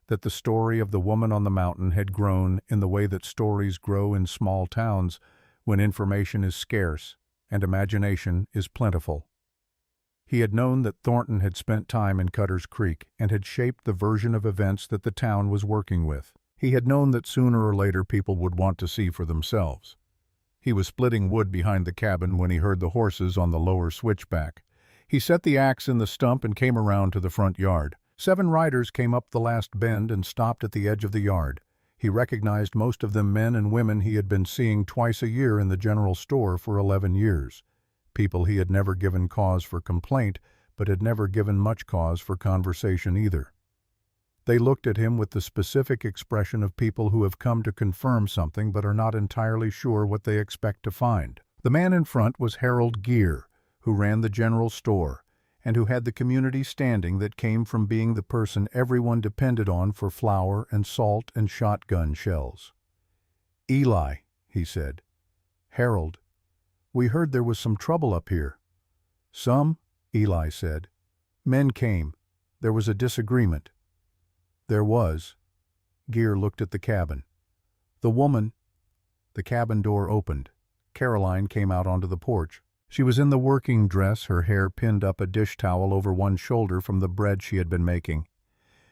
that the story of the woman on the mountain had grown in the way that stories grow in small towns when information is scarce and imagination is plentiful. He had known that Thornton had spent time in Cutter's Creek and had shaped the version of events that the town was working with. He had known that sooner or later people would want to see for themselves. He was splitting wood behind the cabin when he heard the horses on the lower switchback. He set the axe in the stump and came around to the front yard. 7 riders came up the last bend and stopped at the edge of the yard. He recognized most of them men and women he had been seeing twice a year in the general store for 11 years. People he had never given cause for complaint, but had never given much cause for conversation either. They looked at him with the specific expression of people who have come to confirm something but are not entirely sure what they expect to find. The man in front was Harold Gear, who ran the general store, and who had the community standing that came from being the person everyone depended on for flour and salt and shotgun shells. "Eli," he said. "Harold, we heard there was some trouble up here." "Some?" Eli said. "Men came. There was a disagreement." "There was." Gear looked at the cabin. "The woman—" The cabin door opened. Caroline came out onto the porch. She was in the working dress, her hair pinned up a dish towel over one shoulder from the bread she had been making.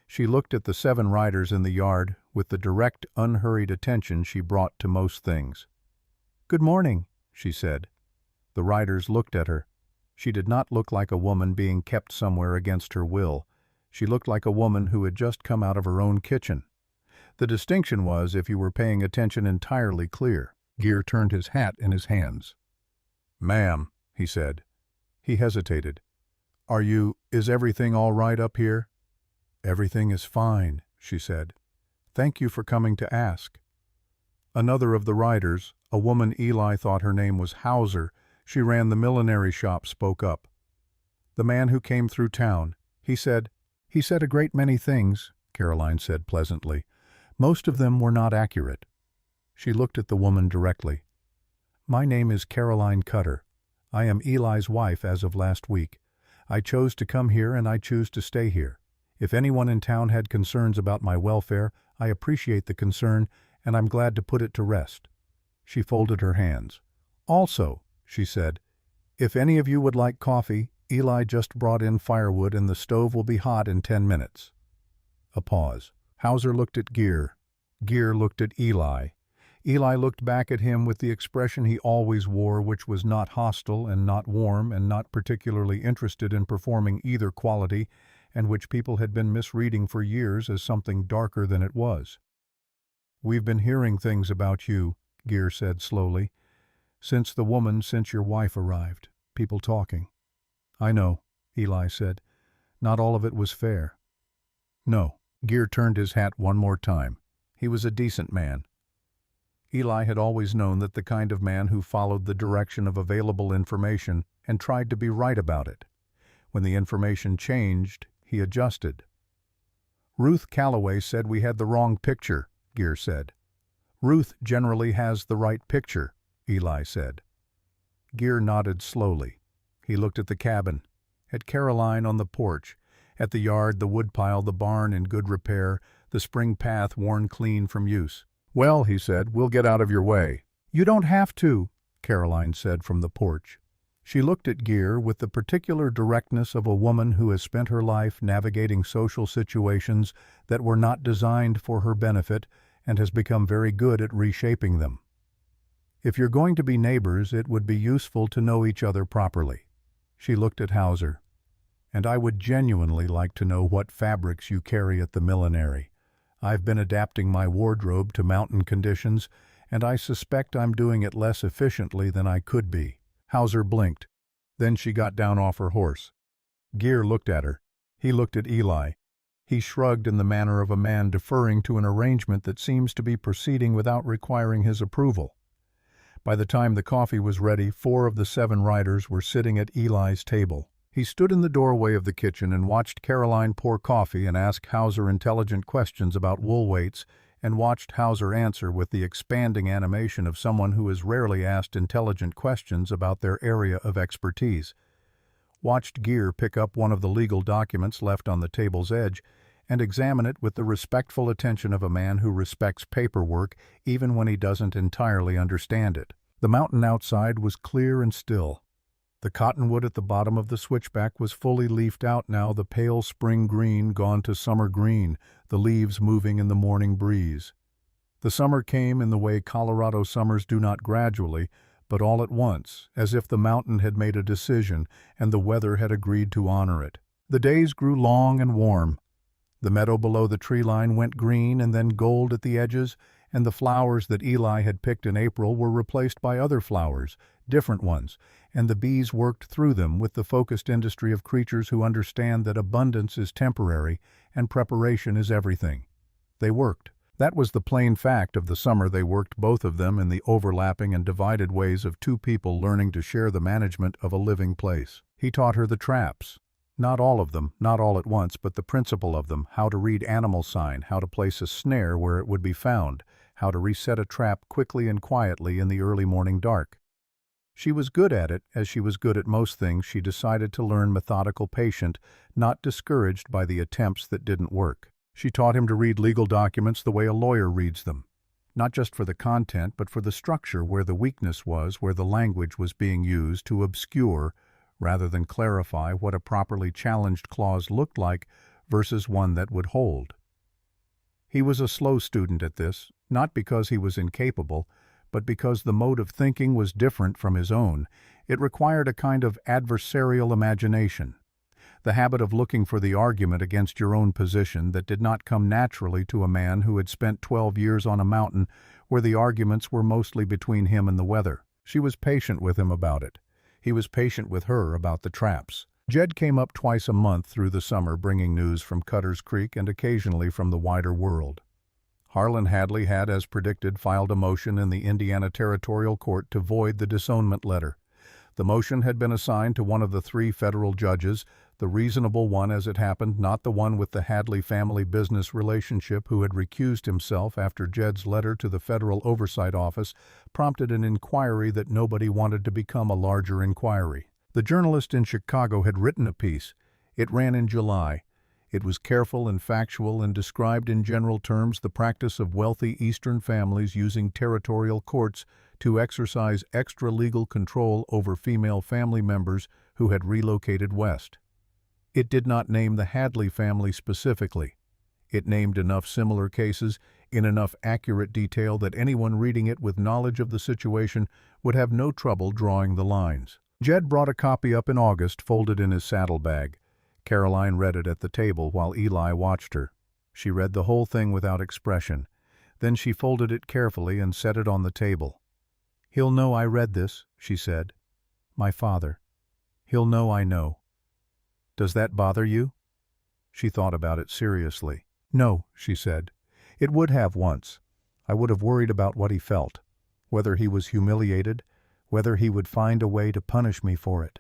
She looked at the 7 riders in the yard with the direct, unhurried attention she brought to most things. "Good morning," she said. The riders looked at her. She did not look like a woman being kept somewhere against her will. She looked like a woman who had just come out of her own kitchen. The distinction was, if you were paying attention, entirely clear. Gear turned his hat in his hands. "Ma'am," he said. He hesitated. Is everything all right up here?" "Everything is fine," she said. "Thank you for coming to ask." Another of the riders, a woman Eli thought her name was Hauser, she ran the millinery shop, spoke up. "The man who came through town, he said a great many things," Caroline said pleasantly. "Most of them were not accurate." She looked at the woman directly. "My name is Caroline Cutter. I am Eli's wife as of last week. I chose to come here and I choose to stay here. If anyone in town had concerns about my welfare, I appreciate the concern and I'm glad to put it to rest." She folded her hands. "Also," she said, "if any of you would like coffee, Eli just brought in firewood and the stove will be hot in 10 minutes. A pause. Hauser looked at Gear. Gear looked at Eli. Eli looked back at him with the expression he always wore, which was not hostile and not warm and not particularly interested in performing either quality, and which people had been misreading for years as something darker than it was. "We've been hearing things about you," Gear said slowly. Since your wife arrived. People talking." "I know," Eli said. "Not all of it was fair." "No." Gear turned his hat one more time. He was a decent man. Eli had always known that the kind of man who followed the direction of available information and tried to be right about it. When the information changed, he adjusted. "Ruth Calloway said we had the wrong picture," Gear said. "Ruth generally has the right picture," Eli said. Gear nodded slowly. He looked at the cabin, at Caroline on the porch, at the yard, the woodpile, the barn in good repair, the spring path worn clean from use. "Well," he said, "we'll get out of your way." "You don't have to," Caroline said from the porch. She looked at Gear with the particular directness of a woman who has spent her life navigating social situations that were not designed for her benefit and has become very good at reshaping them. "If you're going to be neighbors, it would be useful to know each other properly." She looked at Hauser. "And I would genuinely like to know what fabrics you carry at the millinery. I've been adapting my wardrobe to mountain conditions, and I suspect I'm doing it less efficiently than I could be." Hauser blinked. Then she got down off her horse. Gear looked at her. He looked at Eli. He shrugged in the manner of a man deferring to an arrangement that seems to be proceeding without requiring his approval. By the time the coffee was ready, 4 of the 7 riders were sitting at Eli's table. He stood in the doorway of the kitchen and watched Caroline pour coffee and ask Hauser intelligent questions about wool weights, and watched Hauser answer with the expanding animation of someone who is rarely asked intelligent questions about their area of expertise. Watched Gear pick up one of the legal documents left on the table's edge and examine it with the respectful attention of a man who respects paperwork even when he doesn't entirely understand it. The mountain outside was clear and still. The cottonwood at the bottom of the switchback was fully leafed out now, the pale spring green gone to summer green, the leaves moving in the morning breeze. The summer came in the way Colorado summers do, not gradually, but all at once, as if the mountain had made a decision and the weather had agreed to honor it. The days grew long and warm. The meadow below the tree line went green and then gold at the edges, and the flowers that Eli had picked in April were replaced by other flowers, different ones, and the bees worked through them with the focused industry of creatures who understand that abundance is temporary and preparation is everything. They worked. That was the plain fact of the summer. They worked, both of them, in the overlapping and divided ways of two people learning to share the management of a living place. He taught her the traps. Not all of them, not all at once, but the principle of them, how to read animal sign, how to place a snare where it would be found, how to reset a trap quickly and quietly in the early morning dark. She was good at it, as she was good at most things. She decided to learn methodical, patient, not discouraged by the attempts that didn't work. She taught him to read legal documents the way a lawyer reads them, not just for the content, but for the structure, where the weakness was, where the language was being used to obscure rather than clarify what a properly challenged clause looked like versus one that would hold. He was a slow student at this, not because he was incapable, but because the mode of thinking was different from his own. It required a kind of adversarial imagination, the habit of looking for the argument against your own position that did not come naturally to a man who had spent 12 years on a mountain where the arguments were mostly between him and the weather. She was patient with him about it. He was patient with her about the traps. Jed came up twice a month through the summer, bringing news from Cutter's Creek and occasionally from the wider world. Harlan Hadley had, as predicted, filed a motion in the Indiana Territorial Court to void the disownment letter. The motion had been assigned to one of the 3 federal judges, the reasonable one as it happened, not the one with the Hadley family business relationship, who had recused himself after Jed's letter to the Federal Oversight Office prompted an inquiry that nobody wanted to become a larger inquiry. The journalist in Chicago had written a piece. It ran in July. It was careful and factual and described in general terms the practice of wealthy Eastern families using territorial courts to exercise extra-legal control over female family members who had relocated west. It did not name the Hadley family specifically. It named enough similar cases in enough accurate detail that anyone reading it with knowledge of the situation would have no trouble drawing the lines. Jed brought a copy up in August, folded in his saddlebag. Caroline read it at the table while Eli watched her. She read the whole thing without expression. Then she folded it carefully and set it on the table. "He'll know I read this," she said. "My father. He'll know I know. Does that bother you?" She thought about it seriously. "No," she said. "It would have once. I would have worried about what he felt, whether he was humiliated, whether he would find a way to punish me for it."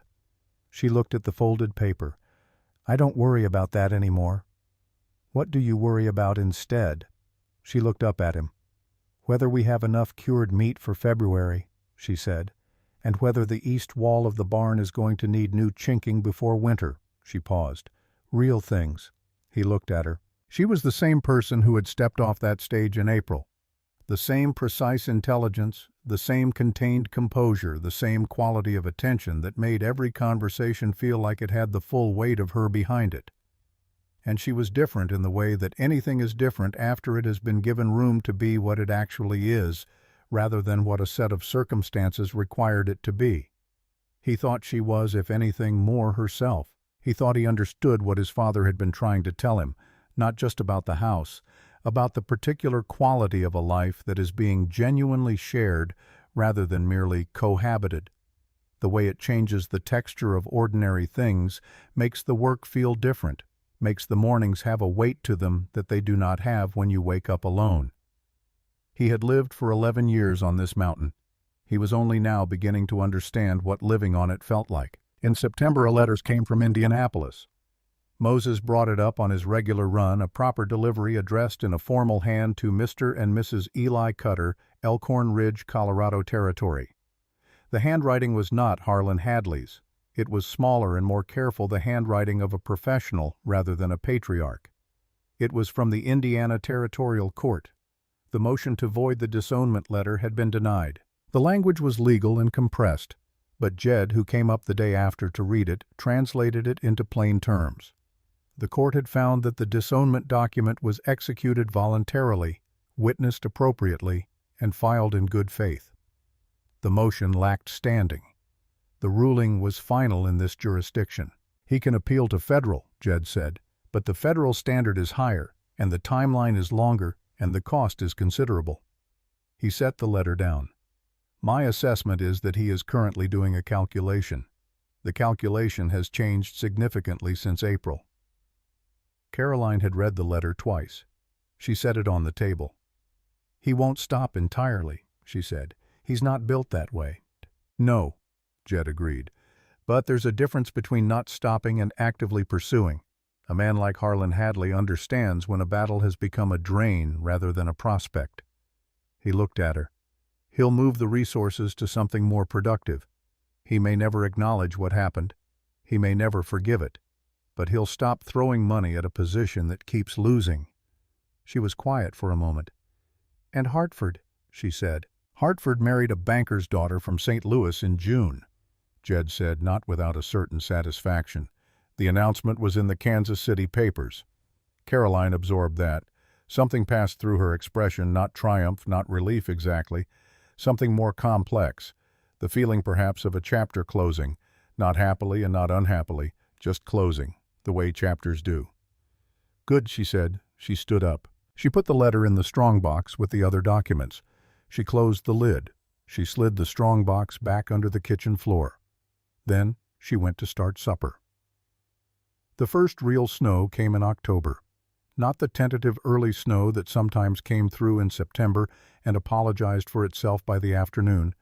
She looked at the folded paper. "I don't worry about that anymore." "What do you worry about instead?" She looked up at him. "Whether we have enough cured meat for February," she said, "and whether the east wall of the barn is going to need new chinking before winter." She paused. "Real things." He looked at her. She was the same person who had stepped off that stage in April. The same precise intelligence, the same contained composure, the same quality of attention that made every conversation feel like it had the full weight of her behind it. And she was different in the way that anything is different after it has been given room to be what it actually is, rather than what a set of circumstances required it to be. He thought she was, if anything, more herself. He thought he understood what his father had been trying to tell him, not just about the house, about the particular quality of a life that is being genuinely shared rather than merely cohabited. The way it changes the texture of ordinary things makes the work feel different, makes the mornings have a weight to them that they do not have when you wake up alone. He had lived for 11 years on this mountain. He was only now beginning to understand what living on it felt like. In September, a letter came from Indianapolis. Moses brought it up on his regular run, a proper delivery addressed in a formal hand to Mr. and Mrs. Eli Cutter, Elkhorn Ridge, Colorado Territory. The handwriting was not Harlan Hadley's. It was smaller and more careful, the handwriting of a professional rather than a patriarch. It was from the Indiana Territorial Court. The motion to void the disownment letter had been denied. The language was legal and compressed, but Jed, who came up the day after to read it, translated it into plain terms. The court had found that the disownment document was executed voluntarily, witnessed appropriately, and filed in good faith. The motion lacked standing. The ruling was final in this jurisdiction. He can appeal to federal, Jed said, but the federal standard is higher, and the timeline is longer, and the cost is considerable. He set the letter down. My assessment is that he is currently doing a calculation. The calculation has changed significantly since April. Caroline had read the letter twice. She set it on the table. He won't stop entirely, she said. He's not built that way. No, Jed agreed. But there's a difference between not stopping and actively pursuing. A man like Harlan Hadley understands when a battle has become a drain rather than a prospect. He looked at her. He'll move the resources to something more productive. He may never acknowledge what happened. He may never forgive it. But he'll stop throwing money at a position that keeps losing. She was quiet for a moment. And Hartford, she said. Hartford married a banker's daughter from St. Louis in June, Jed said, not without a certain satisfaction. The announcement was in the Kansas City papers. Caroline absorbed that. Something passed through her expression, not triumph, not relief exactly, something more complex, the feeling perhaps of a chapter closing, not happily and not unhappily, just closing, the way chapters do. Good, she said. She stood up. She put the letter in the strongbox with the other documents. She closed the lid. She slid the strongbox back under the kitchen floor. Then she went to start supper. The first real snow came in October. Not the tentative early snow that sometimes came through in September and apologized for itself by the afternoon.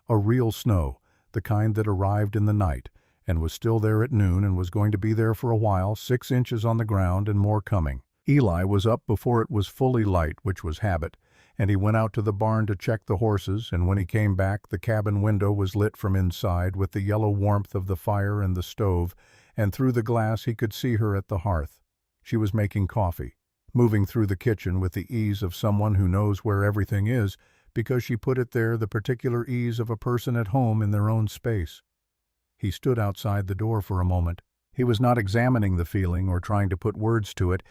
A real snow, the kind that arrived in the night, and was still there at noon and was going to be there for a while, 6 inches on the ground and more coming. Eli was up before it was fully light, which was habit, and he went out to the barn to check the horses, and when he came back the cabin window was lit from inside with the yellow warmth of the fire and the stove, and through the glass he could see her at the hearth. She was making coffee, moving through the kitchen with the ease of someone who knows where everything is, because she put it there, the particular ease of a person at home in their own space. He stood outside the door for a moment. He was not examining the feeling or trying to put words to it.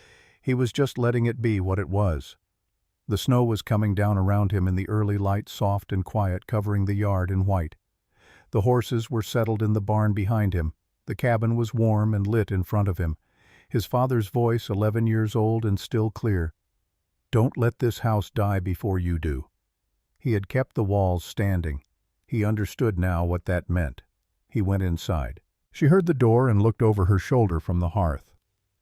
He was just letting it be what it was. The snow was coming down around him in the early light, soft and quiet, covering the yard in white. The horses were settled in the barn behind him. The cabin was warm and lit in front of him. His father's voice, 11 years old and still clear. Don't let this house die before you do. He had kept the walls standing. He understood now what that meant. He went inside. She heard the door and looked over her shoulder from the hearth.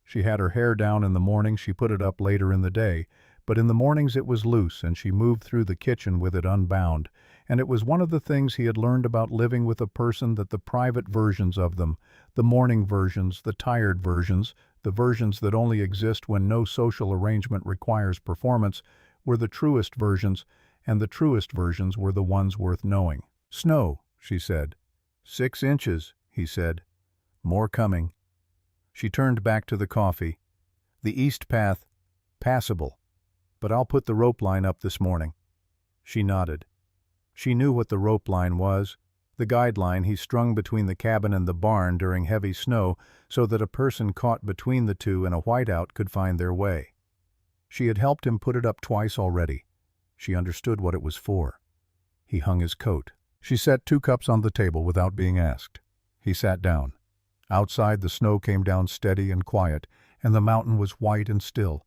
She had her hair down in the morning, she put it up later in the day, but in the mornings it was loose and she moved through the kitchen with it unbound, and it was one of the things he had learned about living with a person that the private versions of them, the morning versions, the tired versions, the versions that only exist when no social arrangement requires performance, were the truest versions, and the truest versions were the ones worth knowing. Snow, she said. 6 inches, he said. More coming. She turned back to the coffee. The east path, passable, but I'll put the rope line up this morning. She nodded. She knew what the rope line was, the guideline he strung between the cabin and the barn during heavy snow so that a person caught between the two in a whiteout could find their way. She had helped him put it up twice already. She understood what it was for. He hung his coat. She set 2 cups on the table without being asked. He sat down. Outside the snow came down steady and quiet, and the mountain was white and still.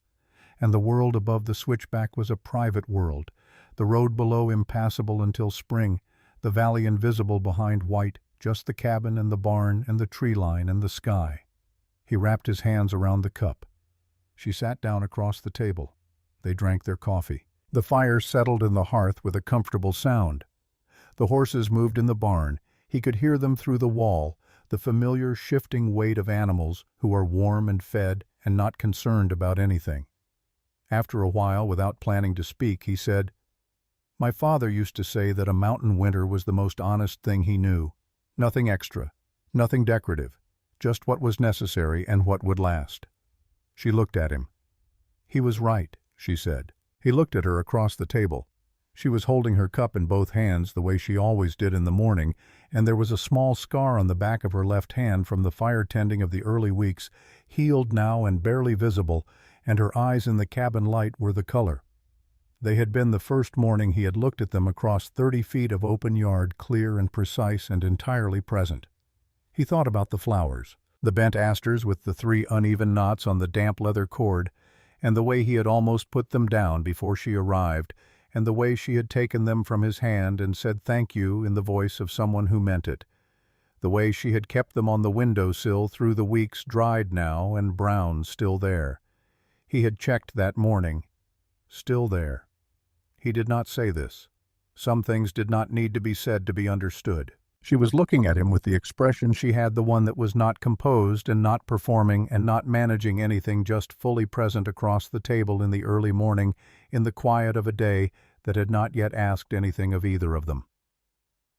And the world above the switchback was a private world, the road below impassable until spring, the valley invisible behind white, just the cabin and the barn and the tree line and the sky. He wrapped his hands around the cup. She sat down across the table. They drank their coffee. The fire settled in the hearth with a comfortable sound. The horses moved in the barn. He could hear them through the wall, the familiar shifting weight of animals who are warm and fed and not concerned about anything. After a while, without planning to speak, he said, "My father used to say that a mountain winter was the most honest thing he knew. Nothing extra, nothing decorative, just what was necessary and what would last." She looked at him. "He was right," she said. He looked at her across the table. She was holding her cup in both hands the way she always did in the morning, and there was a small scar on the back of her left hand from the fire tending of the early weeks, healed now and barely visible, and her eyes in the cabin light were the color. They had been the first morning he had looked at them across 30 feet of open yard, clear and precise and entirely present. He thought about the flowers, the bent asters with the 3 uneven knots on the damp leather cord, and the way he had almost put them down before she arrived, and the way she had taken them from his hand and said thank you in the voice of someone who meant it. The way she had kept them on the window-sill through the weeks, dried now and brown, still there. He had checked that morning. Still there. He did not say this. Some things did not need to be said to be understood. She was looking at him with the expression she had, the one that was not composed and not performing and not managing anything, just fully present across the table in the early morning, in the quiet of a day that had not yet asked anything of either of them.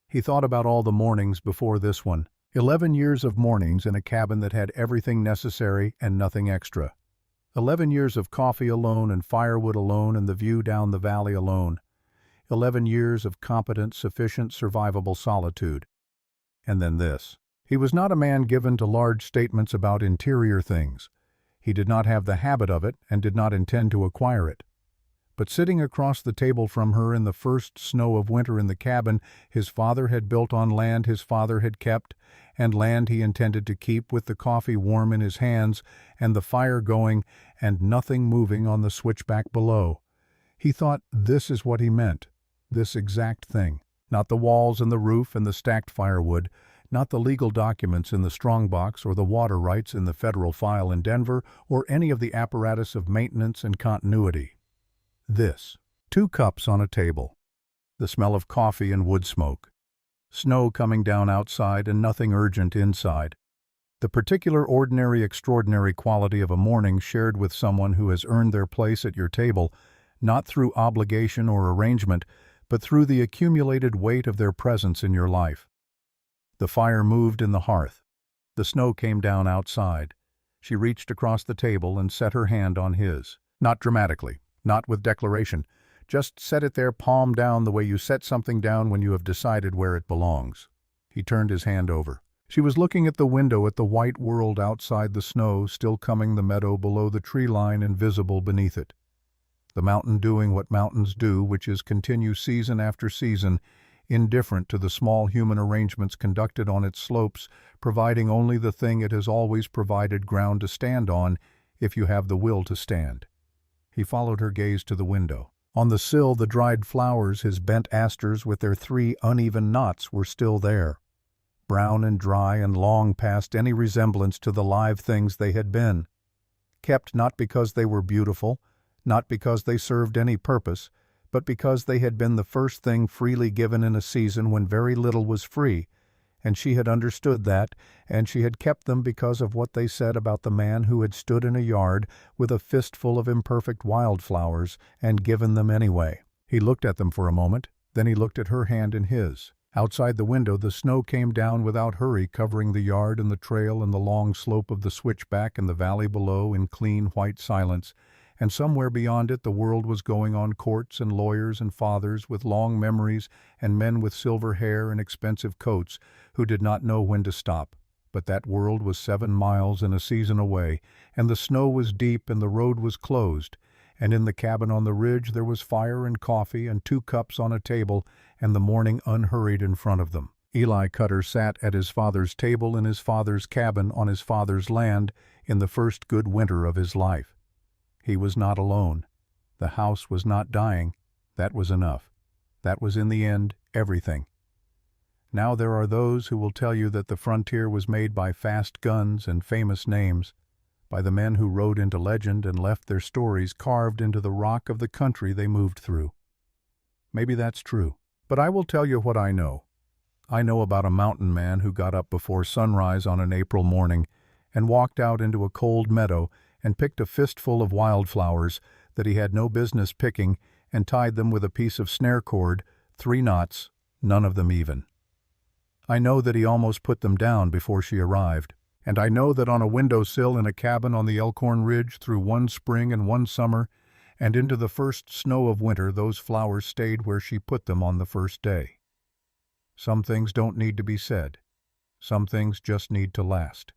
He thought about all the mornings before this one, 11 years of mornings in a cabin that had everything necessary and nothing extra. 11 years of coffee alone and firewood alone and the view down the valley alone. 11 years of competent, sufficient, survivable solitude. And then this. He was not a man given to large statements about interior things. He did not have the habit of it and did not intend to acquire it. But sitting across the table from her in the first snow of winter in the cabin his father had built on land his father had kept, and land he intended to keep, with the coffee warm in his hands and the fire going and nothing moving on the switchback below, he thought this is what he meant, this exact thing. Not the walls and the roof and the stacked firewood, not the legal documents in the strongbox or the water rights in the federal file in Denver or any of the apparatus of maintenance and continuity. This. 2 cups on a table. The smell of coffee and wood smoke. Snow coming down outside and nothing urgent inside. The particular ordinary extraordinary quality of a morning shared with someone who has earned their place at your table, not through obligation or arrangement, but through the accumulated weight of their presence in your life. The fire moved in the hearth. The snow came down outside. She reached across the table and set her hand on his. Not dramatically, not with declaration. Just set it there, palm down, the way you set something down when you have decided where it belongs. He turned his hand over. She was looking at the window at the white world outside, the snow still coming, the meadow below the tree line invisible beneath it. The mountain doing what mountains do, which is continue season after season, indifferent to the small human arrangements conducted on its slopes, providing only the thing it has always provided, ground to stand on, if you have the will to stand. He followed her gaze to the window. On the sill, the dried flowers, his bent asters with their 3 uneven knots, were still there, brown and dry and long past any resemblance to the live things they had been, kept not because they were beautiful, not because they served any purpose, but because they had been the first thing freely given in a season when very little was free, and she had understood that, and she had kept them because of what they said about the man who had stood in a yard with a fistful of imperfect wildflowers and given them anyway. He looked at them for a moment, then he looked at her hand in his. Outside the window the snow came down without hurry, covering the yard and the trail and the long slope of the switchback and the valley below in clean white silence, and somewhere beyond it the world was going on, courts and lawyers and fathers with long memories and men with silver hair and expensive coats who did not know when to stop. But that world was 7 miles and a season away, and the snow was deep and the road was closed, and in the cabin on the ridge there was fire and coffee and 2 cups on a table and the morning unhurried in front of them. Eli Cutter sat at his father's table in his father's cabin on his father's land in the first good winter of his life. He was not alone. The house was not dying. That was enough. That was in the end everything. Now there are those who will tell you that the frontier was made by fast guns and famous names, by the men who rode into legend and left their stories carved into the rock of the country they moved through. Maybe that's true, but I will tell you what I know. I know about a mountain man who got up before sunrise on an April morning and walked out into a cold meadow and picked a fistful of wildflowers that he had no business picking and tied them with a piece of snare cord, 3 knots, none of them even. I know that he almost put them down before she arrived, and I know that on a windowsill in a cabin on the Elkhorn Ridge through one spring and one summer and into the first snow of winter those flowers stayed where she put them on the first day. Some things don't need to be said. Some things just need to last.